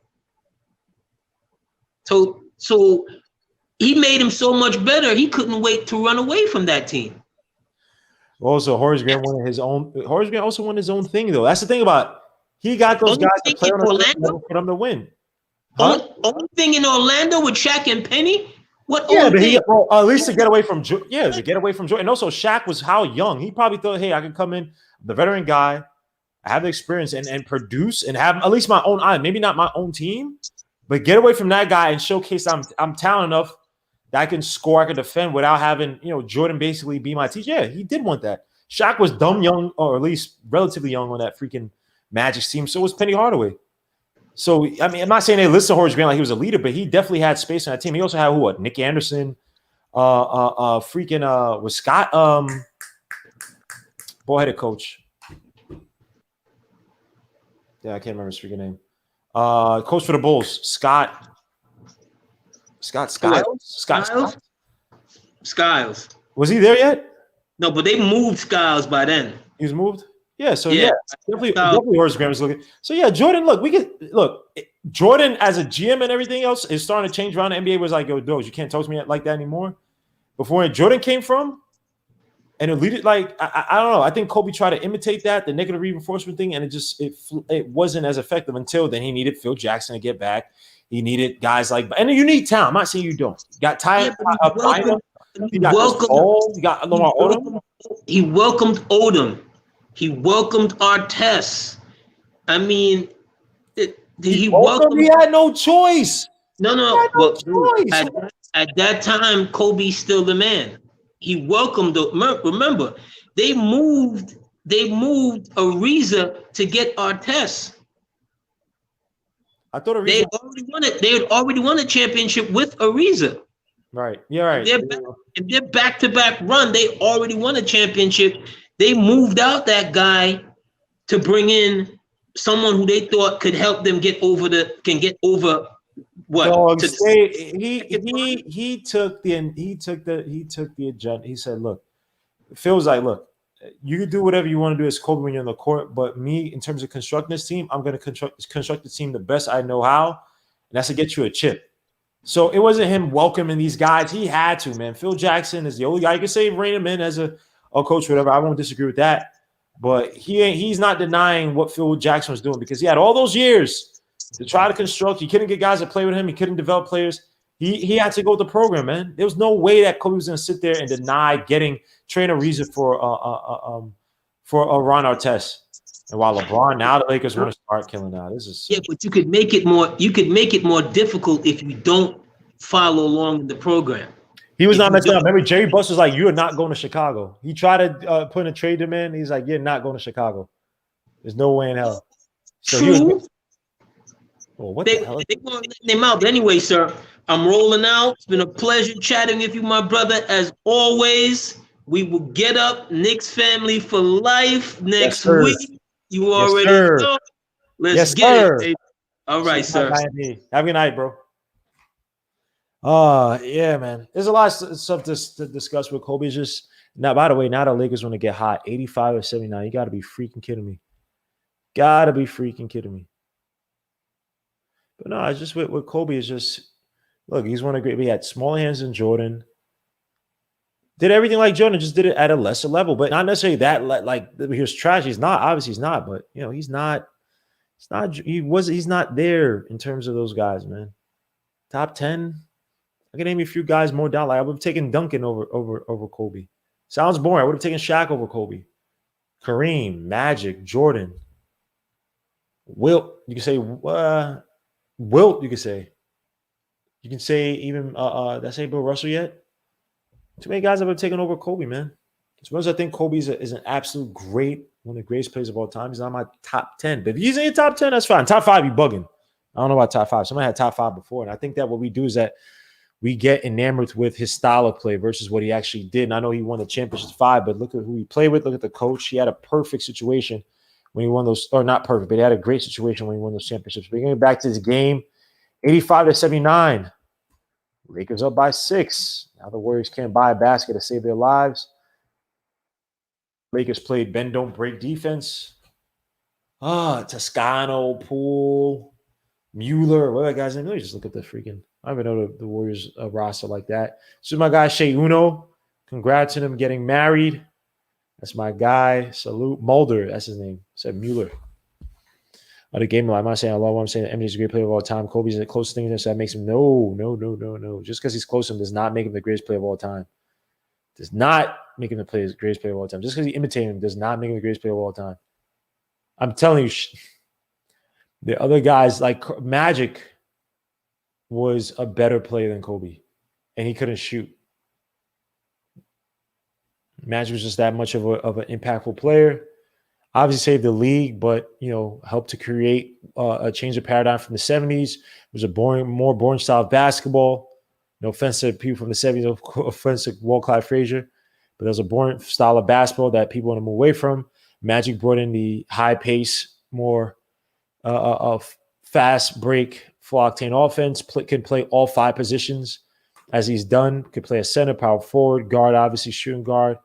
So he made him so much better, he couldn't wait to run away from that team. Also, Horace Grant also won his own thing, though. That's the thing about he got those guys to play on Orlando for them to win. Only thing in Orlando with Shaq and Penny. At least to get away from Jordan. And also, Shaq was how young. He probably thought, "Hey, I can come in, the veteran guy, I have the experience and produce and have at least my own eye. Maybe not my own team, but get away from that guy and showcase I'm talented enough that I can score, I can defend without having Jordan basically be my teacher." Yeah, he did want that. Shaq was dumb young, or at least relatively young on that freaking Magic team. So was Penny Hardaway. So I mean, I'm not saying they listen to Horace Grant like he was a leader, but he definitely had space on that team. He also had Nick Anderson, was Scott, ball-headed coach. Yeah, I can't remember his freaking name. Coach for the Bulls, Scott Skiles. Was he there yet? No, but they moved Skiles by then. He was moved? Yeah, so Yeah. definitely Horace Graham is looking. So yeah, Jordan. Look. Jordan as a GM and everything else is starting to change around. The NBA was like, yo, Doge, you can't talk to me like that anymore. Before when Jordan came from, and elite, like I don't know. I think Kobe tried to imitate that, the negative reinforcement thing, and it wasn't as effective until then. He needed Phil Jackson to get back. He needed guys like, and you need talent. I'm not saying you don't. You got Ty, you got Paul, you got Lamar Odom. He welcomed Odom. He welcomed Artest. I mean, he welcomed. He had no choice. No. Well, at that time, Kobe's still the man. He welcomed. Remember, they moved Ariza to get Artest. I thought they had already won a championship with Ariza. Right. Yeah. Right. In their back-to-back run, they already won a championship. They moved out that guy to bring in someone who they thought could help them get over what? He took the agenda. He said, "Look, Phil's like, look, you can do whatever you want to do as Kobe when you're on the court, but me, in terms of constructing this team, I'm going to construct the team the best I know how, and that's to get you a chip." So it wasn't him welcoming these guys. He had to, man. Phil Jackson is the only guy you can say rein him in as a coach, whatever. I won't disagree with that. But he's not denying what Phil Jackson was doing because he had all those years to try to construct. He couldn't get guys to play with him. He couldn't develop players. He had to go with the program, man. There was no way that Kobe was going to sit there and deny getting trainer Ariza for a Ron Artest. And while LeBron, now the Lakers want to start killing out. But you could make it more. You could make it more difficult if you don't follow along in the program. He was not messing up. Remember, Jerry Buss was like, "You're not going to Chicago." He tried to put in a trade demand. He's like, "You're not going to Chicago. There's no way in hell." So true. What they the hell? They won't let him out. But anyway, sir, I'm rolling out. It's been a pleasure chatting with you, my brother. As always, we will get up. Knicks family for life next week. You already know. Let's get it. Baby. All right, sir. Have a good night, bro. Yeah, man. There's a lot of stuff to discuss with Kobe. Just now, by the way, now the Lakers want to get hot. 85 or 79. You got to be freaking kidding me. But no, it's just with Kobe. It's just, look, he's one of great. We had smaller hands than Jordan. Did everything like Jordan, just did it at a lesser level, but not necessarily that like he was trash. He's not. Obviously, he's not. But he's not. It's not. He's not there in terms of those guys, man. Top 10. I can name you a few guys more down. Like I would have taken Duncan over Kobe. Sounds boring. I would have taken Shaq over Kobe. Kareem, Magic, Jordan, Wilt. You can say Wilt. You can say. You can say even. Did I say Bill Russell yet? Too many guys have taken over Kobe, man. As much as I think Kobe is an absolute great, one of the greatest players of all time, he's not my top 10. But if he's in your top 10, that's fine. Top 5, you bugging. I don't know about top 5. Somebody had top 5 before. And I think that what we do is that we get enamored with his style of play versus what he actually did. And I know he won the championship 5, but look at who he played with. Look at the coach. He had a perfect situation when he won those, or not perfect, but he had a great situation when he won those championships. But getting back to his game, 85-79. Lakers up by 6. Now the Warriors can't buy a basket to save their lives. Lakers played bend, don't break defense. Toscano, Poole, Mueller, what that guy's name? Let me just look at the freaking. I don't even know the Warriors roster like that. This is my guy Shea Uno. Congrats on him getting married. That's my guy. Salute Mulder. That's his name. Said Mueller. The game, I'm not saying I love him. I'm saying MJ's a great player of all time. Kobe's the closest thing to this. That makes him no. Just because he's close to him does not make him the greatest player of all time. Does not make him the greatest player of all time. Just because he imitated him does not make him the greatest player of all time. I'm telling you, the other guys like Magic was a better player than Kobe, and he couldn't shoot. Magic was just that much of an impactful player. Obviously saved the league, but helped to create a change of paradigm from the 70s. It was a more boring style of basketball. No offense to people from the 70s, no offense to Walt Clyde Frazier, but there was a boring style of basketball that people want to move away from. Magic brought in the high pace, more of fast break, full octane offense. Can play all 5 positions as he's done. Could play a center, power forward, guard, obviously shooting guard,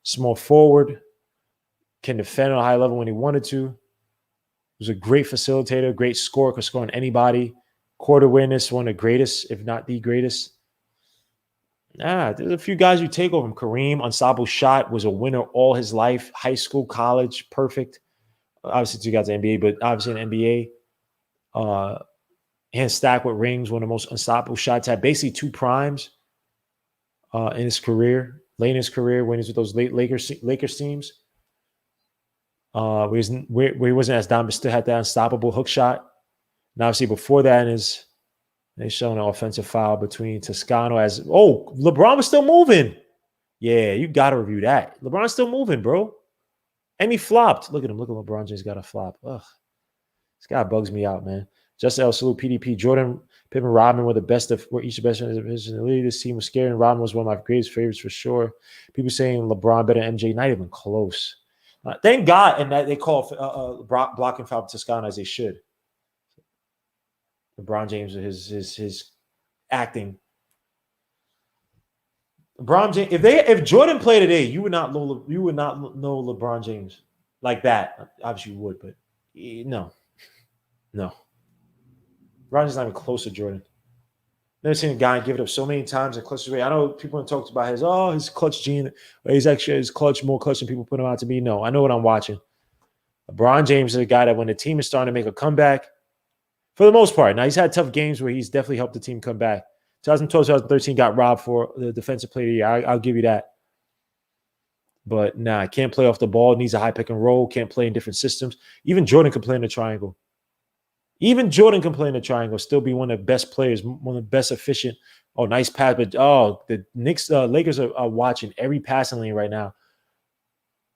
small forward. can defend on a high level when he wanted to. Was a great facilitator, great scorer, could score on anybody. Court awareness, one of the greatest, if not the greatest. There's a few guys you take over him. Kareem, unstoppable shot, was a winner all his life. High school, college, perfect. Obviously, two guys in the NBA, but obviously in the NBA. Hand stacked with rings, one of the most unstoppable shots. Had basically two primes in his career, late in his career when he was with those late Lakers teams. Where he wasn't as down, but still had that unstoppable hook shot. And obviously before that, they showing an offensive foul between Toscano LeBron was still moving. Yeah, you got to review that. LeBron's still moving, bro. And he flopped. Look at him. Look at LeBron James got a flop. Ugh. This guy bugs me out, man. Justin L. Salute, PDP, Jordan, Pippen, Rodman were each the best in the league. This team was scary, and Rodman was one of my greatest favorites for sure. People saying LeBron better than MJ, not even close. Thank God, and that they call blocking foul Toscano as they should. LeBron James, his acting. LeBron James, if Jordan played today, you would not know LeBron James like that. Obviously, you would, but no. LeBron James not even close to Jordan. Never seen a guy give it up so many times in clutch rate. I know people have talked about his clutch gene. He's actually his clutch more clutch than people put him out to be. No, I know what I'm watching. LeBron James is a guy that when the team is starting to make a comeback, for the most part. Now he's had tough games where he's definitely helped the team come back. 2012, 2013 got robbed for the defensive player of the year. I'll give you that. But can't play off the ball. Needs a high pick and roll. Can't play in different systems. Even Jordan can play in the triangle. Still be one of the best players, one of the best efficient. Oh, nice pass. But, the Lakers are watching every passing lane right now.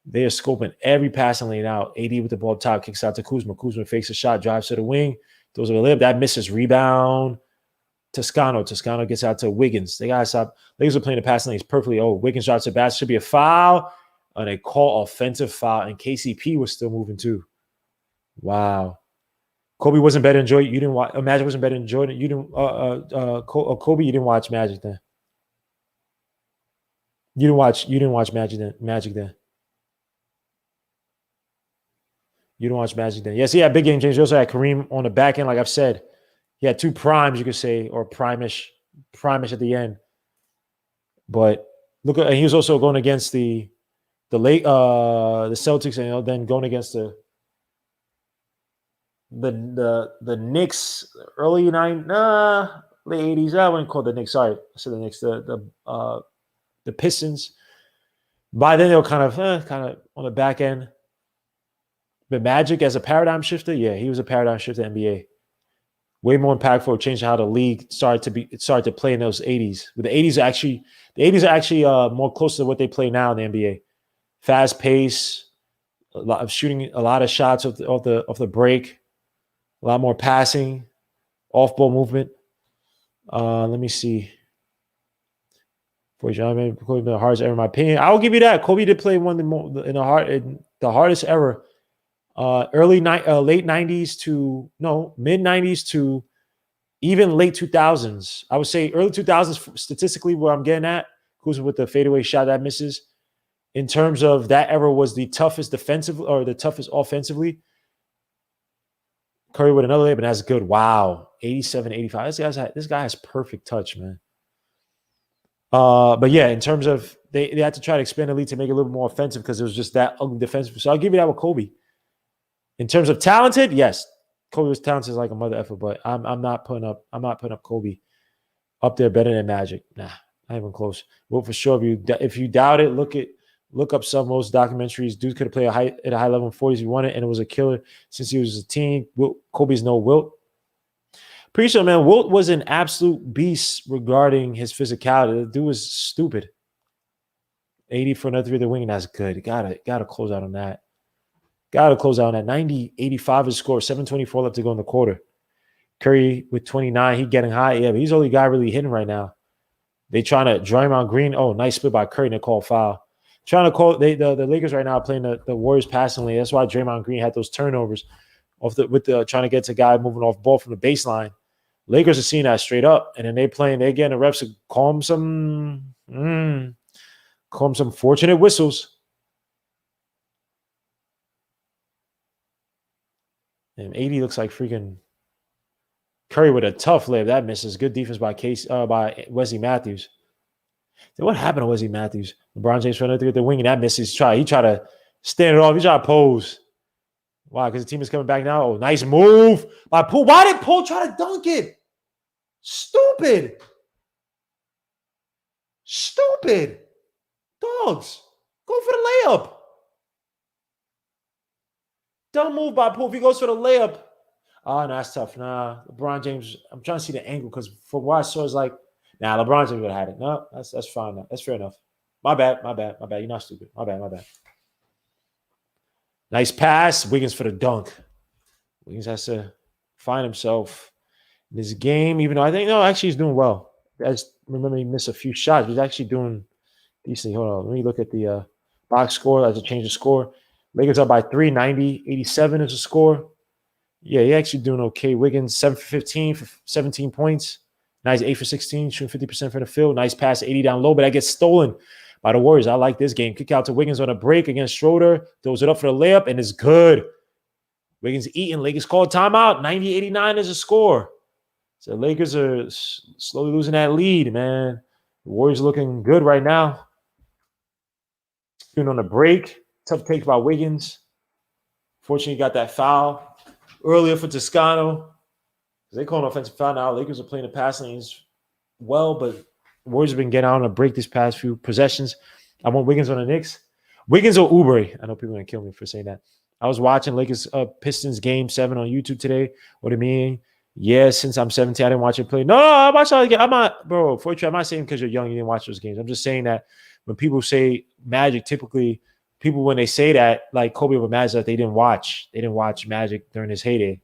They are scoping every passing lane out. AD with the ball up top, kicks out to Kuzma. Kuzma fakes a shot, drives to the wing. Those are the layup. That misses. Rebound. Toscano gets out to Wiggins. They got to stop. Lakers are playing the passing lanes perfectly. Oh, Wiggins drops the basket. Should be a foul. And they call offensive foul. And KCP was still moving too. Wow. Kobe wasn't better than Jordan. You didn't watch. Magic wasn't better than Jordan. You didn't. Kobe, you didn't watch Magic then. You didn't watch Magic then. You didn't watch Magic then. Yes, he had big game change. He also had Kareem on the back end, like I've said. He had two primes, you could say, or primish at the end. But look, and he was also going against the Celtics, and then going against the Knicks early late 80s. I wouldn't call the Knicks. Sorry, I said the Knicks. The Pistons. By then they were kind of on the back end. But Magic as a paradigm shifter, yeah, he was a paradigm shifter in the NBA. Way more impactful, changing how the league started to play in those 80s. But the 80s are actually more close to what they play now in the NBA. Fast pace, a lot of shooting, a lot of shots of the break, a lot more passing, off ball movement. Let me see. For John, Kobe the hardest ever, in my opinion. I will give you that. Kobe did play one of the hardest ever. Late 90s to mid 90s to even late 2000s. I would say early 2000s statistically where I'm getting at. Kuzma with the fadeaway shot that misses. In terms of that era was the toughest defensive or the toughest offensively. Curry with another layup, and that's good. Wow, 87, 85. This guy has perfect touch, man. But yeah, in terms of they had to try to expand the lead to make it a little more offensive because it was just that ugly defensive. So I'll give you that with Kobe. In terms of talented, yes, Kobe was talented like a mother effer, but I'm not putting up Kobe up there better than Magic. Nah, not even close. Well, for sure, if you doubt it, look up some of those documentaries. Dude could have played at a high level in 40s if he wanted, and it was a killer since he was a teen. Kobe's no Wilt. Pretty sure, man, Wilt was an absolute beast regarding his physicality. The dude was stupid. 80 for another three of the wing, and that's good. Gotta close out on that. Got to close out on that. 90-85 is score. 7:24 left to go in the quarter. Curry with 29. He getting high. Yeah, but he's the only guy really hitting right now. They trying to Draymond Green. Oh, nice split by Curry and they call foul. Trying to call the Lakers right now are playing the Warriors passing lane. That's why Draymond Green had those turnovers trying to get to a guy moving off ball from the baseline. Lakers are seeing that straight up, and then they getting the refs to call them some fortunate whistles. And 80 looks like freaking Curry with a tough layup. That misses. Good defense by Wesley Matthews. Then what happened to Wesley Matthews? LeBron James trying to get the wing, and that misses. He tried to stand it off. He tried to pose. Why? Because the team is coming back now. Oh, nice move by Poole. Why did Poole try to dunk it? Stupid. Dogs. Go for the layup. Dumb move by Poole. If he goes for the layup. Oh, no, that's tough. Nah, LeBron James. I'm trying to see the angle because from what I saw, it's like, nah, LeBron James would have had it. No, that's fine. That's fair enough. My bad. You're not stupid. My bad. Nice pass. Wiggins for the dunk. Wiggins has to find himself in this game, even though I think, no, actually he's doing well. I just remember he missed a few shots. He's actually doing decently. Hold on. Let me look at the box score. I have to change the score. Lakers up by 3, 90-87 is the score. Yeah, he's actually doing okay. Wiggins, 7 for 15 for 17 points. Nice 8 for 16, shooting 50% from the field. Nice pass, 80 down low, but that gets stolen by the Warriors. I like this game. Kick out to Wiggins on a break against Schroeder. Throws it up for the layup, and it's good. Wiggins eating. Lakers call timeout. 90-89 is the score. So Lakers are slowly losing that lead, man. The Warriors looking good right now. Shooting on a break. Tough take by Wiggins. Fortunately, got that foul earlier for Toscano. They call an offensive foul now. Lakers are playing the pass lanes well, but the Warriors have been getting out on a break this past few possessions. I want Wiggins on the Knicks. Wiggins or Oubre. I know people are going to kill me for saying that. I was watching Lakers Pistons Game 7 on YouTube today. What do you mean? Yeah, since I'm 17, I didn't watch it play. No, I watched all the game. I'm not, bro, I'm not saying because you're young, you didn't watch those games. I'm just saying that when people say Magic, typically people, when they say that, like Kobe over Magic, that they didn't watch Magic during his heyday.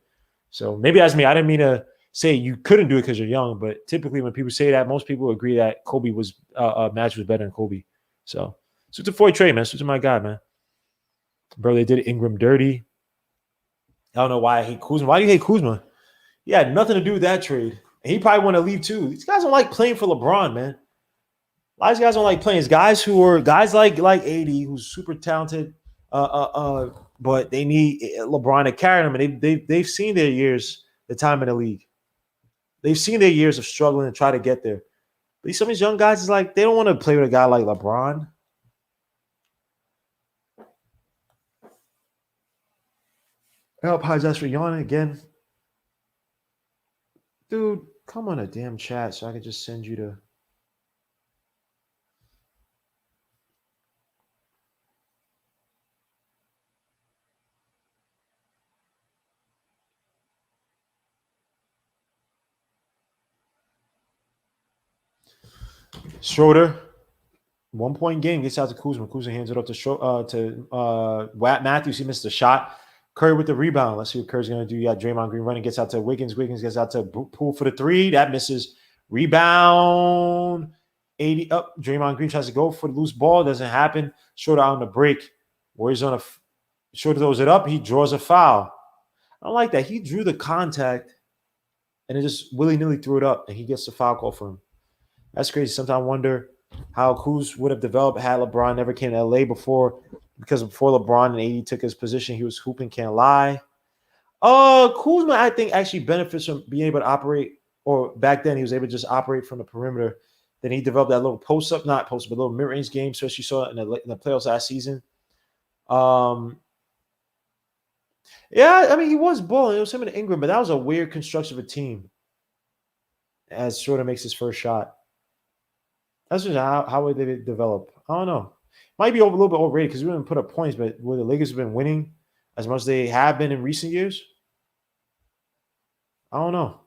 So maybe that's me. I didn't mean to say you couldn't do it because you're young, but typically when people say that, most people agree that Kobe was Magic was better than Kobe. So suit to Floyd Trey, man. Suit to my guy, man. Bro, they did Ingram dirty. I don't know why I hate Kuzma. Why do you hate Kuzma? He had nothing to do with that trade. And he probably want to leave too. These guys don't like playing for LeBron, man. A lot of these guys don't like playing. It's guys who are guys like AD, who's super talented, but they need LeBron to carry them. And they've seen their years, the time in the league. They've seen their years of struggling and try to get there. But some of these young guys is like, they don't want to play with a guy like LeBron. I apologize for yawning again. Dude, come on a damn chat so I can just send you the. Schroeder, 1 point game, gets out to Kuzma. Kuzma hands it up to Matthews. He missed a shot. Curry with the rebound. Let's see what Curry's going to do. You got Draymond Green running, gets out to Wiggins. Wiggins gets out to Poole for the 3. That misses. Rebound. 80 up. Draymond Green tries to go for the loose ball. Doesn't happen. Schroeder out on the break. Warriors on Schroeder throws it up. He draws a foul. I don't like that. He drew the contact and it just willy-nilly threw it up, and he gets the foul call for him. That's crazy. Sometimes I wonder how Kuz would have developed had LeBron never came to LA before, because before LeBron and AD took his position, he was hooping, can't lie. Kuzma, I think, actually benefits from being able to operate, or back then he was able to just operate from the perimeter. Then he developed that little post-up, not post-up, but little mid-range game, so you saw it in the playoffs last season. Yeah, I mean, he was balling. It was him and Ingram, but that was a weird construction of a team as Schroeder makes his first shot. That's just how would they develop? I don't know. Might be a little bit overrated because we didn't put up points, but where the Lakers have been winning as much as they have been in recent years, I don't know.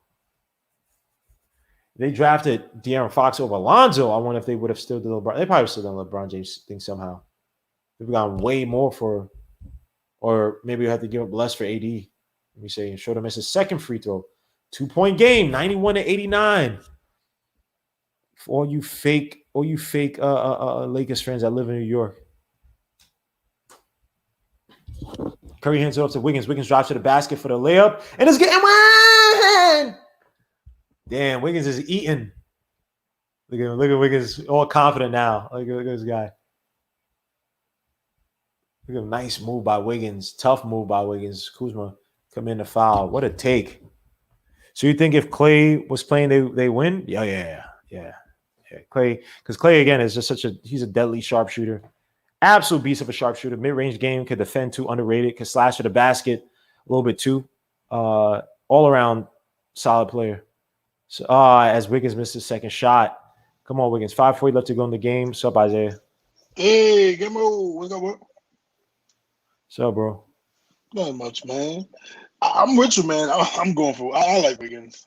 They drafted De'Aaron Fox over Alonzo. I wonder if they would have still done LeBron. They probably still done LeBron James thing somehow. They've gotten way more for, or maybe you have to give up less for AD. Let me say, Schroeder missed his second free throw. 2-point game, 91-89. For all you fake Lakers fans that live in New York. Curry hands it off to Wiggins. Wiggins drops to the basket for the layup, and it's getting one. Damn, Wiggins is eating. Look at him. Look at Wiggins, all confident now. Look at this guy. Look at him. Nice move by Wiggins. Tough move by Wiggins. Kuzma come in to foul. What a take. So you think if Clay was playing, they win? Yeah. Clay, because Clay again is just he's a deadly sharpshooter, absolute beast of a sharpshooter. Mid-range game, could defend too, underrated, could slash to the basket a little bit too. All around solid player. So as Wiggins missed his second shot, come on Wiggins, 5:40 left to go in the game. What's up, Isaiah? Hey, Gimmo, what's up, bro? What's up, bro? Not much, man. I'm with you, man. I'm going for. I like Wiggins.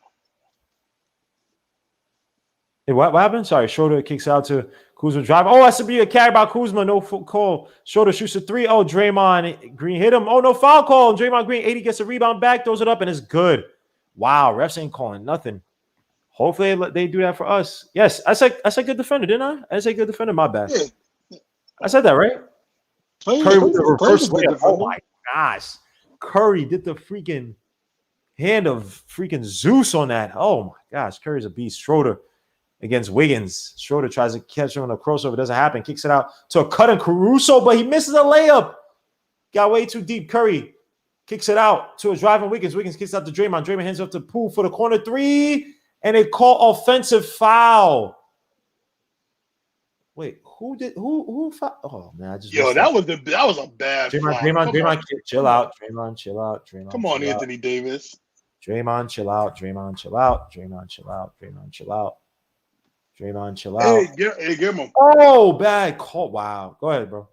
Hey, what happened? Sorry, Schroeder kicks out to Kuzma drive. Oh, that's to be a carry by Kuzma. No call. Schroeder shoots a three. Oh, Draymond Green hit him. Oh, no foul call. Draymond Green, 80 gets a rebound back, throws it up, and it's good. Wow, refs ain't calling nothing. Hopefully they do that for us. Yes, I said good defender, didn't I? I said good defender. My bad. Yeah. I said that right. Curry with the reverse layup. Oh my gosh, Curry did the freaking hand of freaking Zeus on that. Oh my gosh, Curry's a beast. Schroeder against Wiggins. Schroeder tries to catch him on a crossover. Doesn't happen. Kicks it out to a cut and Caruso, but he misses a layup. Got way too deep. Curry kicks it out to a driving Wiggins. Wiggins kicks out to Draymond. Draymond hands up to Poole for the corner three, and they call offensive foul. Wait, who foul? Oh man, I just that was a bad Draymond, chill out. Draymond, come on, chill Anthony out. Davis. Draymond, chill out. Draymond, chill out. Draymond, chill out. Draymond, chill out. Draymond, chill out. Hey, Gimmo. Oh, bad call. Wow. Go ahead, bro.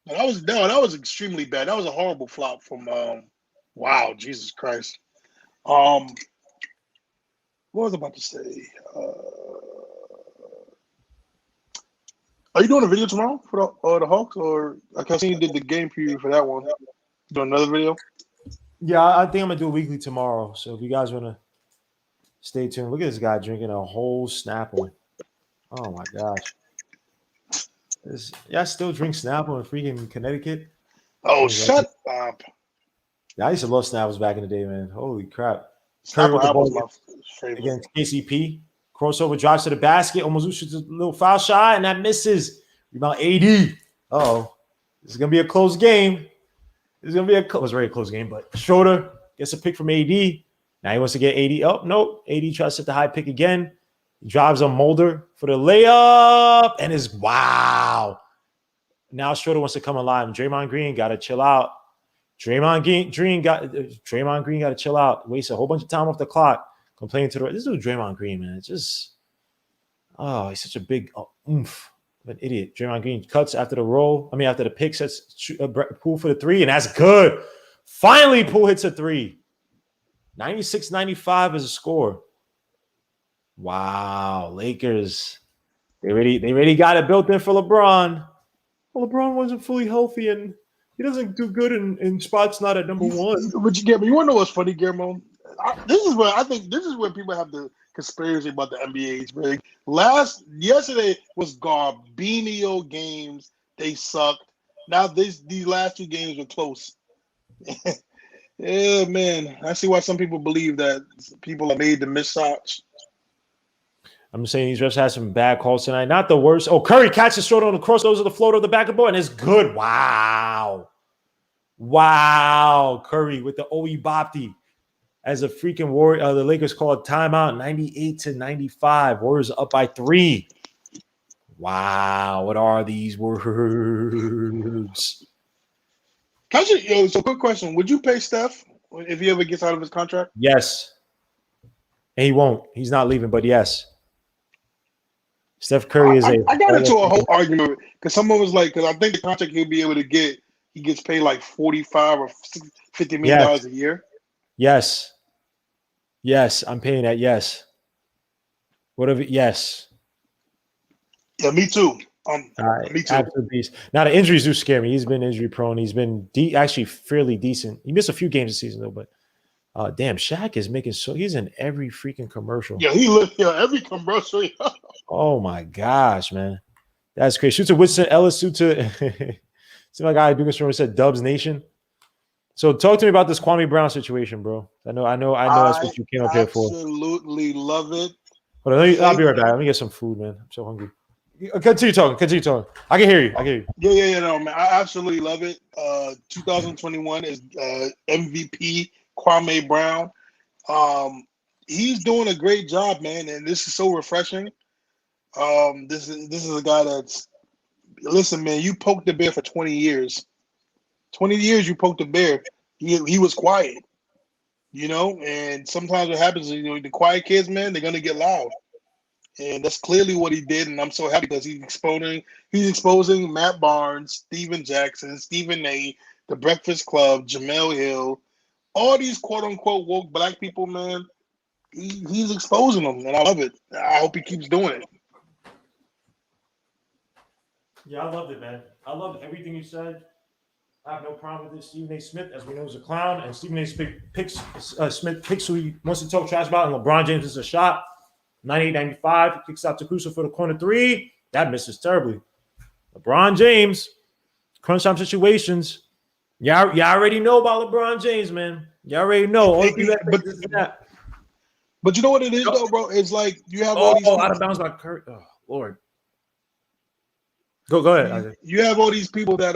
That was extremely bad. That was a horrible flop from. Wow, Jesus Christ. What was I about to say? Are you doing a video tomorrow for the Hawks, or I can see you did the game preview for that one? Doing another video? Yeah, I think I'm gonna do a weekly tomorrow. So if you guys wanna stay tuned, look at this guy drinking a whole Snapple. Oh my gosh. I still drink Snapple in freaking Connecticut. Oh, shut up. Yeah, I used to love Snapples back in the day, man. Holy crap. Snapple was my favorite. Against KCP. Crossover drives to the basket. Almost shoots a little foul shot, and that misses. Rebound AD. Uh-oh. This is going to be a close game. It was a very close game, but Schroeder gets a pick from AD. Now he wants to get AD. Oh, no. AD tries to hit the high pick again. He drives on Mulder for the layup, and is wow. Now Schroeder wants to come alive. Draymond Green got to chill out. Draymond Green got to chill out. Waste a whole bunch of time off the clock. Complaining to this dude, Draymond Green, man. It's just, he's such a big oomph of an idiot. Draymond Green cuts after the pick, sets Poole for the three, and that's good. Finally, Poole hits a three. 96-95 is a score. Wow, Lakers. They already got it built in for LeBron. Well, LeBron wasn't fully healthy, and he doesn't do good in spots not at number one. But you want to know what's funny, Guillermo? This is where people have the conspiracy about the NBA. It's big. Yesterday was Garbinio games. They sucked. Now these last two games were close. Yeah, man. I see why some people believe that people are made to miss shots. I'm saying these refs had some bad calls tonight. Not the worst. Oh, Curry catches short on the cross. Those are the floater of the back of the board, and it's good. Wow. Curry with the Owe Bopti. As a freaking Warrior, the Lakers call a timeout, 98-95. Warriors up by 3. Wow, what are these words? So quick question. Would you pay Steph if he ever gets out of his contract? Yes. And he won't. He's not leaving, but yes. Steph Curry is I got into a whole argument because someone was like, because I think the contract he'll be able to get, he gets paid like $45 or $50 million a year. Yes, I'm paying that. Yes. Whatever. Yes. Yeah, me too. Me too. Absolutely. Now the injuries do scare me. He's been injury prone. He's been actually fairly decent. He missed a few games this season though, but damn, Shaq is making he's in every freaking commercial. Yeah, every commercial. Oh my gosh, man, that's crazy. Shoot to Winston Ellis. Shoot to see my guy Dugan Storm said Dubs Nation. So talk to me about this Kwame Brown situation, bro. I know that's what you came up here for. Absolutely love it. Hold on, I'll be right back. Let me get some food, man. I'm so hungry. Continue talking. I can hear you. Yeah, no, man. I absolutely love it. 2021 is MVP Kwame Brown. He's doing a great job, man, and this is so refreshing. This is a guy that's listen, man. You poked the bear for 20 years. 20 years you poked the bear. He was quiet, and sometimes what happens is, the quiet kids, man, they're gonna get loud. And that's clearly what he did, and I'm so happy because he's exposing Matt Barnes, Steven Jackson, Stephen A., The Breakfast Club, Jamel Hill, all these quote unquote woke black people, man. He's exposing them, and I love it. I hope he keeps doing it. Yeah, I loved it, man. I loved everything you said. I have no problem with this. Stephen A. Smith, as we know, is a clown, and Stephen A. Smith picks who he wants to talk trash about, and LeBron James is a shot. 98-95, he kicks out to Caruso for the corner three. That misses terribly. LeBron James, crunch time situations. Y'all already know about LeBron James, man. Y'all already know. But you know what it is, though, bro? It's like you have all these out of bounds by Curry. Oh, Lord. Go ahead. You have all these people that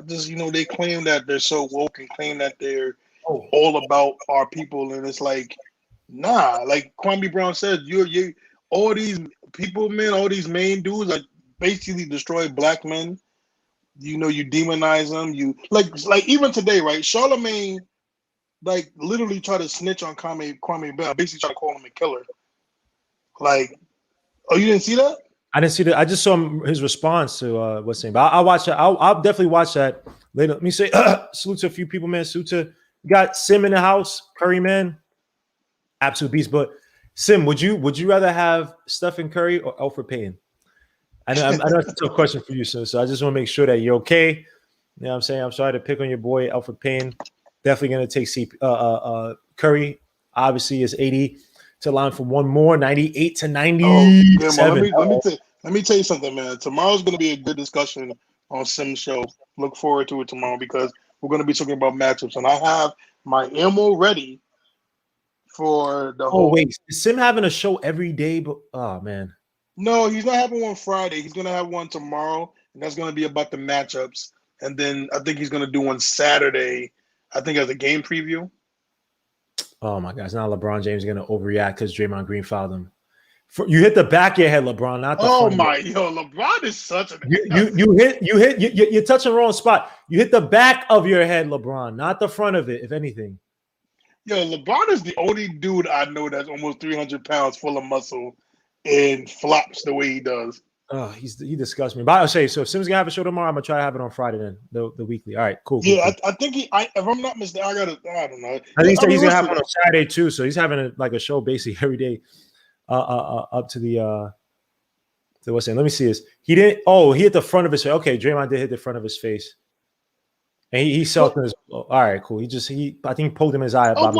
just they claim that they're so woke and claim that they're all about our people, and it's like, nah. Like Kwame Brown said, you all these people, man, all these main dudes like basically destroy black men. You demonize them. You like even today, right? Charlemagne literally tried to snitch on Kwame Brown, basically try to call him a killer. Like, oh, you didn't see that? I didn't see that. I just saw his response to what's saying. But I'll watch that. I'll definitely watch that later. Let me say salute to a few people, man. Salute to you got Sim in the house, Curry, man. Absolute beast. But Sim, would you rather have Stephen Curry or Elfrid Payton? I know it's a tough question for you, so I just want to make sure that you're okay. You know what I'm saying? I'm sorry to pick on your boy, Elfrid Payton. Definitely going to take Curry. Obviously, is 80 to line for one more, 98 to 97. Let me tell you something, man. Tomorrow's going to be a good discussion on Sim's show. Look forward to it tomorrow because we're going to be talking about matchups, and I have my ammo ready for the whole. Oh wait, is Sim having a show every day? But oh man, no, he's not having one Friday. He's going to have one tomorrow, and that's going to be about the matchups. And then I think he's going to do one Saturday. I think as a game preview. Oh my gosh! Now LeBron James is going to overreact because Draymond Green fouled him. You hit the back of your head, LeBron, not the front. LeBron is such a you're touching the wrong spot. You hit the back of your head, LeBron, not the front of it, if anything. LeBron is the only dude I know that's almost 300 pounds full of muscle and flops the way he does. Oh, he disgusts me. But I'll say, so if Sim's gonna have a show tomorrow, I'm gonna try to have it on Friday then, the weekly. All right, cool. Yeah, cool. I think if I'm not mistaken, I don't know. I think he's gonna have one on Saturday too. So he's having a show basically every day, up to the what's saying. Let me see this. He didn't. Oh, he hit the front of his face. Okay, Draymond did hit the front of his face, and he self in his. All right, cool. I think he poked him in his eye. But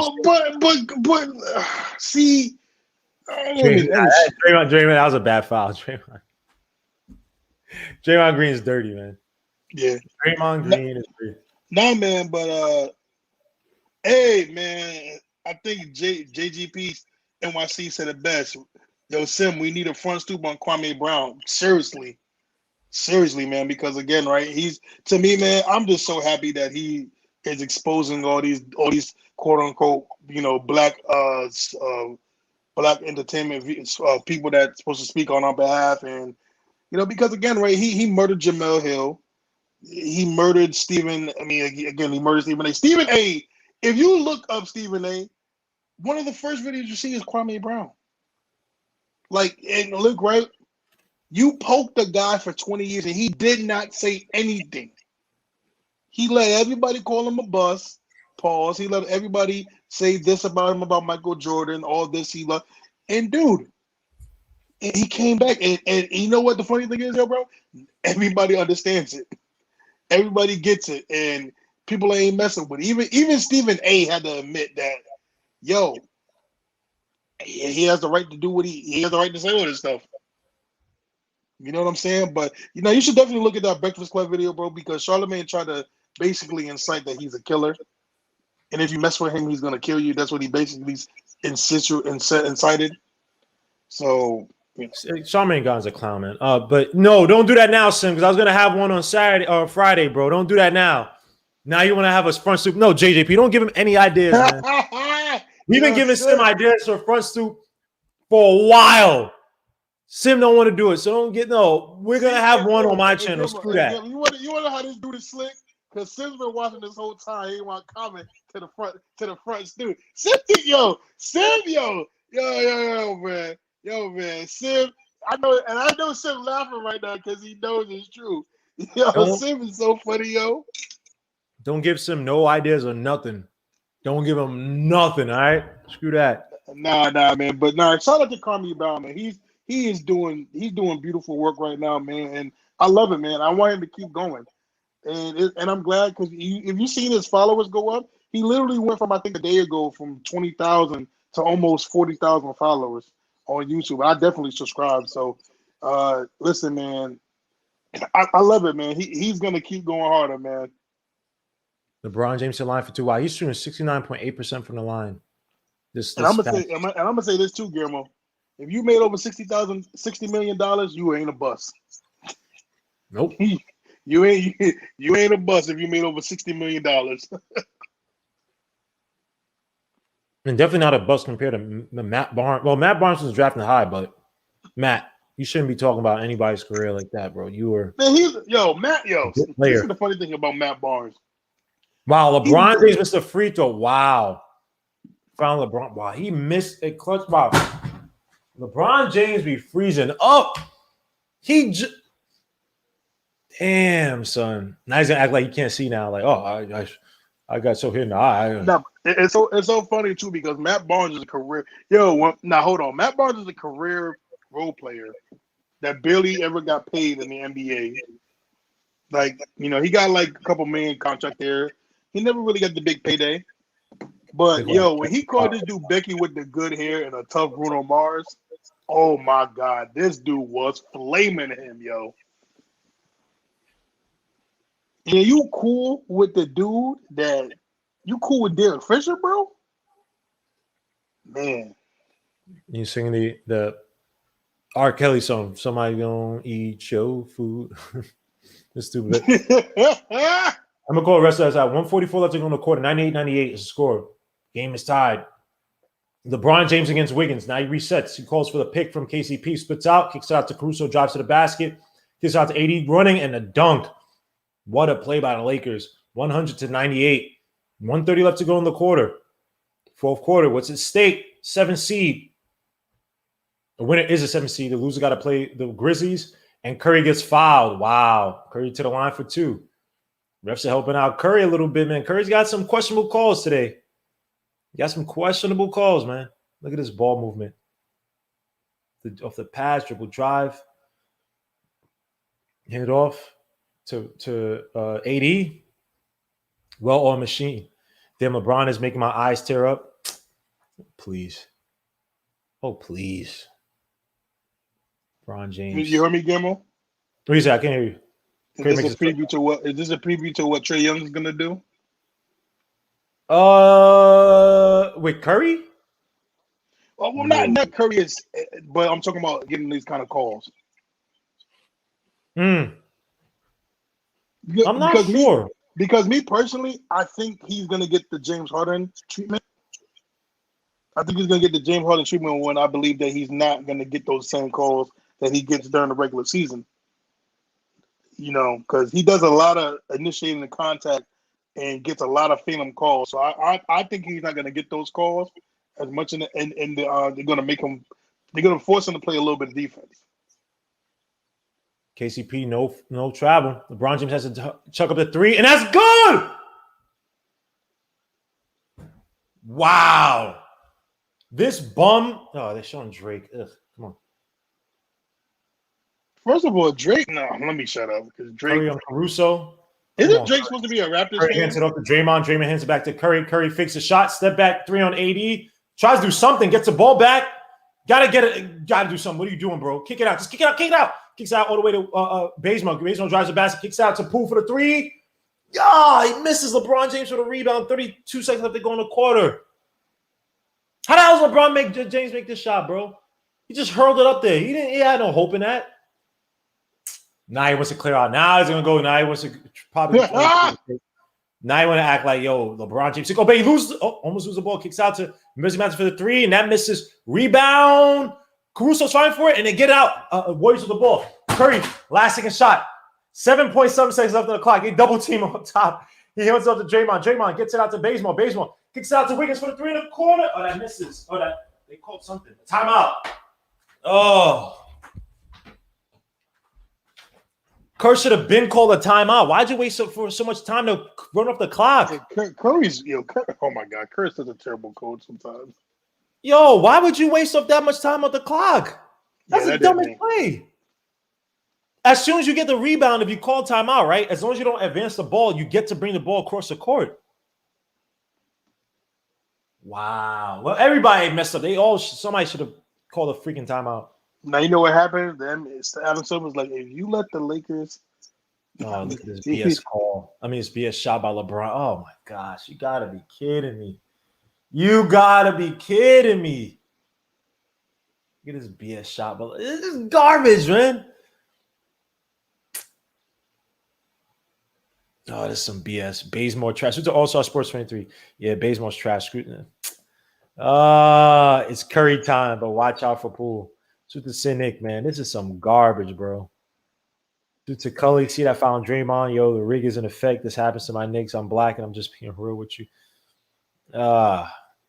see, Draymond, that was a bad foul. Draymond Green is dirty, man. Yeah, Draymond Green is dirty. No, man, but hey, man, I think JGP NYC said it best. Yo, Sim, we need a front stoop on Kwame Brown. Seriously, man, because again, right? He's to me, man. I'm just so happy that he is exposing all these quote unquote, black black entertainment people that's supposed to speak on our behalf, and because again, right? He murdered Jamel Hill. He murdered Stephen. I mean, again, he murdered Stephen A. Stephen A. If you look up Stephen A., one of the first videos you see is Kwame Brown. And look, right? You poked the guy for 20 years and he did not say anything. He let everybody call him a bust. Pause. He let everybody say this about him, about Michael Jordan, all this he loved. And dude, and he came back. And you know what the funny thing is, bro? Everybody understands it. Everybody gets it. And people ain't messing with it. Even Stephen A. had to admit that, he has the right to do what he has the right to say all this stuff. You know what I'm saying? But you should definitely look at that Breakfast Club video, bro, because Charlemagne tried to basically incite that he's a killer, and if you mess with him, he's gonna kill you. That's what he basically incited. So Charlemagne God's a clown, man. But no, don't do that now, Sim, because I was gonna have one on Saturday or Friday, bro. Don't do that now. Now you want to have a front stoop? No, JJP, don't give him any ideas, man. We've been giving Sim ideas for a front stoop for a while. Sim don't want to do it, so don't get no. We're gonna have one on my channel. Screw that. You want to know how this dude is slick? Because Sim's been watching this whole time. He ain't want to comment to the front stoop. Sim, yo, man, Sim. I know Sim laughing right now because he knows it's true. Yo, Sim is so funny, yo. Don't give Sim no ideas or nothing. Don't give him nothing, all right? Screw that. Nah, man. But shout out to Kwame Brown, man. He's doing beautiful work right now, man. And I love it, man. I want him to keep going. And I'm glad because if you've seen his followers go up, he literally went from, I think a day ago, from 20,000 to almost 40,000 followers on YouTube. I definitely subscribe. So, listen, man, I love it, man. He's going to keep going harder, man. LeBron James to line for 2. Wow, he's shooting 69.8% from the line. And I'm gonna say this too, Guillermo. If you made over $60 million, you ain't a bust. Nope. You ain't a bust if you made over $60 million. And definitely not a bust compared to Matt Barnes. Well, Matt Barnes was drafting high, but Matt, you shouldn't be talking about anybody's career like that, bro. You were man. Matt. This is the funny thing about Matt Barnes. Wow, LeBron James missed a free throw. Wow. Found LeBron. Wow, he missed a clutch. Wow. LeBron James be freezing up. Damn, son. Now he's gonna act like he can't see now. Like, oh, I got so hit in the eye. No, it's so funny too because Matt Barnes is a career. Now hold on. Matt Barnes is a career role player that barely ever got paid in the NBA. Like, he got like a couple million contract there. He never really got the big payday. But, when he called this dude Becky with the good hair and a tough Bruno Mars, oh, my God. This dude was flaming him, yo. Yeah, you cool with the dude you cool with Derek Fisher, bro? Man. You singing the R. Kelly song, Somebody Gonna Eat Your Food. This stupid. I'm going to call the rest of us out. 144 left to go in the quarter. 98-98 is the score. Game is tied. LeBron James against Wiggins. Now he resets. He calls for the pick from KCP. Splits out. Kicks it out to Caruso. Drives to the basket. Kicks out to AD. Running and a dunk. What a play by the Lakers. 100-98. 130 left to go in the quarter. Fourth quarter. What's at stake? 7 seed. The winner is a 7 seed. The loser got to play the Grizzlies. And Curry gets fouled. Wow. Curry to the line for 2. Refs are helping out Curry a little bit, man. Curry's got some questionable calls today. He got some questionable calls, man. Look at this ball movement. Off the pass, dribble drive. Hand it off to AD. Well-oiled machine. Damn, LeBron is making my eyes tear up. Please. Oh, please. LeBron James. You heard me, Gimmo? What do you say? I can't hear you. Is this a preview to what Trae Young is gonna do? With Curry? Oh, well, not Curry is, but I'm talking about getting these kind of calls. I'm not sure. Because me personally, I think he's gonna get the James Harden treatment. I think he's gonna get the James Harden treatment when I believe that he's not gonna get those same calls that he gets during the regular season. Because he does a lot of initiating the contact and gets a lot of phantom calls. So I think he's not going to get those calls as much they're going to make him. They're going to force him to play a little bit of defense. KCP, no travel. LeBron James has to chuck up the 3, and that's good. Wow, this bum. Oh, they're showing Drake. Ugh, come on. First of all, Drake. No, let me shut up because Drake. Curry on Caruso. Isn't Drake supposed to be a Raptors Curry fan? hands it off to Draymond. Draymond hands it back to Curry. Curry fakes a shot. Step back 3 on AD. Tries to do something. Gets the ball back. Gotta get it. Gotta do something. What are you doing, bro? Kick it out. Just kick it out. Kick it out. Kicks out all the way to Bazemore. Bazemore drives the basket. Kicks out to Poole for the 3. Yeah, he misses. LeBron James for the rebound. 32 seconds left to go in the quarter. How the hell does LeBron James make this shot, bro? He just hurled it up there. He had no hope in that. Now he wants to clear out. Now he's gonna go. Now he wants to probably. Now you want to act like, yo, LeBron James. Oh, but he almost lose the ball. Kicks out to Memphis for the 3, and that misses. Rebound. Caruso's trying for it, and they get out. Warriors with the ball. Curry, last second shot. 7.7 seconds left on the clock. He double team on top. He hands up to Draymond. Draymond gets it out to Bazemore. Bazemore kicks it out to Wiggins for the 3 in the corner. Oh, that misses. Oh, that they called something. Timeout. Oh. Curry should have been called a timeout. Why'd you waste so much time to run off the clock? Curry's, oh my God, Curry's such a terrible coach sometimes. Yo, why would you waste up that much time on the clock? That's the dumbest play. As soon as you get the rebound, if you call timeout, right? As long as you don't advance the ball, you get to bring the ball across the court. Wow. Well, everybody messed up. Somebody should have called a freaking timeout. Now you know what happened. Then Adam Silver was like, "If you let the Lakers." Oh, look at this BS call. I mean, this BS shot by LeBron. Oh my gosh, you gotta be kidding me! You gotta be kidding me! Look at this BS shot, but this is garbage, man. Oh, this is some BS. Bazemore trash. Who's the All-Star Sports 23? Yeah, Bazemore's trash. Scrutiny. It's Curry time, but watch out for Poole. To the cynic, man. This is some garbage, bro. Due to Cully, see that found Draymond. Yo, the rig is in effect. This happens to my Knicks. I'm black and I'm just being real with you.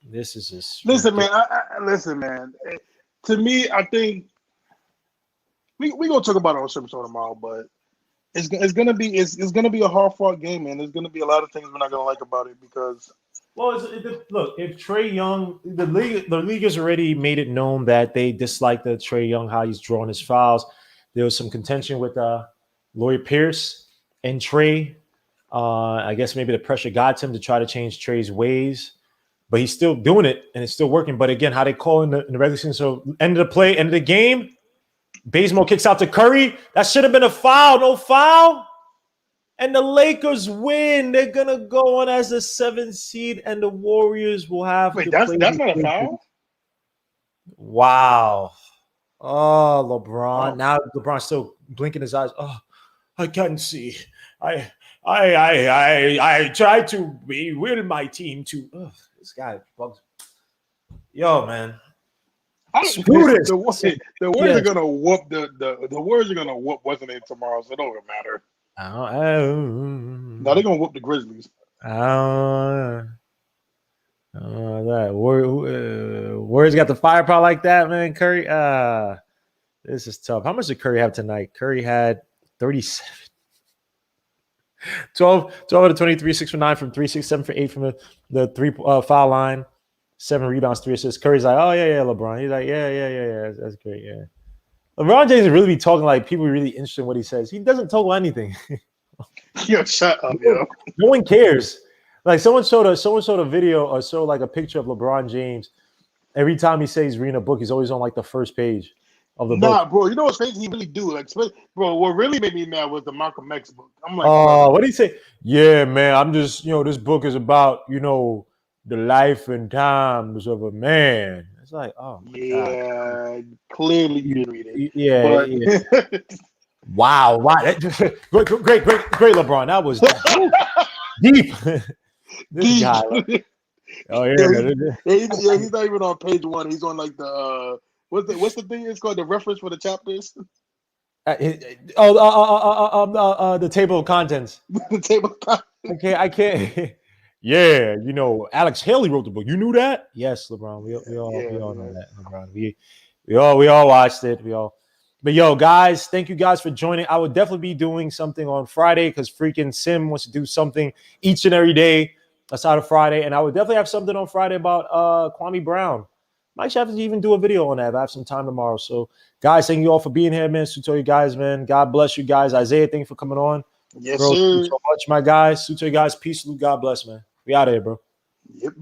This is just listen, man. Listen, man. To me, I think we gonna talk about it on Super Show tomorrow, but it's gonna be a hard fought game, man. There's gonna be a lot of things we're not gonna like about it because. Well, look, if Trae Young, the league has already made it known that they dislike the Trae Young, how he's drawing his fouls. There was some contention with Lloyd Pierce and Trae. I guess maybe the pressure got him to try to change Trae's ways, but he's still doing it and it's still working. But again, how they call in the regular season, so end of the play, end of the game, Bazemore kicks out to Curry. That should have been a foul. No foul. And the Lakers win. They're gonna go on as the 7th seed, and the Warriors will have. Wait, that's not a foul. Wow. Oh, LeBron. Oh. Now LeBron's still blinking his eyes. Oh, I can't see. I try to will my team to. Oh, this guy bugs. Yo, man. The Warriors are gonna whoop the Warriors are gonna whoop what's the name tomorrow, so it don't matter. Now they're gonna whoop the Grizzlies. That Warriors got the firepower like that, man. Curry, this is tough. How much did Curry have tonight? Curry had 37, 12 out of 23, 6 for 9 from 3, 6, 7 for 8 from the 3 foul line, 7 rebounds, 3 assists. Curry's like, oh yeah, LeBron. He's like, yeah, that's great, yeah. LeBron James really be talking like people are really interested in what he says. He doesn't talk anything. Yo, shut up, yo. No one cares. Like someone showed a video or showed like a picture of LeBron James. Every time he says he's reading a book, he's always on like the first page of the book. Nah, bro, you know what's crazy? He really do. Like, bro, what really made me mad was the Malcolm X book. I'm like, what did he say? Yeah, man, I'm just, this book is about, the life and times of a man. It's like, oh my God. Clearly you didn't read it. Yeah. Wow. Great, LeBron. That was deep. This guy. Oh yeah. He's not even on page 1. He's on like the what's the thing? It's called the reference for the chapters. The table of contents. The table of contents. Okay, I can't. Yeah, Alex Haley wrote the book. You knew that? Yes, LeBron. We all know that, LeBron. We all watched it. But yo, guys, thank you guys for joining. I will definitely be doing something on Friday because freaking Sim wants to do something each and every day aside of Friday, and I will definitely have something on Friday about Kwame Brown. Might have to even do a video on that if I have some time tomorrow. So, guys, thank you all for being here, man. Suto, you guys, man. God bless you guys. Isaiah, thank you for coming on. Yes, bro, sir. Thank you so much, my guys. Suto, you guys. Peace, God bless, man. We out of here, bro. Yep.